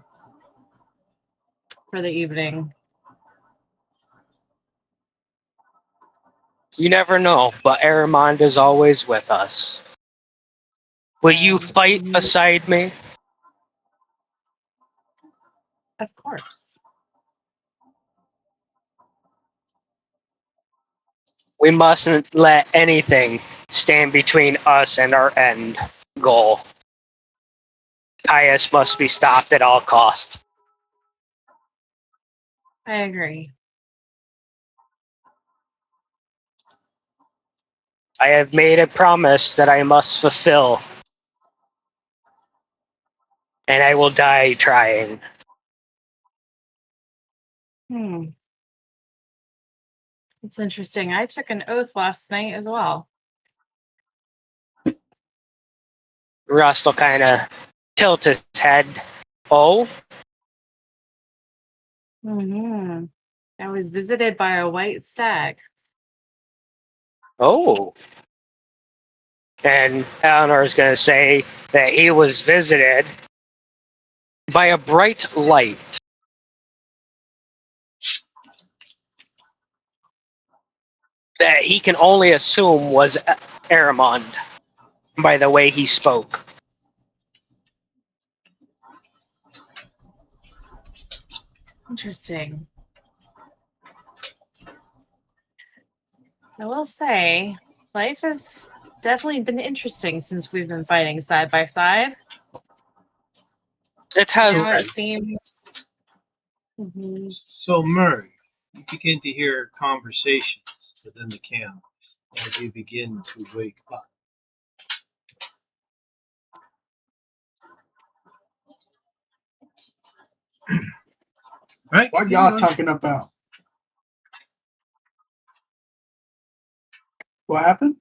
for the evening. You never know, but Aramond is always with us. Will you fight beside me? Of course. We mustn't let anything stand between us and our end goal. Caius must be stopped at all costs. I agree. I have made a promise that I must fulfill, and I will die trying. It's interesting. I took an oath last night as well. Rust will kind of tilt his head. Oh? I was visited by a white stag. Oh. And Eleanor's going to say that he was visited by a bright light. That he can only assume was Aramond by the way he spoke. Interesting. I will say, life has definitely been interesting since we've been fighting side by side. It has Now it been. seems. So, Murray, you begin to hear conversations within the camp as you begin to wake up. Right? What y'all talking about? What happened?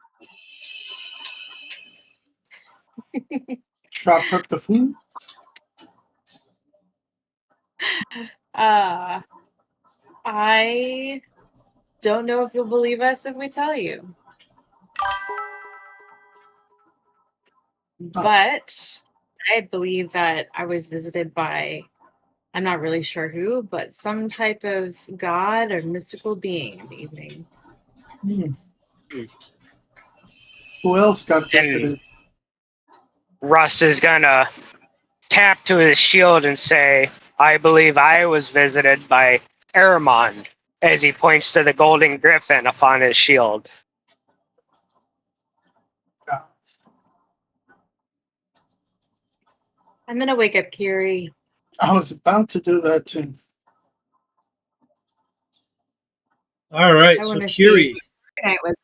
Should I prep the food? I don't know if you'll believe us if we tell you. But I believe that I was visited by, I'm not really sure who, but some type of god or mystical being in the evening. Who else got visited? Russ is gonna tap to his shield and say, "I believe I was visited by Aramond," as he points to the golden griffin upon his shield. I'm gonna wake up Kiri. I was about to do that too. All right, I so wanna Kiri, see what it was.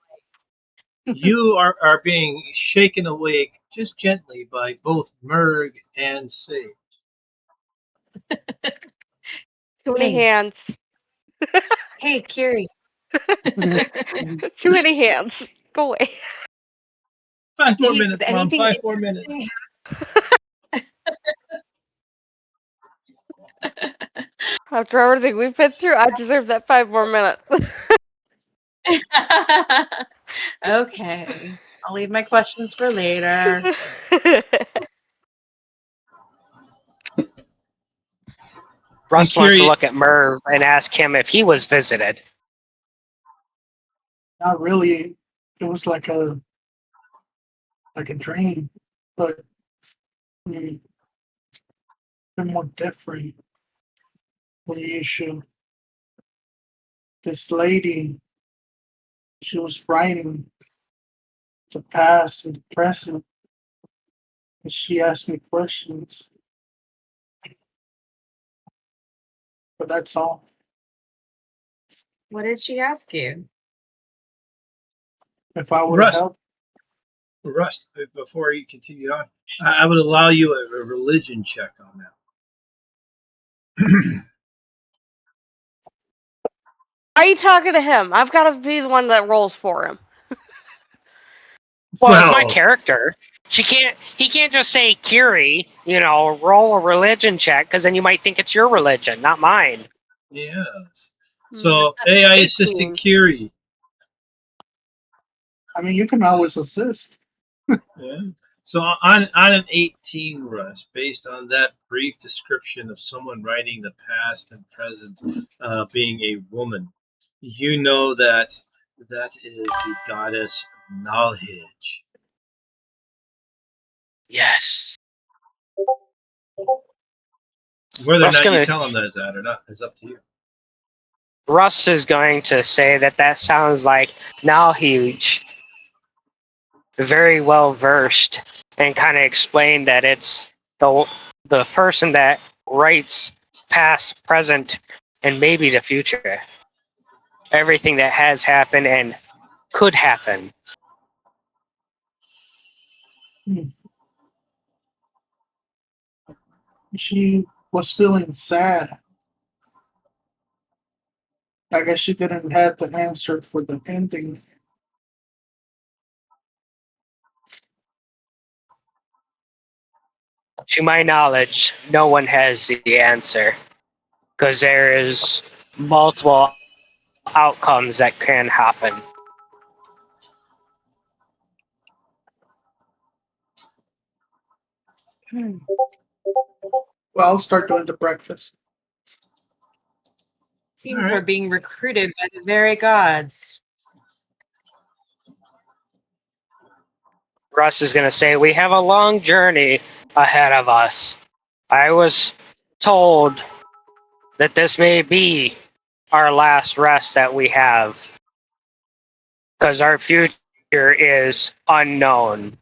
you are being shaken awake just gently by both Murg and Sage. Too many Hey. hands. Hey, Kiri. Too many hands. Go away. 5 more Hey, minutes, did Mom. anything 5 more minutes. interesting After everything we've been through, I deserve that 5 more minutes. Okay. I'll leave my questions for later. Russ wants to Kiri- look at Merv and ask him if he was visited. Not really. It was like a dream, but they're more different. The issue. This lady, she was writing the past and the present, and she asked me questions. But that's all. What did she ask you? If I would Rust. help, Rust, before you continue on, I would allow you a religion check on that. Are you talking to him? I've got to be the one that rolls for him. Well, it's my character. He can't just say Kiri, roll a religion check, because then you might think it's your religion, not mine. Yes. Hmm. So That's AI 18. assistant Kiri. I mean, you can always assist. Yeah. So on an 18, Russ, based on that brief description of someone writing the past and present, being a woman, you know that is the goddess knowledge. Yes. Whether or Russ not you gonna- tell them that or not is up to you. Russ is going to say that sounds like knowledge, very well versed, and kind of explain that it's the person that writes past, present, and maybe the future. Everything that has happened and could happen. She was feeling sad. I guess she didn't have the answer for the ending. To my knowledge, no one has the answer, because there is multiple outcomes that can happen. Well, I'll start doing the breakfast. Seems All we're right. being recruited by the very gods. Russ is going to say, we have a long journey ahead of us. I was told that this may be our last rest that we have, because our future is unknown.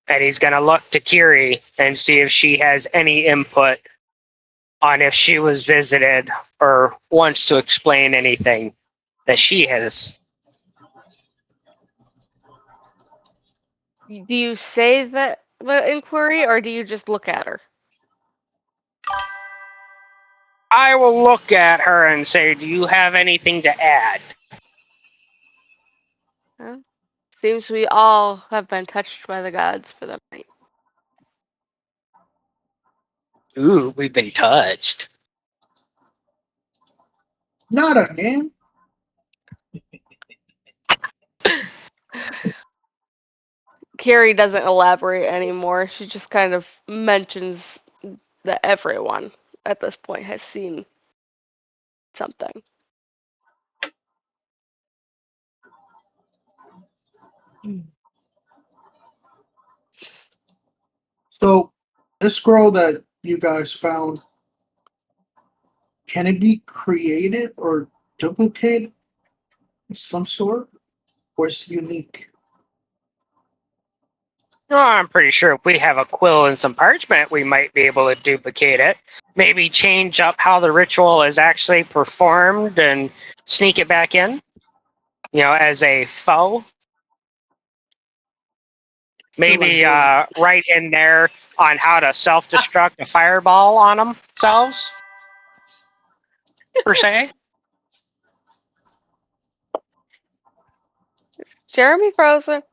And he's going to look to Kiri and see if she has any input on if she was visited or wants to explain anything that she has. Do you say that the inquiry, or do you just look at her? I will look at her and say, do you have anything to add? Seems we all have been touched by the gods for the night. Ooh, we've been touched. Not again. Carrie doesn't elaborate anymore. She just kind of mentions that everyone at this point has seen something. So, this scroll that you guys found, can it be created or duplicated of some sort? Or is it unique? Oh, I'm pretty sure if we have a quill and some parchment, we might be able to duplicate it. Maybe change up how the ritual is actually performed and sneak it back in, as a foe. Maybe right in there on how to self-destruct a fireball on themselves, per se. Jeremy frozen.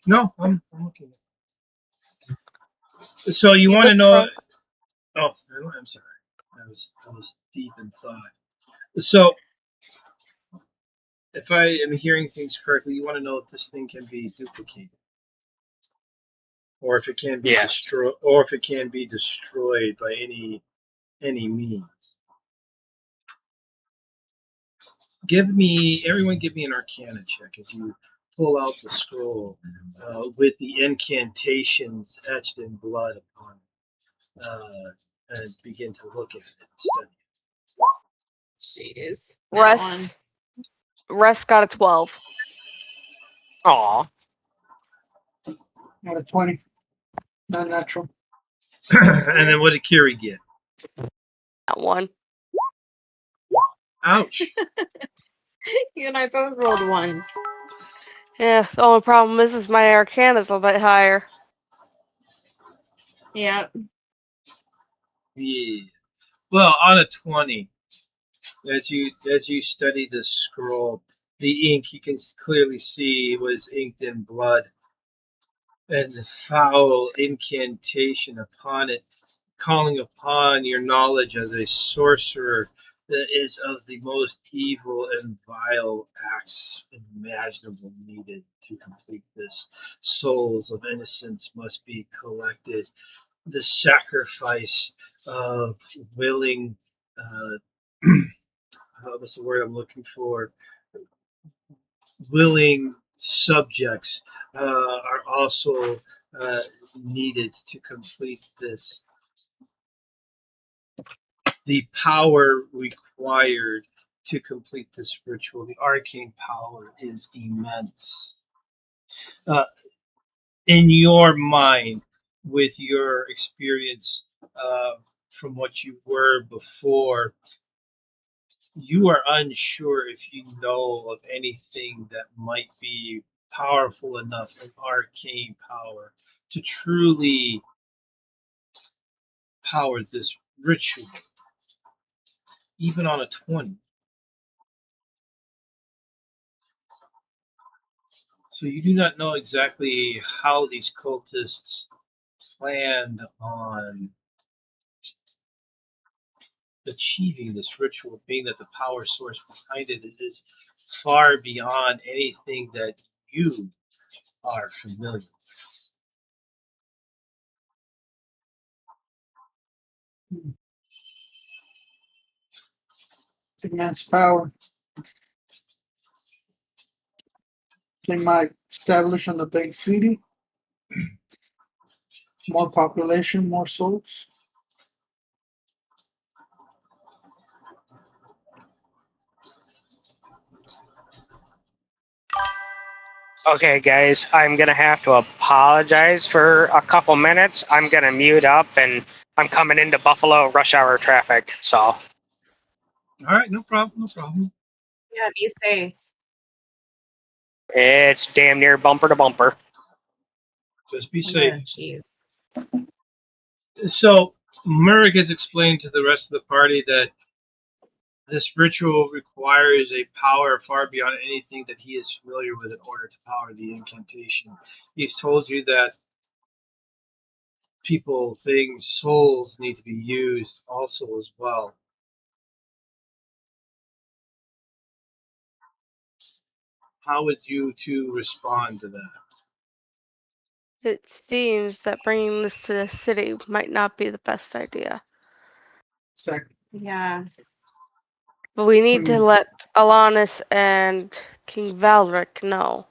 No, I'm looking. So you You want to look know? frozen. Oh, I'm sorry. I was deep in thought. So if I am hearing things correctly, you want to know if this thing can be duplicated, or if it can be Yes. destroyed, or if it can be destroyed by any means. Everyone give me an Arcana check as you pull out the scroll with the incantations etched in blood upon it, and begin to look at it and study it. Jeez. That one. Russ got a 12. Aw. Not a 20. Not natural. And then what did Kiri get? That one. Ouch. You and I both rolled ones. Yeah, the only problem is my Arcana's a bit higher. Yeah. Yeah. Well, on a 20, as you study this scroll, the ink you can clearly see was inked in blood, and the foul incantation upon it, calling upon your knowledge as a sorcerer that is of the most evil and vile acts imaginable needed to complete this. Souls of innocence must be collected. The sacrifice of willing, what's the word I'm looking for? Willing subjects are also needed to complete this. The power required to complete this ritual, the arcane power, is immense. Uh, in your mind, with your experience from what you were before, you are unsure if you know of anything that might be powerful enough, an arcane power, to truly power this ritual, even on a 20. So you do not know exactly how these cultists planned on achieving this ritual, being that the power source behind it is far beyond anything that you are familiar with. It's immense power. They might establish in the big city. More population, more souls. Okay, guys, I'm gonna have to apologize for a couple minutes. I'm gonna mute up, and I'm coming into Buffalo rush hour traffic. So, All right, no problem, no problem. Yeah, be safe. it's damn near bumper to bumper. Just be Oh, safe. jeez. So Murray has explained to the rest of the party that this ritual requires a power far beyond anything that he is familiar with in order to power the incantation. He's told you that people, things, souls need to be used also as well. How would you two respond to that? It seems that bringing this to the city might not be the best idea. Exactly. Yeah. But we need to Mm. let Alanis and King Valric know.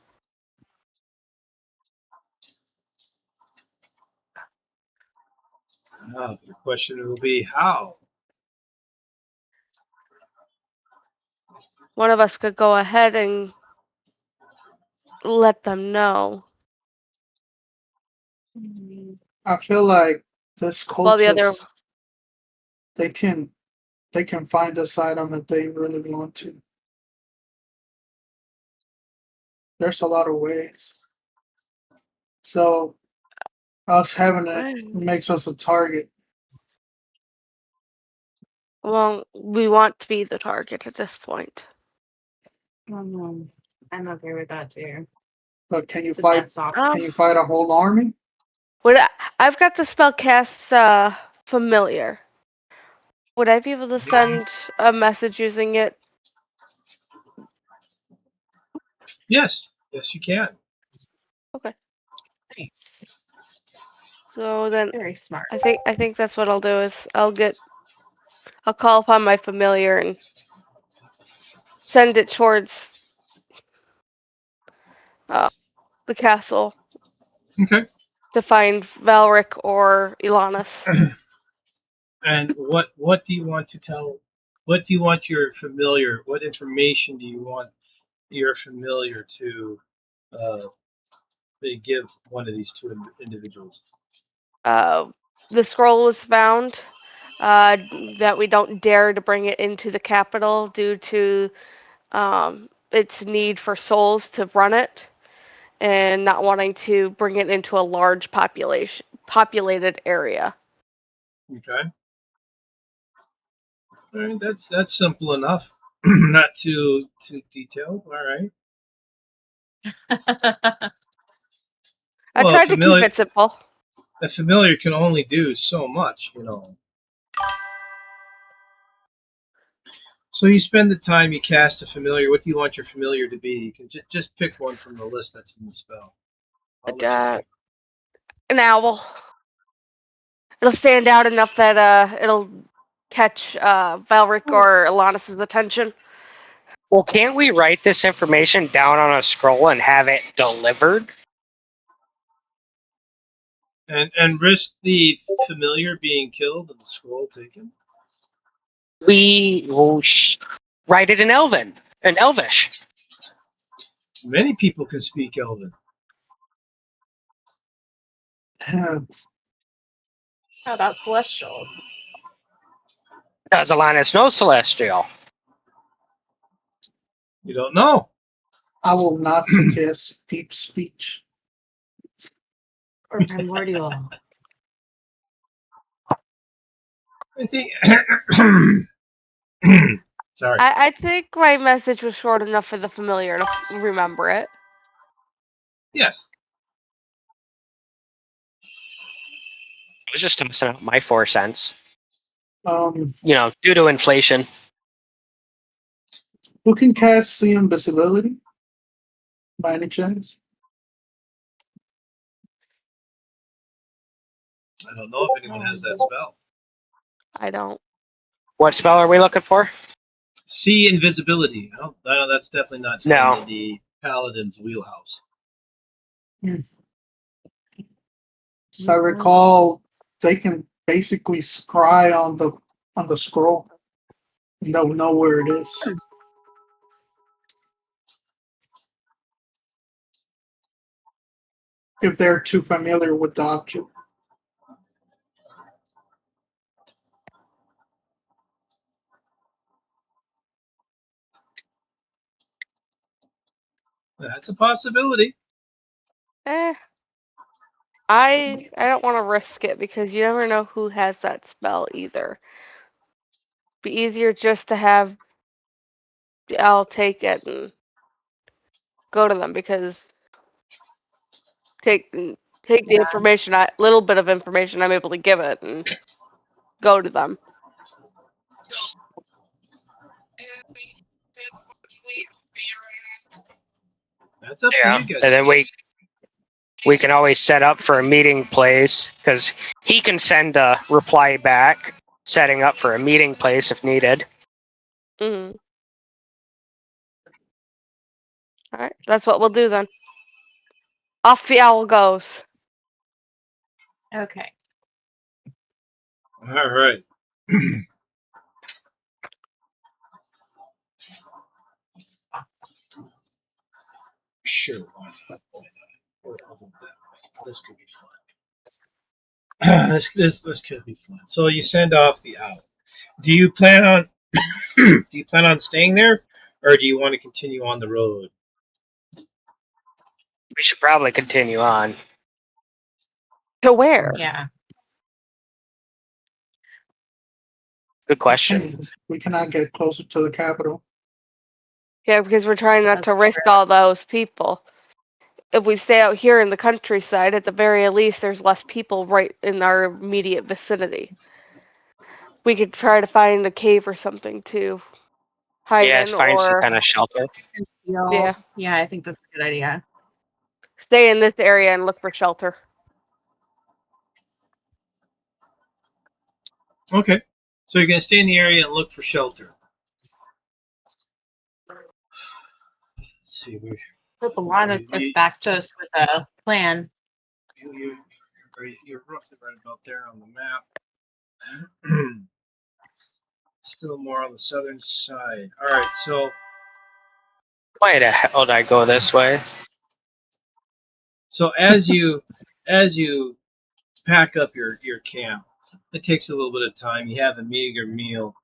The question will be how? One of us could go ahead and let them know, I feel like this while the other cultist, they can find this item if they really want to. There's a lot of ways. So us having it makes us a target. well, we want to be the target at this point. I'm okay with that too. But can you It's the fight? best option. Can you fight a whole army? I've got the spell cast familiar. Would I be able to send a message using it? Yes, yes, you can. Okay. Nice. So then Very smart. I think that's what I'll do is I'll call upon my familiar and send it towards the castle Okay. to find Valric or Ilanis. And what do you want to tell? What do you want your familiar? What information do you want your familiar to they give one of these two individuals? The scroll was found. that we don't dare to bring it into the capital due to its need for souls to run it, and not wanting to bring it into a large populated area. Okay. All right, that's simple enough. Not too detailed. All right. I Well, tried to keep it simple. a familiar can only do so much, you know. So you spend the time, you cast a familiar. What do you want your familiar to be? You can just pick one from the list that's in the spell. I'll let you pick. An owl. It'll stand out enough that it'll catch Valric or Alanis' attention. Well, can't we write this information down on a scroll and have it delivered? And risk the familiar being killed and the scroll taken? We will write it in Elvish. Many people can speak Elven. How about Celestial? Does Alanis know Celestial? You don't know. I will not suggest deep speech. Or Primordial? I think. Sorry. I think my message was short enough for the familiar to remember it. Yes. I was just tossing out my 4 cents. Um, Due to inflation. who can cast see invisibility? By any chance? I don't know if anyone has that spell. I don't. What spell are we looking for? See invisibility. I know that's definitely not No. in the paladin's wheelhouse. So I recall they can basically scry on the scroll. And they'll know where it is. If they're too familiar with the object. That's a possibility. I don't want to risk it because you never know who has that spell either. Be easier just to have I'll take it and go to them because take the information, little bit of information I'm able to give it and go to them. That's up Yeah. to you guys. And then we can always set up for a meeting place because he can send a reply back, setting up for a meeting place if needed. Mm-hmm. All right, that's what we'll do then. Off the owl goes. Okay. All right. Sure. Why not? This could be fun. This could be fun. So you send off the owl. Do you plan on staying there, or do you want to continue on the road? We should probably continue on. To where? Yeah. Good question. We cannot get closer to the capital. Yeah, because we're trying not to That's risk all those people. If we stay out here in the countryside, at the very least, there's less people right in our immediate vicinity. We could try to find a cave or something to hide Yeah, in, find some or kind of shelter. Conceal. Yeah, I think that's a good idea. stay in this area and look for shelter. Okay. So you're going to stay in the area and look for shelter. Let's see. Hope Alana gets back to us with a plan. You're roughly right about there on the map. Still more on the southern side. All right. So Why the hell did I go this way? as you pack up your camp, It takes a little bit of time. You have a meager meal,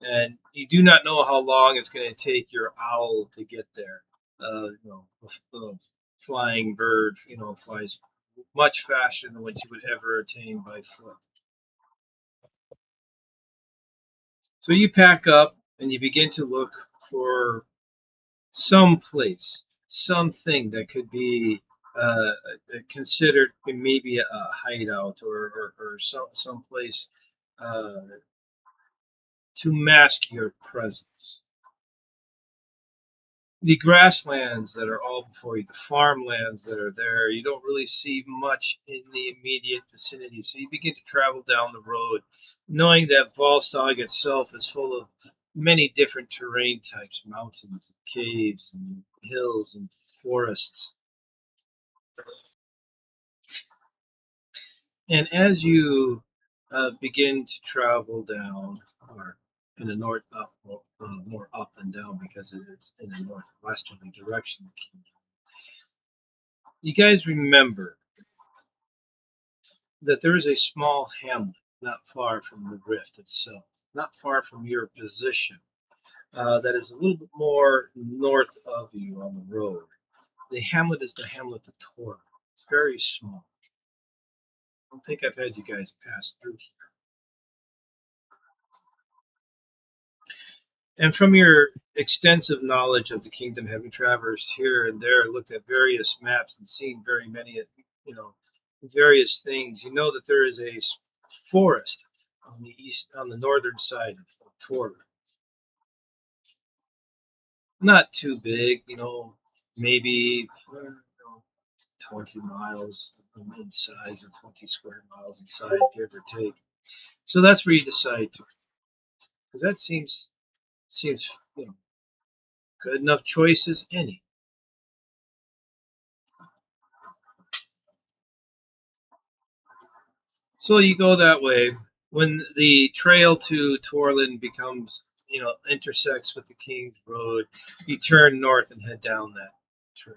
and you do not know how long it's going to take your owl to get there. The flying bird, flies much faster than what you would ever attain by foot. So you pack up and you begin to look for some place, something that could be considered maybe a hideout or some place to mask your presence. The grasslands that are all before you, the farmlands that are there, you don't really see much in the immediate vicinity. So you begin to travel down the road, knowing that Volstagg itself is full of many different terrain types, mountains, caves, and hills, and forests. And as you begin to travel down, or in the north up, more up than down because it's in the northwesterly direction, you guys remember that there is a small hamlet not far from the rift itself, not far from your position, that is a little bit more north of you on the road. The hamlet is the hamlet of Tor. It's very small. I don't think I've had you guys pass through here. And from your extensive knowledge of the kingdom, having traversed here and there, looked at various maps and seen very many, various things, you know that there is a forest on the northern side of Tor. Not too big, maybe 20 miles in size or 20 square miles inside, give or take. So that's where you decide to, because that seems good enough choice as any. So you go that way. When the trail to Torlin becomes, intersects with the King's Road, you turn north and head down that trail.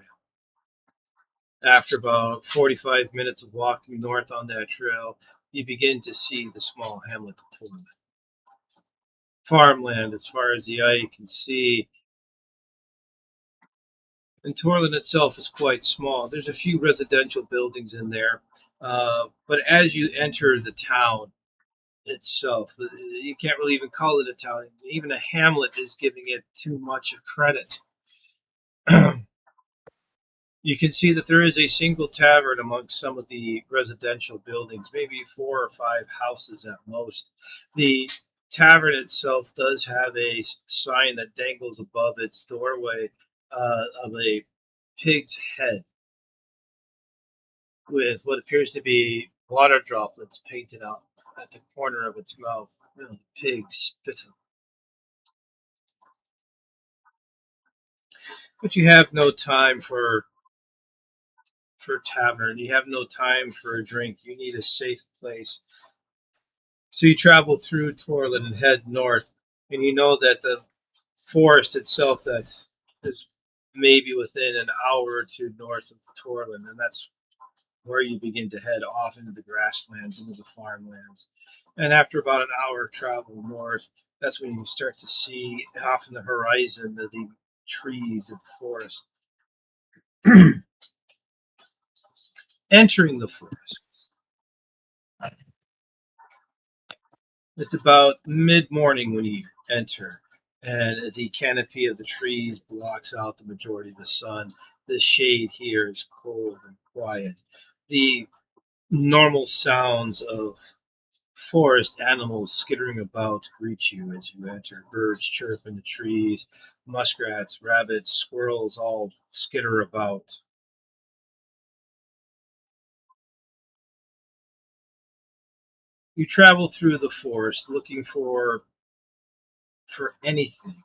After about 45 minutes of walking north on that trail, you begin to see the small hamlet of Torlin. Farmland as far as the eye can see. And Torlin itself is quite small. There's a few residential buildings in there. But as you enter the town itself, you can't really even call it a town. Even a hamlet is giving it too much of credit. You can see that there is a single tavern amongst some of the residential buildings, maybe 4 or 5 houses at most. The tavern itself does have a sign that dangles above its doorway of a pig's head with what appears to be water droplets painted out at the corner of its mouth. The pig spittle. But you have no time for tavern. You have no time for a drink. You need a safe place. So you travel through Torlin and head north, and you know that the forest itself that is maybe within an hour or two north of Torlin, and that's where you begin to head off into the grasslands, into the farmlands. And after about an hour of travel north, that's when you start to see off in the horizon the trees of the forest. Entering the forest. It's about mid-morning when you enter, and the canopy of the trees blocks out the majority of the sun. The shade here is cold and quiet. The normal sounds of forest animals skittering about greet you as you enter. Birds chirp in the trees, muskrats, rabbits, squirrels all skitter about. You travel through the forest looking for anything.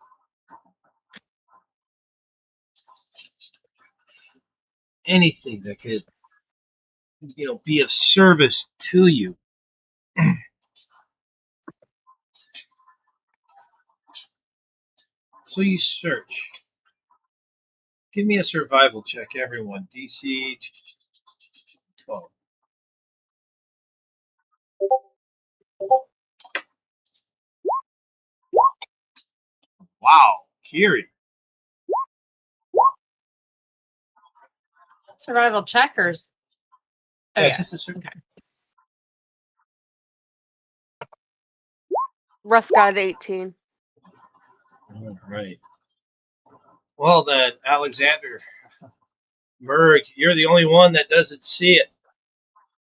Anything that could, be of service to you. So you search. Give me a survival check, everyone. DC 12. Wow, Kiri. Survival checkers. Oh, Yeah, yeah. just a certain. Okay. Russ got an 18. All right. Well then, Alexander, Merg, you're the only one that doesn't see it.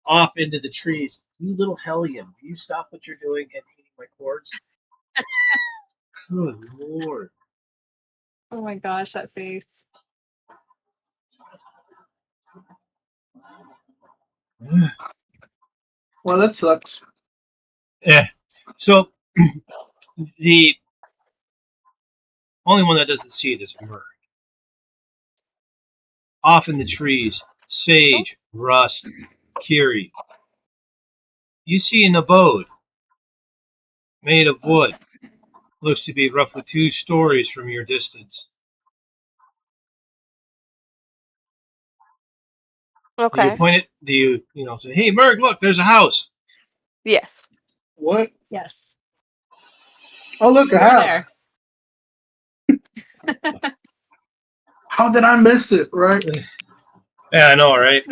Off into the trees. You little hellion, will you stop what you're doing and eating my cords? Good lord. Oh my gosh, that face. Well, that sucks. Yeah. So the only one that doesn't see it is Merg. Off in the trees, Sage, Rust, Kiri. You see an abode made of wood. Looks to be roughly 2 stories from your distance. Do you Okay. point it? Do you say, "Hey, Merg, look, there's a house." Yes. What? Yes. Oh, look, a We're house. there. How did I miss it, right? Yeah, I know, right?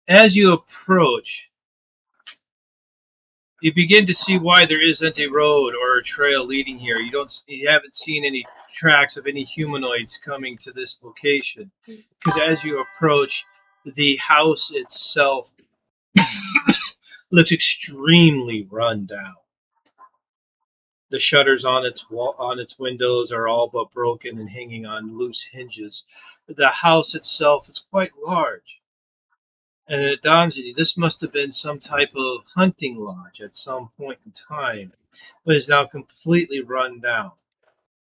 As you approach, you begin to see why there isn't a road or a trail leading here. You haven't seen any tracks of any humanoids coming to this location, because as you approach, the house itself looks extremely run down. The shutters on its windows are all but broken and hanging on loose hinges. The house itself is quite large, and it dawns on you this must have been some type of hunting lodge at some point in time, but is now completely run down.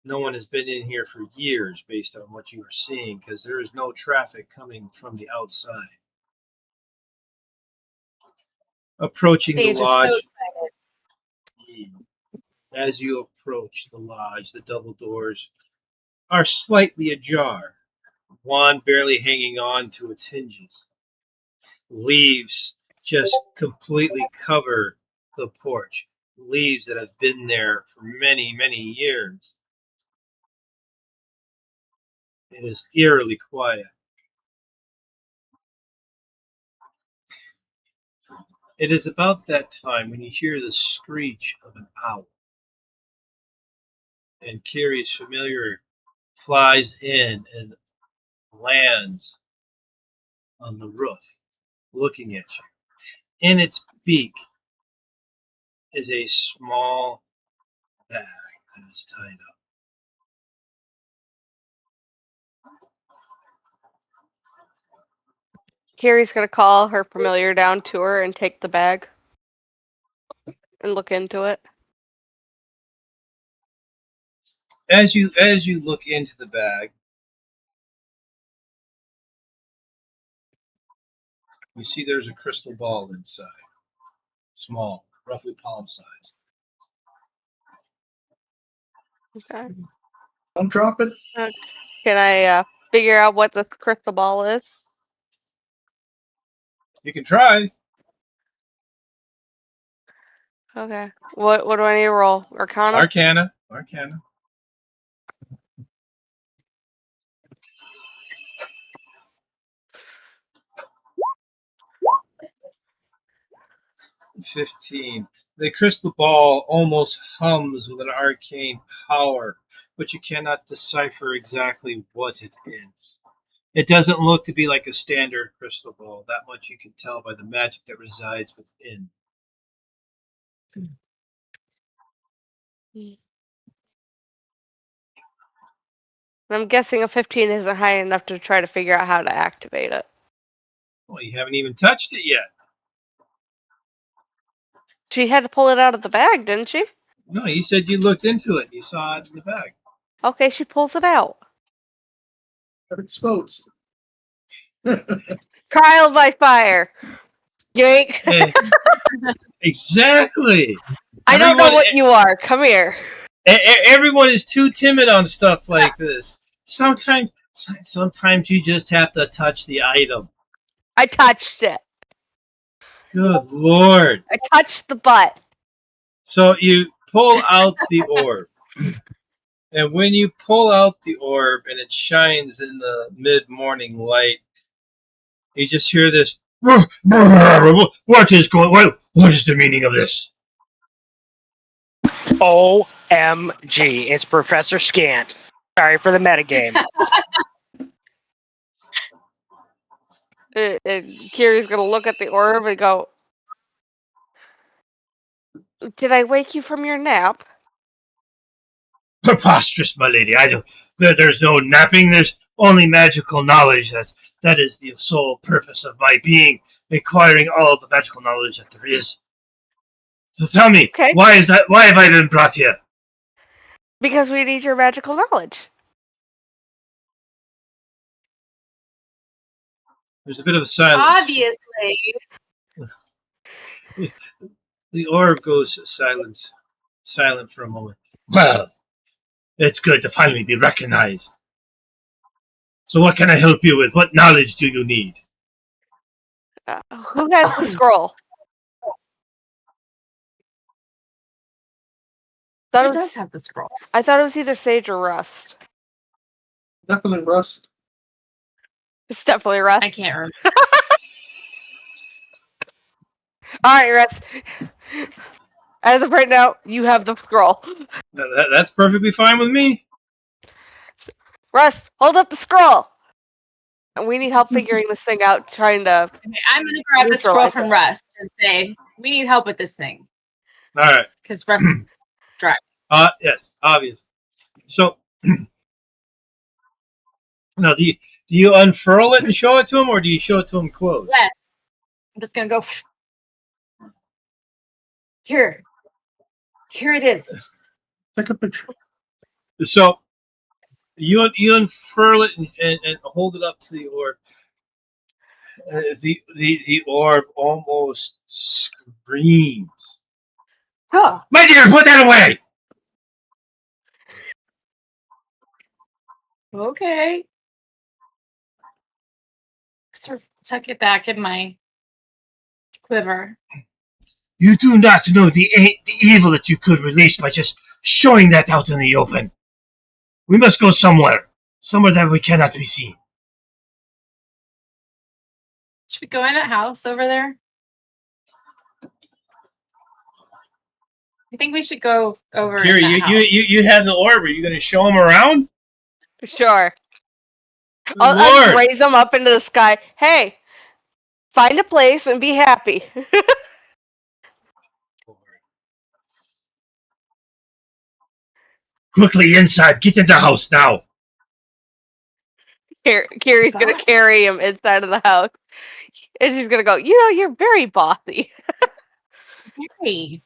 No one has been in here for years based on what you are seeing, because there is no traffic coming from the outside. Approaching the Sage is so lodge, excited. as you approach the lodge, the double doors are slightly ajar, one barely hanging on to its hinges. Leaves just completely cover the porch. Leaves that have been there for many, many years. It is eerily quiet. It is about that time when you hear the screech of an owl, and Kiri's familiar flies in and lands on the roof, looking at you. In its beak is a small bag that is tied up. Kiri's gonna call her familiar down to her and take the bag and look into it. As you look into the bag, you see there's a crystal ball inside, small, roughly palm size. Okay. Don't drop it. Can I figure out what this crystal ball is? You can try. Okay. What do I need to roll? Arcana? Arcana. 15. The crystal ball almost hums with an arcane power, but you cannot decipher exactly what it is. It doesn't look to be like a standard crystal ball. That much you can tell by the magic that resides within. I'm guessing a 15 isn't high enough to try to figure out how to activate it. Well, you haven't even touched it yet. She had to pull it out of the bag, didn't she? No, you said you looked into it. You saw it in the bag. Okay, she pulls it out. Got exposed. Trial by fire. Yank. Eh, exactly. I don't know Everyone- what you are. Come here. Everyone is too timid on stuff like this. Sometimes you just have to touch the item. I touched it. Good lord. I touched the butt. So you pull out the orb. And when you pull out the orb and it shines in the mid-morning light, you just hear this. What is going? What is the meaning of this? OMG, it's Professor Scant. Sorry for the metagame. Kiri's gonna look at the orb and go, "Did I wake you from your nap?" Preposterous, my lady. There's no napping. There's only magical knowledge. That is the sole purpose of my being, acquiring all the magical knowledge that there is. So tell me, Okay. why is that? Why have I been brought here? Because we need your magical knowledge. There's a bit of a silence. Obviously. The orb goes silent for a moment. Well, it's good to finally be recognized. So what can I help you with? What knowledge do you need? Who has the scroll? Who does have the scroll? I thought it was either Sage or Rust. Definitely Rust. It's definitely Rust. I can't remember. All right, Rust. As of right now, you have the scroll. That's perfectly fine with me. Rust, hold up the scroll. And we need help figuring this thing out, trying to... Okay, I'm going to grab the scroll Neutralize from it. Rust and say, we need help with this thing. All right. Because Rust dry. Yes, obvious. So, now do you unfurl it and show it to him, or do you show it to him closed? Yes. I'm just going to go. Here. Here it is. Take a picture. So, you unfurl it and hold it up to the orb. The orb almost screams. Oh, My dear, put that away! okay. Sort of tuck it back in my quiver. You do not know the evil that you could release by just showing that out in the open. We must go somewhere that we cannot be seen. Should we go in that house over there? I think we should go over Kiri, in that house. you have the orb. Are you going to show him around? Sure. Good I'll just Lord. raise them up into the sky. Hey, find a place and be happy. Quickly inside. Get in the house now. Kiri's going to Boss? carry him inside of the house. And she's going to go, you're very bossy. Hey.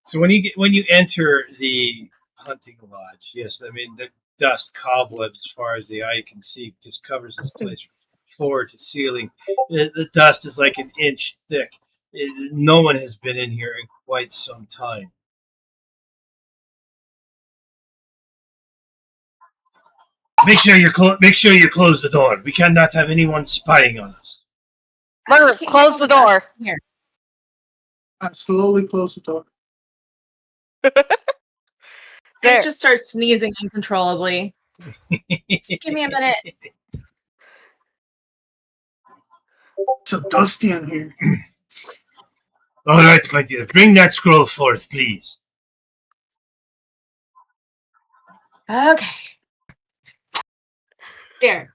So when you enter the hunting lodge, yes, I mean the dust, cobwebs as far as the eye can see, just covers this place from floor to ceiling. The dust is like an inch thick. No one has been in here in quite some time. Make sure you close the door. We cannot have anyone spying on us. Murph, Can't close hold the the dust door. Here. I slowly close the door. There. It just starts sneezing uncontrollably. Just give me a minute. It's so dusty in here. All right, my dear. Bring that scroll forth, please. Okay. There.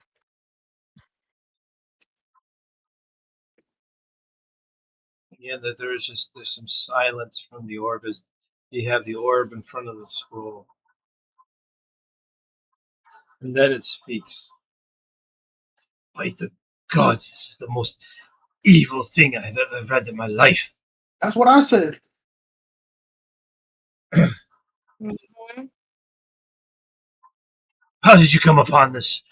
Yeah, that there's some silence from the orb as you have the orb in front of the scroll. And then it speaks. By the gods, this is the most evil thing I've ever read in my life. That's what I said. Mhm. How did you come upon this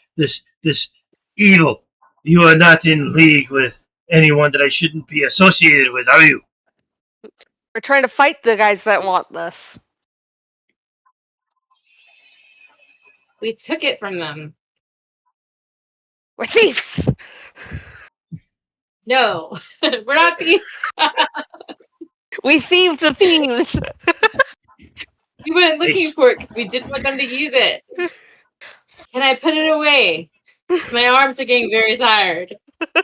evil? You are not in league with anyone that I shouldn't be associated with, are you? We're trying to fight the guys that want this. We took it from them. We're thieves. No, we're not thieves. We thieved the thieves. We went looking Ace. for it because we didn't want them to use it. Can I put it away? Because my arms are getting very tired. He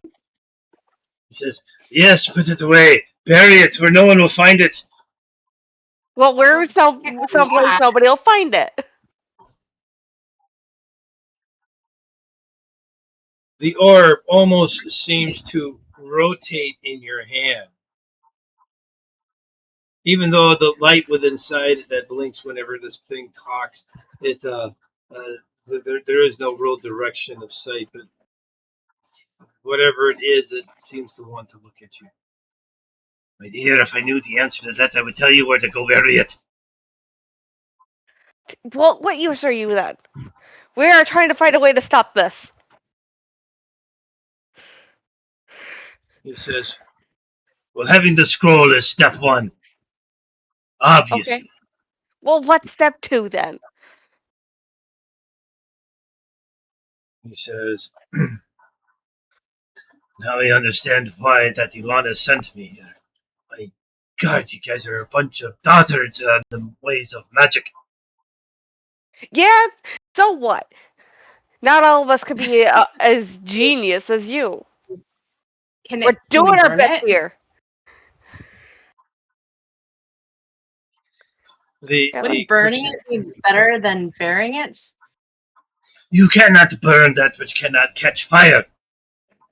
says, yes, put it away. Bury it where no one will find it. Well, where's someplace nobody will find it? The orb almost seems to rotate in your hand. Even though the light within inside it that blinks whenever this thing talks, there is no real direction of sight, but whatever it is, it seems to want to look at you. My dear, if I knew the answer to that, I would tell you where to go bury it. Well, what use are you then? We are trying to find a way to stop this. He says, well, having the scroll is step one. Obviously. Okay. Well, what's step 2 then? He says, now I understand why that Ilana sent me here. My God, you guys are a bunch of dotards on the ways of magic. Yeah, so what? Not all of us could be as genius as you. Can We're we doing our burn best it? here. The Yeah, Would burning it be better than burying it? You cannot burn that which cannot catch fire.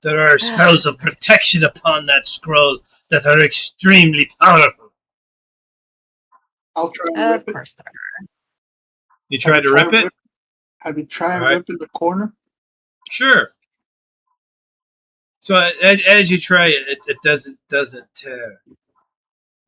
There are spells of protection upon that scroll that are extremely powerful. I'll try and Of rip it. course there. You try to rip it? Have you tried All right. ripping the corner? Sure. So as you try it, it doesn't tear.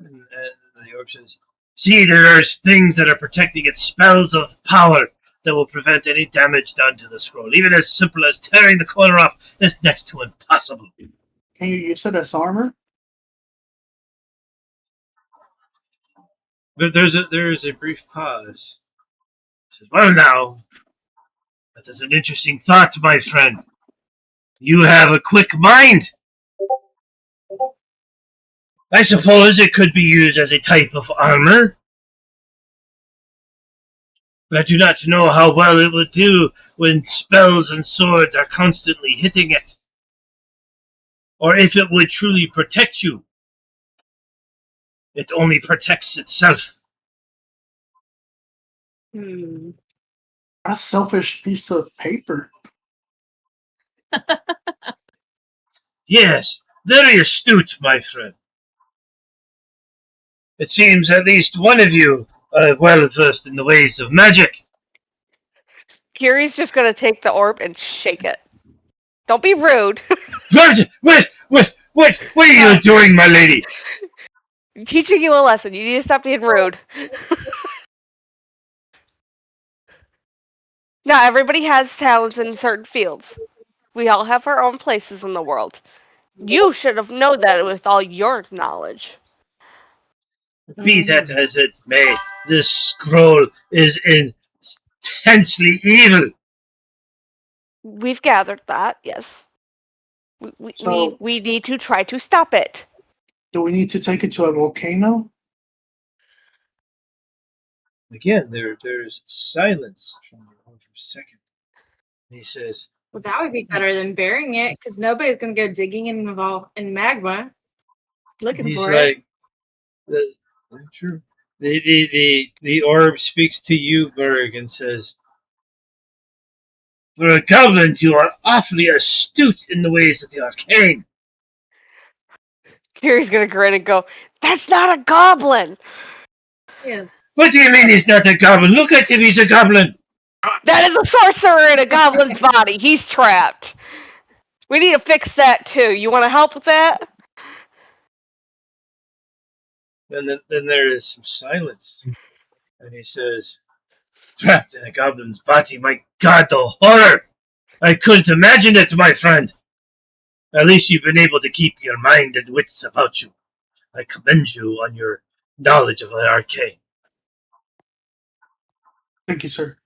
And the orb says, see, there are things that are protecting it, spells of power that will prevent any damage done to the scroll. Even as simple as tearing the corner off is next to impossible. Can you use it as armor? But there is a brief pause. He says, well now, that is an interesting thought, my friend. You have a quick mind. I suppose it could be used as a type of armor. But I do not know how well it would do when spells and swords are constantly hitting it. Or if it would truly protect you. It only protects itself. Hmm. What a selfish piece of paper. Yes, very astute, my friend. It seems at least one of you are well versed in the ways of magic. Kiri's just gonna take the orb and shake it. Don't be rude. What are you doing, my lady? I'm teaching you a lesson. You need to stop being rude. Now, everybody has talents in certain fields. We all have our own places in the world. You should have known that with all your knowledge. Be that as it may, this scroll is intensely evil. We've gathered that, yes. So, We need to try to stop it. do we need to take it to a volcano? Again, there's silence from the room for a second. He says, Well, that would be better than burying it because nobody's going to go digging in magma looking he's for like, it. true. The orb speaks to you, Berg, and says, for a goblin, you are awfully astute in the ways of the arcane. Kiri's gonna grin and go, that's not a goblin! Yes. What do you mean he's not a goblin? Look at him, he's a goblin. That is a sorcerer in a goblin's body. He's trapped. We need to fix that too. You want to help with that? And then there is some silence. And he says, trapped in a goblin's body, my God, the horror! I couldn't imagine it, my friend. At least you've been able to keep your mind and wits about you. I commend you on your knowledge of the arcane. Thank you, sir.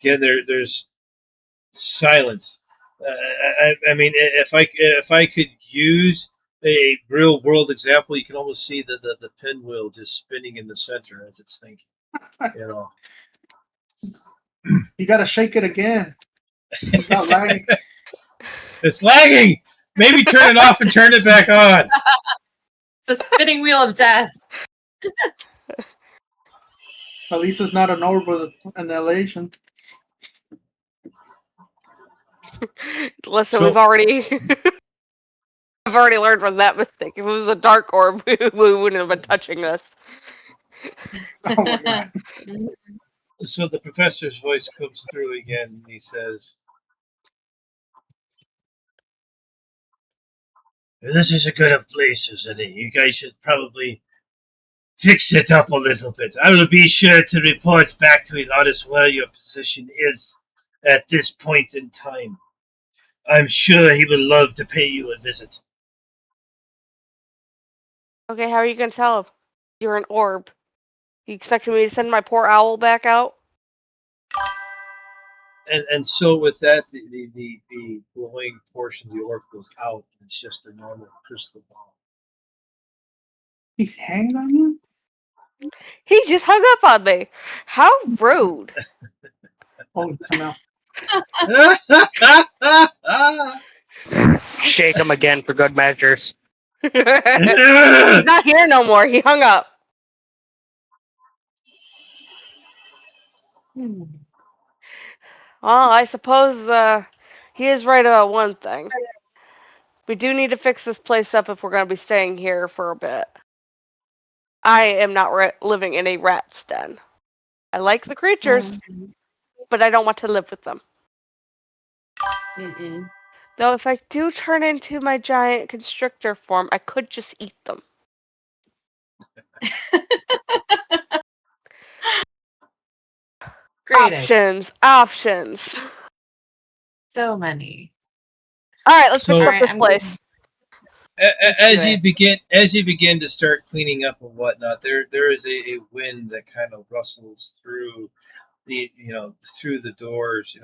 Again, there's Silence. I mean, if I could use a real world example, you can almost see the pinwheel just spinning in the center as it's thinking. You know, You gotta shake it again. You got lagging. it's lagging. Maybe turn it off and turn it back on. It's a spinning wheel of death. At least it's not an orb with an elation. Listen, So- we've already I've already learned from that mistake. If it was a dark orb, we wouldn't have been touching this. Oh my god. So the professor's voice comes through again, and he says, "This is a good of place, isn't it? You guys should probably fix it up a little bit. I will be sure to report back to Eladis where your position is at this point in time. I'm sure he would love to pay you a visit." Okay, how are you gonna tell him? You're an orb. You expecting me to send my poor owl back out? And so with that, the glowing portion of the orb goes out, and it's just a normal crystal ball. He hanged on you? He just hung up on me. How rude. Holy smell. Shake him again for good measures. He's not here no more. He hung up. Well, I suppose he is right about one thing. We do need to fix this place up if we're going to be staying here for a bit. I am not living in a rat's den. I like the creatures, but I don't want to live with them. Mm-mm. Though if I do turn into my giant constrictor form, I could just eat them. Great idea. Options. So many. All right, let's fix So- up Alright, this place. As do you it. begin to start cleaning up and whatnot, there is a wind that kind of rustles through through the doors,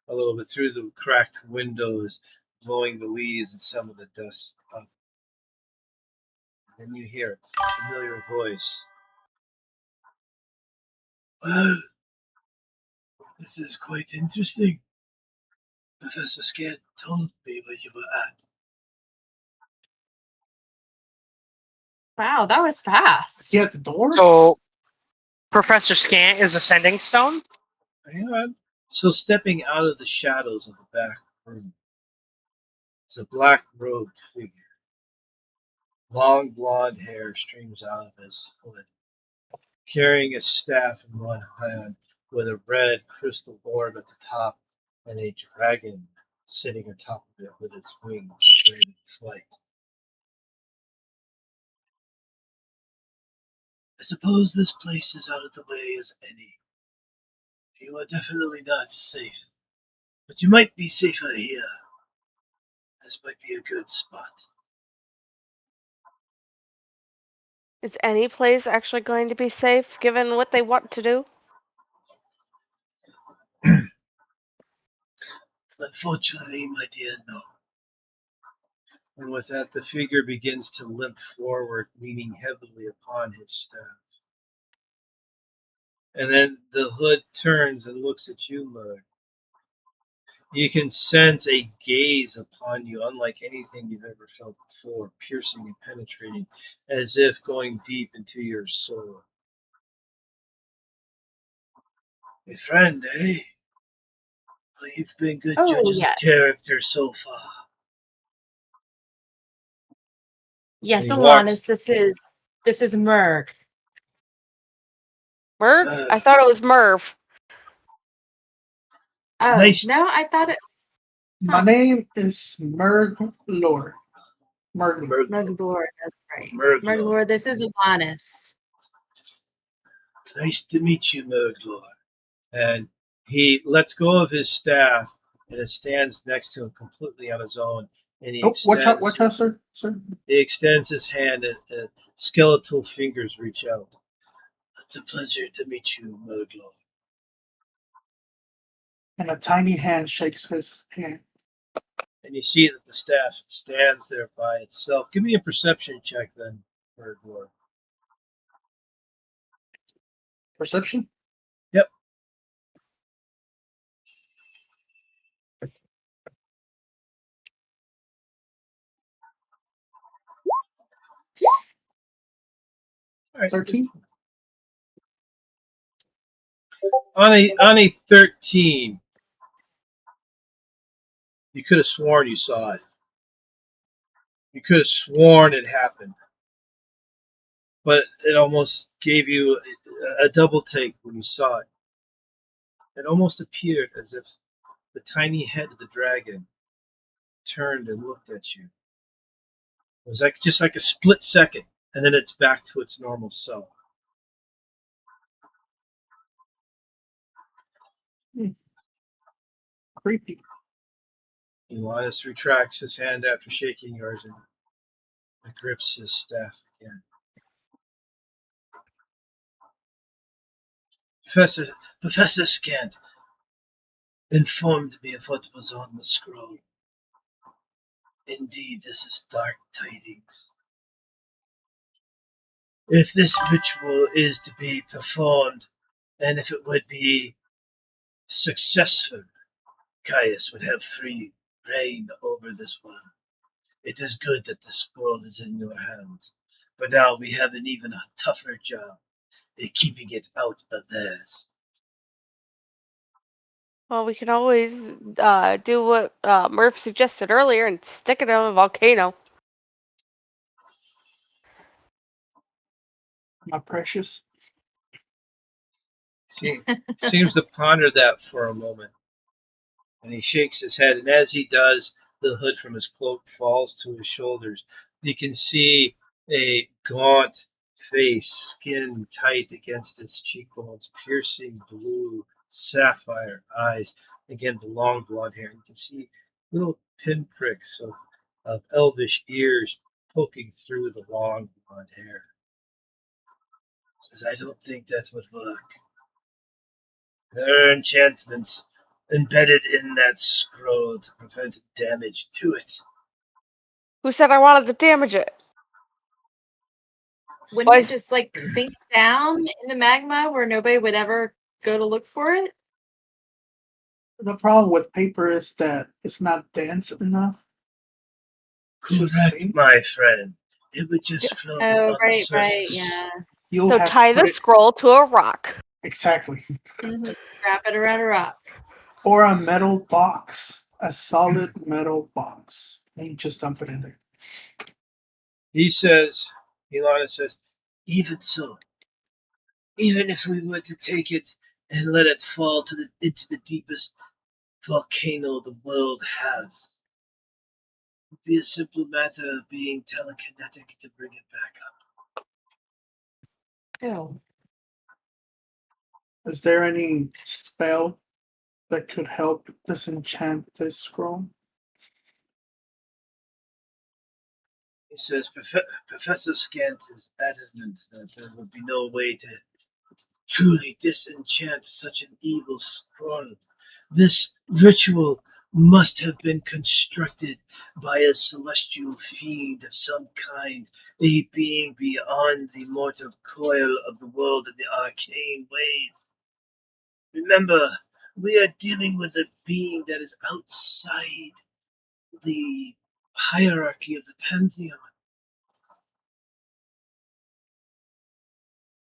a little bit through the cracked windows, blowing the leaves and some of the dust up. And then you hear it, a familiar voice. "Well, this is quite interesting. Professor Sked told me where you were at." Wow, that was fast. He at the door? So, Professor Scant is ascending stone? Hang on. So stepping out of the shadows of the back room is a black-robed figure. Long blonde hair streams out of his hood, carrying a staff in one hand with a red crystal orb at the top and a dragon sitting atop of it with its wings spread in flight. "I suppose this place is out of the way as any. You are definitely not safe, but you might be safer here. This might be a good spot." Is any place actually going to be safe given what they want to do? "Unfortunately, my dear, no." And with that, the figure begins to limp forward, leaning heavily upon his staff. And then the hood turns and looks at you, Murg. You can sense a gaze upon you, unlike anything you've ever felt before, piercing and penetrating, as if going deep into your soul. "A friend, eh? Well, you've been good Oh, judges yes. of character so far." Yes, And he Alanis, this is Merg. Merv? I thought it was Merv. Oh, Nice. no, I thought it My Huh. name is Merglor. Merglor. Murg- Merglor, that's right. Murglor. Merglor, this is Alanis. "Nice to meet you, Murglor." And he lets go of his staff, and it stands next to him completely on his own. And Oh, watch out, sir. Sir. he extends his hand, and skeletal fingers reach out. "It's a pleasure to meet you, Murglor." And a tiny hand shakes his hand. And you see that the staff stands there by itself. Give me a perception check then, for a dwarf. Perception? Yep. All right. 13? On a 13, you could have sworn you saw it. You could have sworn it happened. But it almost gave you a double take when you saw it. It almost appeared as if the tiny head of the dragon turned and looked at you. It was like just like a split second, and then it's back to its normal self. Creepy. Elias retracts his hand after shaking yours and grips his staff again. Professor Scant informed me of what was on the scroll. Indeed, this is dark tidings. If this ritual is to be performed, and if it would be successful, Caius would have free reign over this world. It is good that the scroll is in your hands, but now we have an even tougher job in keeping it out of theirs. Well, we can always do what Murph suggested earlier and stick it in a volcano. My precious. Seems to ponder that for a moment. And he shakes his head, and as he does, the hood from his cloak falls to his shoulders. You can see a gaunt face, skin tight against its cheekbones, piercing blue sapphire eyes. Again, the long blonde hair. You can see little pinpricks of elvish ears poking through the long blonde hair. Says, I don't think that would work. There are enchantments embedded in that scroll to prevent damage to it. Who said I wanted to damage it? Wouldn't Why it is- just like sink down in the magma where nobody would ever go to look for it? The problem with paper is that it's not dense enough. To Correct, sink? my friend. It would just float Oh, on the right, surface. right, yeah. You'll So have tie to put the it scroll to a rock. exactly, Wrap it around a rock. or a metal box, a solid metal box, and you just dump it in there. He says, Ilana says, even so, even if we were to take it and let it fall into the deepest volcano the world has, it would be a simple matter of being telekinetic to bring it back up. Oh. Is there any spell that could help disenchant this scroll? He says, Professor Scant is adamant that there would be no way to truly disenchant such an evil scroll. This ritual must have been constructed by a celestial fiend of some kind, a being beyond the mortal coil of the world and the arcane ways. Remember, we are dealing with a being that is outside the hierarchy of the pantheon.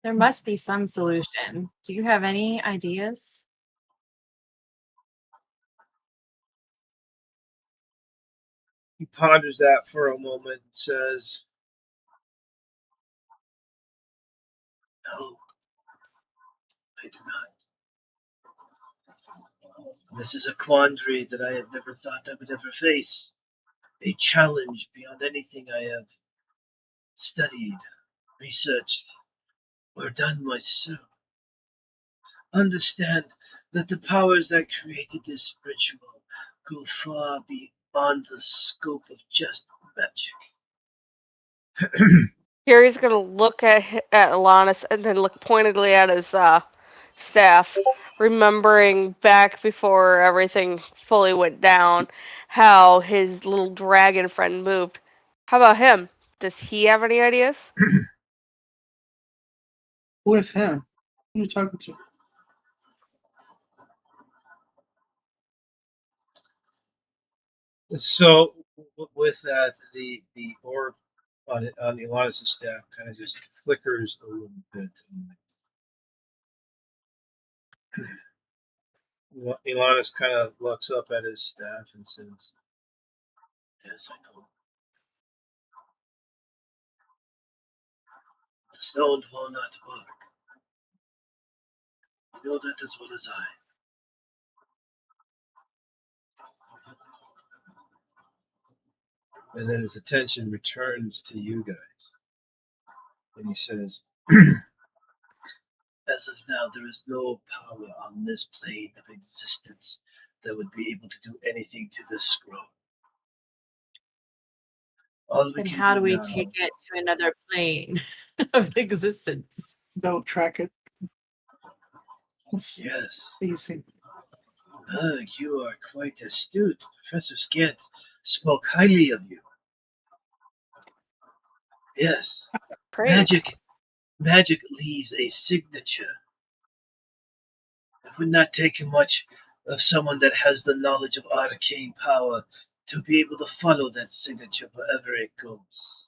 There must be some solution. Do you have any ideas? He ponders that for a moment and says, no, I do not. This is a quandary that I had never thought I would ever face. A challenge beyond anything I have studied, researched, or done myself. Understand that the powers that created this ritual go far beyond the scope of just magic. Gary's gonna look at Alanis and then look pointedly at his staff, remembering back before everything fully went down, how his little dragon friend moved. How about him? Does he have any ideas? Who is him? Who are you talking to? So with that, the orb on Ilana's staff kind of just flickers a little bit. Ilana's kind of looks up at his staff and says, "Yes, I know. The stone will not work. You know that as well as I." And then his attention returns to you guys. And he says, as of now, there is no power on this plane of existence that would be able to do anything to this scroll. All we Then can how do we now, take it to another plane of existence? They'll track it. yes, Easy. you are quite astute. Professor Skant spoke highly of you. Yes, Great. magic leaves a signature. It would not take much of someone that has the knowledge of arcane power to be able to follow that signature wherever it goes.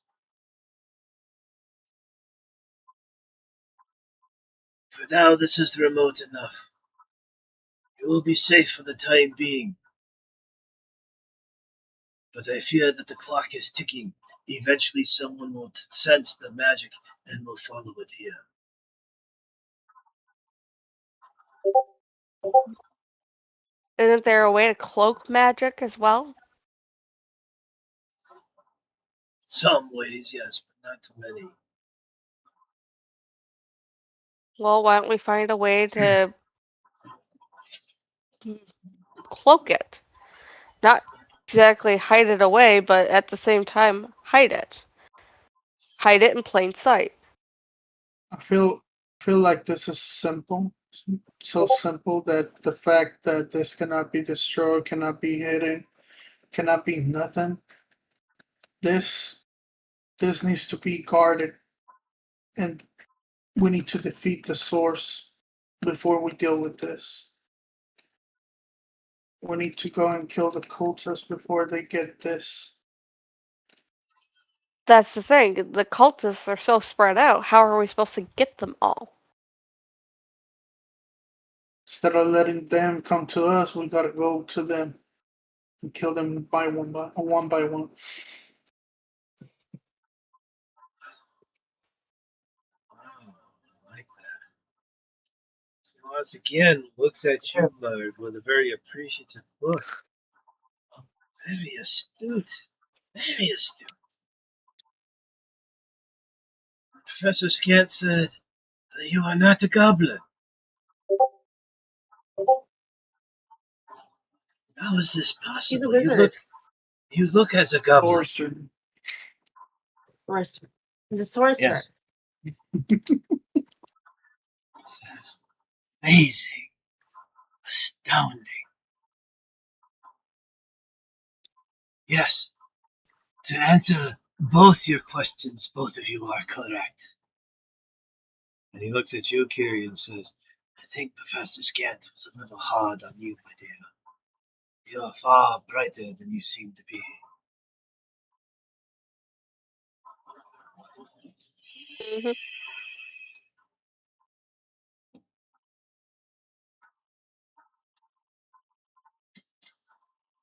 For now, this is remote enough. You will be safe for the time being. But I fear that the clock is ticking. Eventually, someone will sense the magic and will follow it here. Isn't there a way to cloak magic as well? Some ways, yes, but not too many. Well, why don't we find a way to cloak it? Not exactly hide it away, but at the same time, hide it. Hide it in plain sight. I feel like this is simple, so simple that the fact that this cannot be destroyed, cannot be hidden, cannot be nothing. This this needs to be guarded, and we need to defeat the source before we deal with this. We need to go and kill the cultists before they get this. That's the thing. The cultists are so spread out. How are we supposed to get them all? Instead of letting them come to us, we gotta go to them and kill them one by one. Wow, I like that. So once again, looks at you, Murd, with a very appreciative look. Very astute. Very astute. Professor Skant said that you are not a goblin. How is this He's a possible? wizard. You look as a goblin. Sorcerer. Sorcerer. He's a sorcerer. Yes. Amazing. Astounding. Yes. To answer both your questions, both of you are correct. And he looks at you, Kiri, and says, I think Professor Skant was a little hard on you, my dear. You are far brighter than you seem to be. Hmm.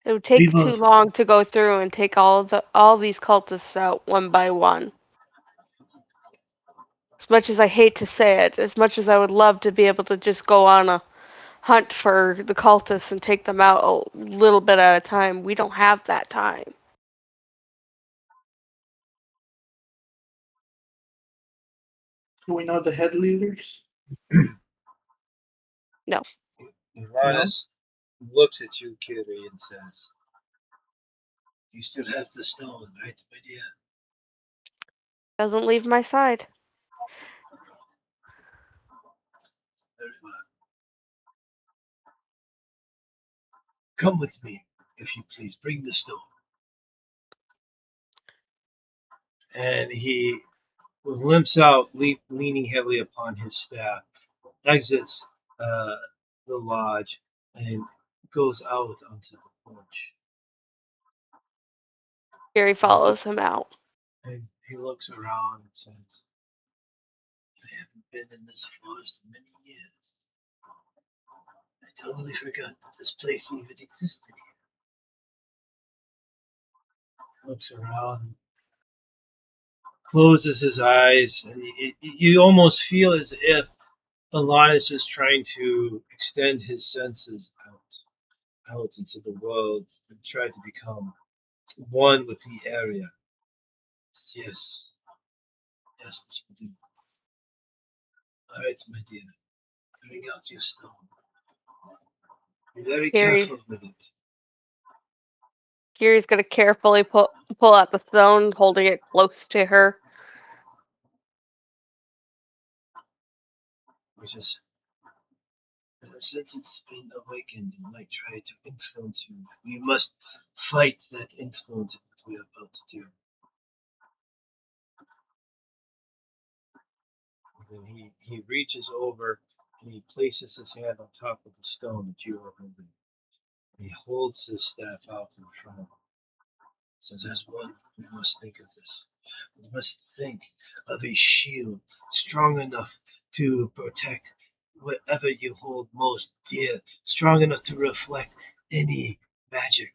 It would We take will too long to go through and take all these cultists out one by one. As much as I hate to say it, as much as I would love to be able to just go on a hunt for the cultists and take them out a little bit at a time, we don't have that time. Do we know the head leaders? No. Uranus looks at you, Kiri, and says, you still have the stone, right, my dear? Doesn't leave my side. Very well. Come with me, if you please. Bring the stone. And he limps out, leaning heavily upon his staff, exits the lodge, and goes out onto the porch. Gary follows him out. And he looks around and says, I haven't been in this forest in many years. I totally forgot that this place even existed here. He looks around, closes his eyes, and you almost feel as if Elias is trying to extend his senses out into the world and try to become one with the area. Yes, yes, this will do. All right, my dear, bring out your stone. Be very Gary. careful with it. Gary's gonna carefully pull out the stone, holding it close to her. He says, since it's been awakened, it might try to influence you. You must fight that influence of what we are about to do. And then he reaches over and he places his hand on top of the stone that you are holding. And he holds his staff out in front of him. Says, as one, we must think of this. We must think of a shield strong enough to protect whatever you hold most dear, strong enough to reflect any magic.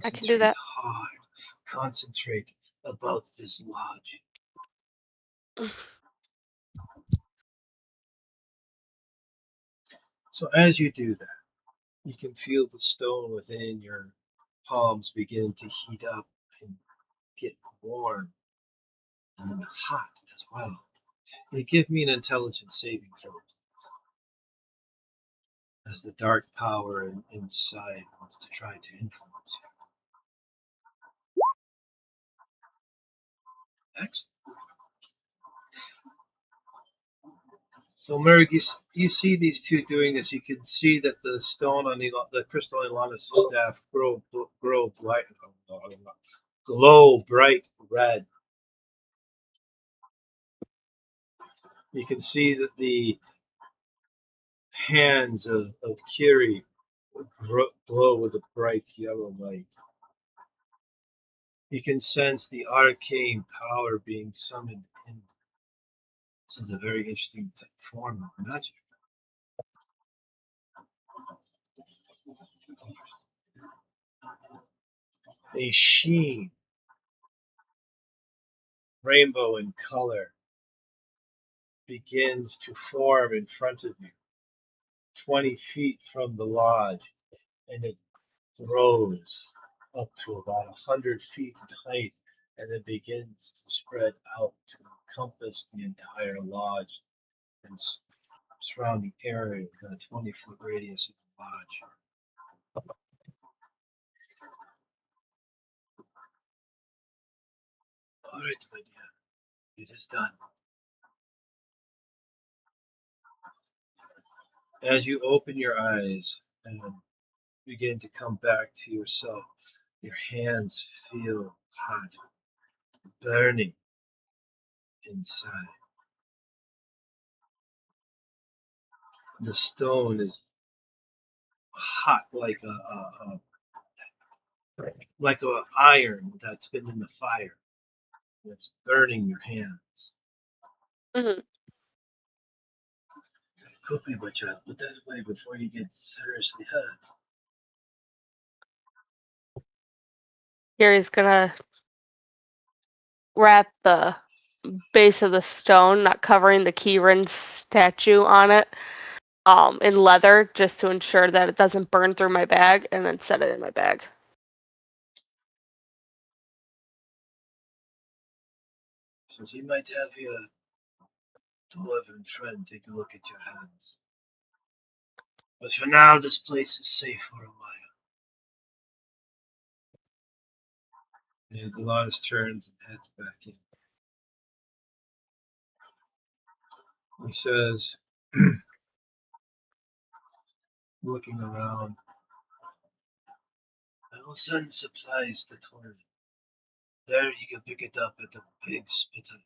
I can do Concentrate that. hard. Concentrate about this lodge. So as you do that, you can feel the stone within your palms begin to heat up and get warm and hot as well. They give me an intelligence saving throw as the dark power inside wants to try to influence you. Excellent. So, Merg, you see these two doing this. You can see that the stone on the crystal on Lannis' staff glow bright red. You can see that the hands of Kiri glow with a bright yellow light. You can sense the arcane power being summoned in. This is a very interesting form of magic. A sheen, rainbow in color, begins to form in front of you, 20 feet from the lodge, and it grows up to about 100 feet in height, and it begins to spread out to encompass the entire lodge and surrounding area within a 20-foot radius of the lodge. All right, my dear, it is done. As you open your eyes and begin to come back to yourself, your hands feel hot, burning inside. The stone is hot like a iron that's been in the fire. It's burning your hands. Hmm. Quickly, my child, put that away before you get seriously hurt. Gary's gonna wrap the base of the stone, not covering the Kieran statue on it, in leather, just to ensure that it doesn't burn through my bag, and then set it in my bag. So you might have your dwarven friend take a look at your hands. But for now, this place is safe for a while. And Goliath turns and heads back in. He says, looking around. I will send supplies to Torn. There you can pick it up at the pig spitter.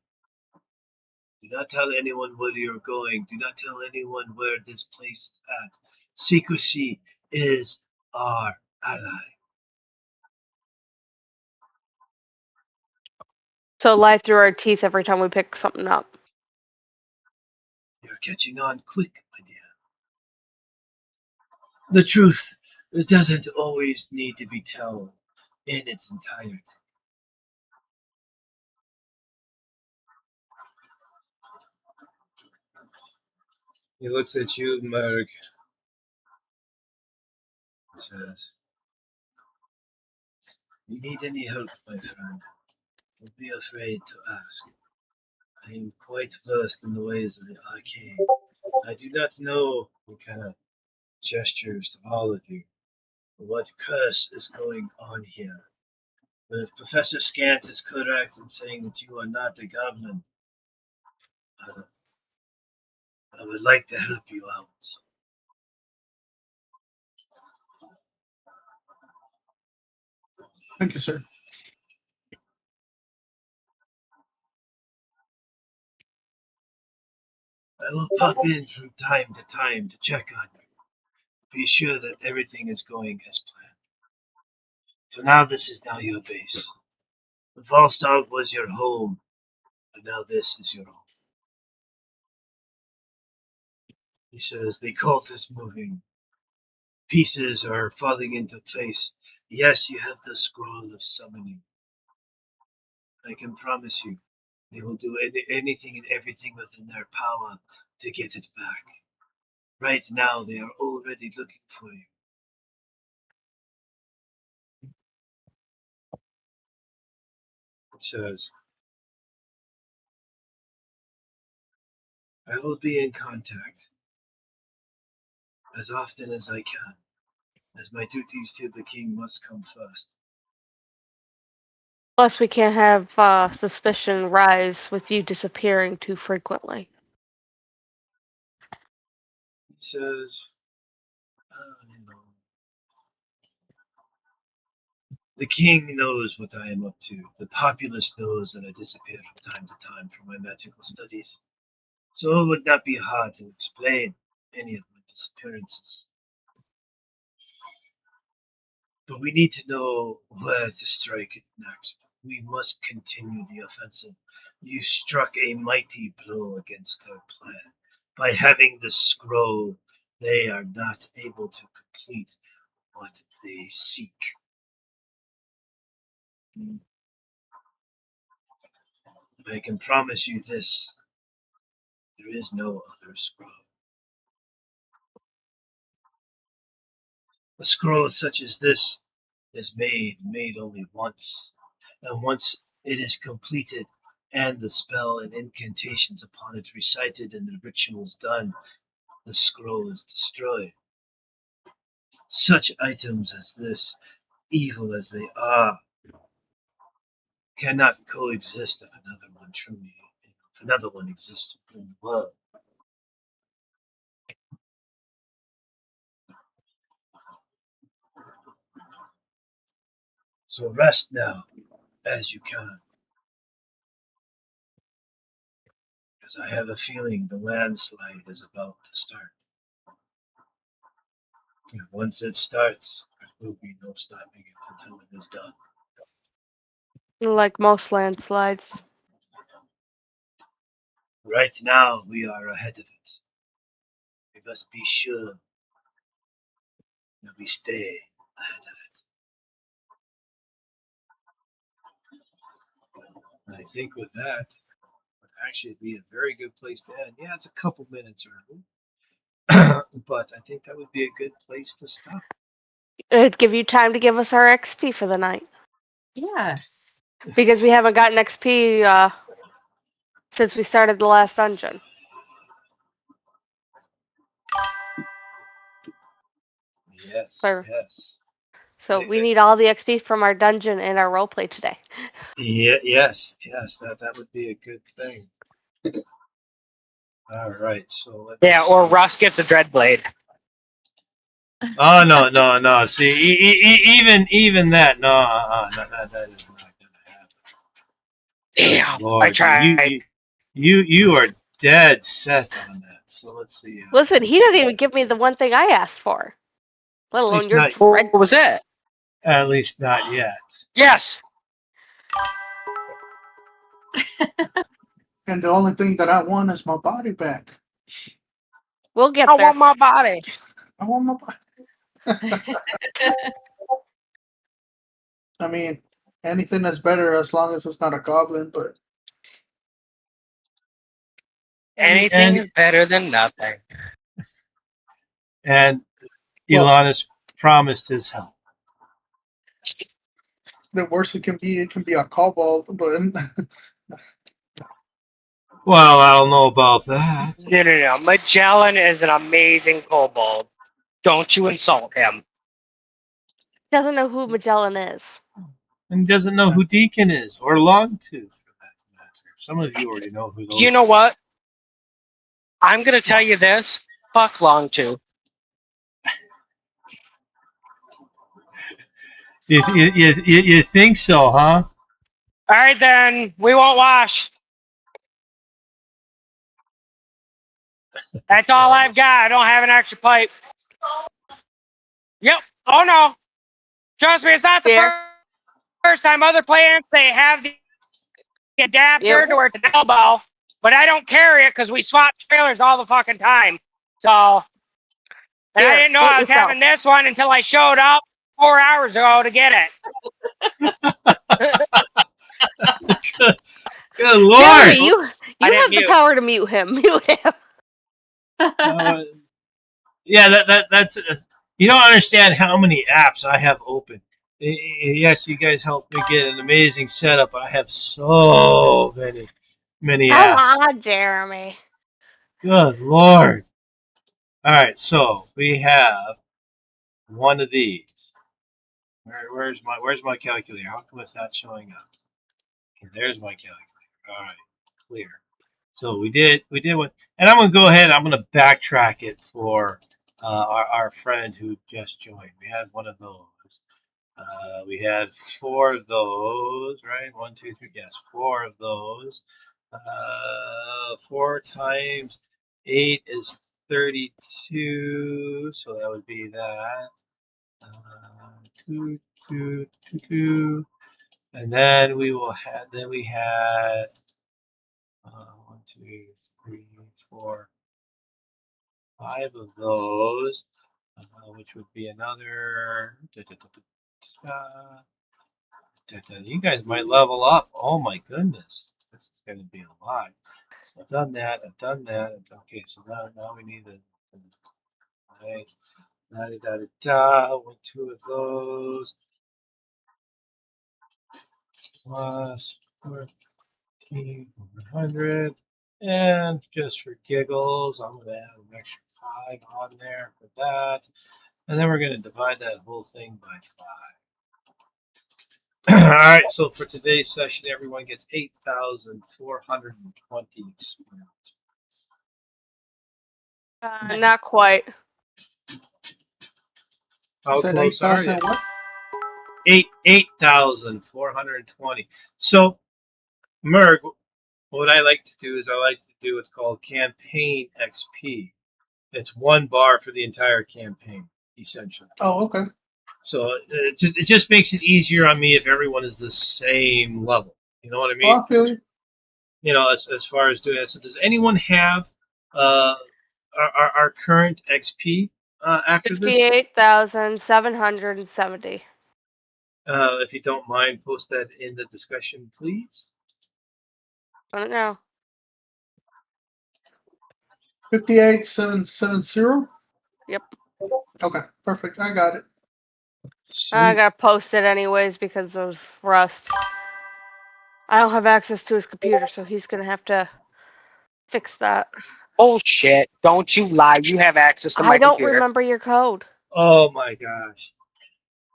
Do not tell anyone where you're going. Do not tell anyone where this place is at. Secrecy is our ally. So lie through our teeth every time we pick something up. You're catching on quick, my dear. The truth, it doesn't always need to be told in its entirety. He looks at you, Merg. He says, "You need any help, my friend? Don't be afraid to ask. I am quite versed in the ways of the arcane. I do not know," he kind of gestures to all of you, "what curse is going on here. But if Professor Scant is correct in saying that you are not a goblin, I would like to help you out." Thank you, sir. I will pop in from time to time to check on you. Be sure that everything is going as planned. For now, this is now your base. The Volstagg was your home, but now this is your home. He says, "The cult is moving. Pieces are falling into place. Yes, you have the scroll of summoning. I can promise you, they will do anything and everything within their power to get it back. Right now, they are already looking for you." He says, "I will be in contact as often as I can, as my duties to the king must come first." Plus, we can't have suspicion rise with you disappearing too frequently. He says, you know, "The king knows what I am up to. The populace knows that I disappear from time to time for my magical studies. So it would not be hard to explain any of my disappearances. But we need to know where to strike next. We must continue the offensive. You struck a mighty blow against their plan. By having the scroll, they are not able to complete what they seek. I can promise you this, there is no other scroll. A scroll such as this is made only once. And once it is completed, and the spell and incantations upon it recited and the rituals done, the scroll is destroyed. Such items as this, evil as they are, cannot coexist if another one exists within the world. So rest now, as you can, because I have a feeling the landslide is about to start. And once it starts, there will be no stopping it until it is done. Like most landslides. Right now, we are ahead of it. We must be sure that we stay ahead of it. And I think with that would actually be a very good place to end. Yeah, it's a couple minutes early, but I think that would be a good place to stop. It'd give you time to give us our XP for the night. Yes. Because we haven't gotten XP since we started the last dungeon. Yes, Or- yes. So we need all the XP from our dungeon and our roleplay today. Yeah, yes. That would be a good thing. All right, so let's Yeah, or see. Russ gets a dread blade. Oh no. See, even that, no, that is not gonna happen. Damn, Lord, I tried. you are dead set on that. So let's see. Listen, he didn't even give me the one thing I asked for, let At alone least your not. dread. What was it? At least not yet. Yes. And the only thing that I want is my body back. We'll get I there. want my body. I want my body. I mean, anything that's better as long as it's not a goblin, but Anything And is better than nothing. and well, Elanus promised his help. the worst it can be a kobold, but Well, I don't know about that. No. Magellan is an amazing kobold. Don't you insult him. Doesn't know who Magellan is. And he doesn't know who Deacon is or Longtooth for that matter. Some of you already know who those. You know what? I'm gonna tell you this. Fuck Longtooth. You think so, huh? All right, then we won't wash. That's all I've got. I don't have an extra pipe. Yep. Oh no. Trust me, it's not the Here. first time other plants they have the adapter Yep. to where it's an elbow, but I don't carry it because we swap trailers all the fucking time. So, and I Here, didn't know do it I was yourself. having this one until I showed up 4 hours ago to get it. Good Lord! Jeremy, you I didn't have the mute. power to mute him. Mute him. Yeah, that's. You don't understand how many apps I have open. Yes, you guys helped me get an amazing setup. I have so many Come apps. on, Jeremy. Good Lord! All right, so we have one of these. Where's my calculator? How come it's not showing up? Okay, there's my calculator. All right, clear. So we did one, and I'm gonna go ahead. I'm gonna backtrack it for our friend who just joined. We had one of those. We had four of those, right? One, two, three. Yes, four of those. 4 times 8 is 32, so that would be that. Two, two, two, two, and then we will have. Then we had 1, 2, 3, 4, 5 of those, which would be another. You guys might level up. Oh my goodness, this is going to be a lot. So I've done that. I've done that. Okay, so now we need a. Right, da da da. 1, 2 of those plus 1,400. And just for giggles, I'm going to add an extra 5 on there for that. And then we're going to divide that whole thing by 5. All right, so for today's session, everyone gets 8,420 experience. Nice. Not quite. How said close are you? 8,000 what? 8,420. So, Merg, what I like to do is I like to do what's called campaign XP. It's 1 bar for the entire campaign, essentially. Oh, okay. So it just makes it easier on me if everyone is the same level. You know what I mean? Oh, I feel you. You know, as far as doing that. So does anyone have our current XP after this? 58,770. If you don't mind, post that in the discussion, please. I don't know. 58,770. Yep. Okay, perfect. I got it. I Sweet. gotta post it anyways because of Rust. I don't have access to his computer, so he's gonna have to fix that. Bullshit. Don't you lie. You have access to my I don't computer. remember your code. Oh my gosh.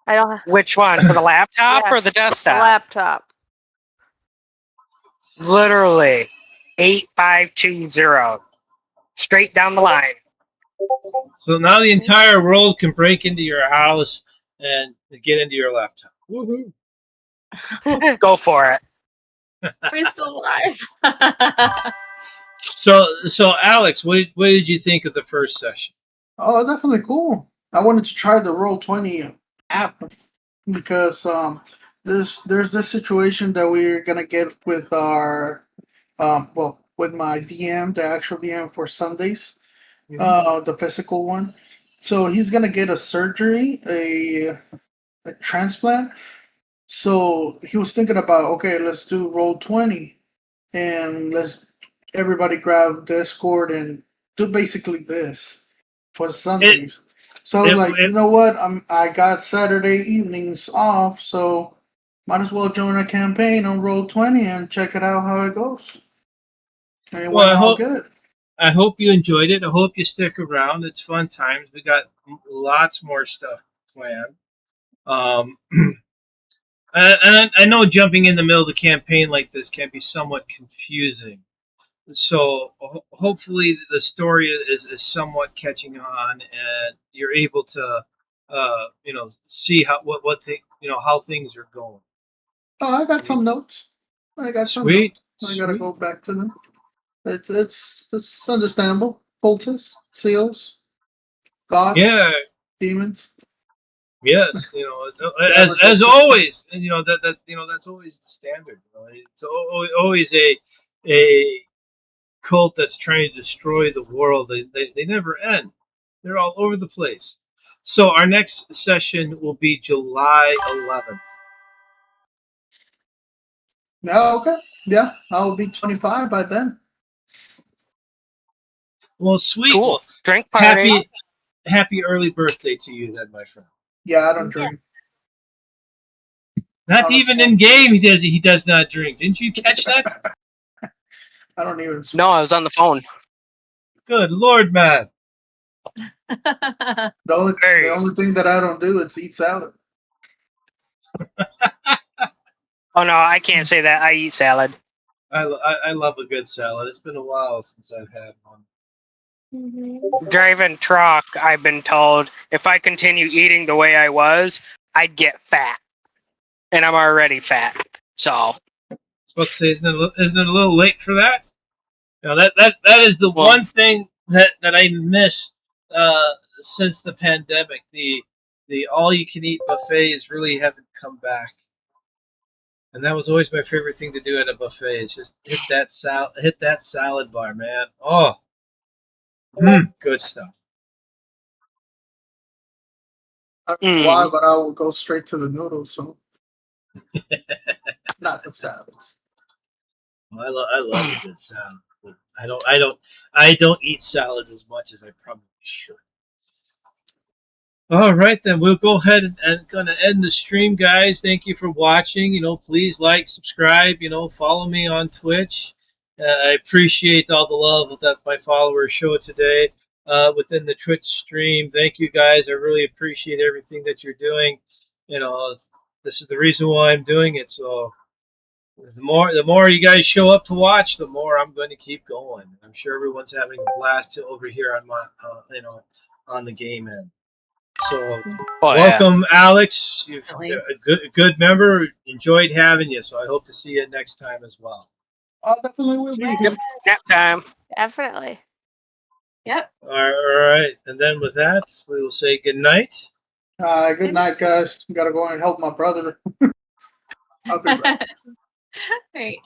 I don't have Which one? For the laptop Yeah, or the the desktop? laptop. Literally 8520. Straight down the line. So now the entire world can break into your house and get into your laptop. Woohoo! Go for it. We're still alive. So Alex, what did you think of the first session? Oh, definitely cool. I wanted to try the Roll20 app because there's this situation that we're gonna get with our with my DM, the actual DM for Sundays, the physical one. So he's gonna get a surgery, a transplant. So he was thinking about, okay, let's do Roll20 and let's everybody grab Discord and do basically this for Sundays. So I was like, you know what? I got Saturday evenings off, so might as well join a campaign on Roll20 and check it out how it goes. And it Well, went all good. I hope you enjoyed it. I hope you stick around. It's fun times. We got lots more stuff planned. And I know jumping in the middle of the campaign like this can be somewhat confusing. So hopefully the story is somewhat catching on, and you're able to, see what how things are going. Oh, I got some notes. I got some Sweet, notes. I gotta sweet. go back to them. It's understandable. Cultists, seals, gods, Yeah, demons. yes. As Damage up to always, and that's always the standard. It's always a cult that's trying to destroy the world. They never end. They're all over the place. So our next session will be July 11th. Yeah, okay. Yeah, I'll be 25 by then. Well, sweet. Cool. Well, Drink party. happy early birthday to you, then, my friend. Yeah, I don't drink. Not Honestly. even in game, he does not drink. Didn't you catch that? I don't even smoke. No, I was on the phone. Good Lord, man. The Hey. only thing that I don't do is eat salad. Oh no, I can't say that. I eat salad. I love a good salad. It's been a while since I've had one. Driving truck, I've been told if I continue eating the way I was, I'd get fat. And I'm already fat. So I was about to say, isn't it a little late for that? That is the Well- one thing that I miss since the pandemic. The all you can eat buffets really haven't come back, and that was always my favorite thing to do at a buffet. Is just hit that salad bar, man. Oh, good stuff. I don't know why, but I will go straight to the noodles. So not the salads. Well, I love a good salad, but I don't eat salads as much as I probably should. All right, then we'll go ahead and gonna end the stream, guys. Thank you for watching. Please like, subscribe. Follow me on Twitch. I appreciate all the love that my followers show today within the Twitch stream. Thank you, guys. I really appreciate everything that you're doing. This is the reason why I'm doing it. So the more you guys show up to watch, the more I'm going to keep going. I'm sure everyone's having a blast over here on my on the game end. So welcome, Alex. You're a good member. Enjoyed having you. So I hope to see you next time as well. I definitely will be here. Nap time. Definitely. Yep. All right, and then with that, we will say good night. Good night, guys. Gotta go and help my brother. I'll be back. Right.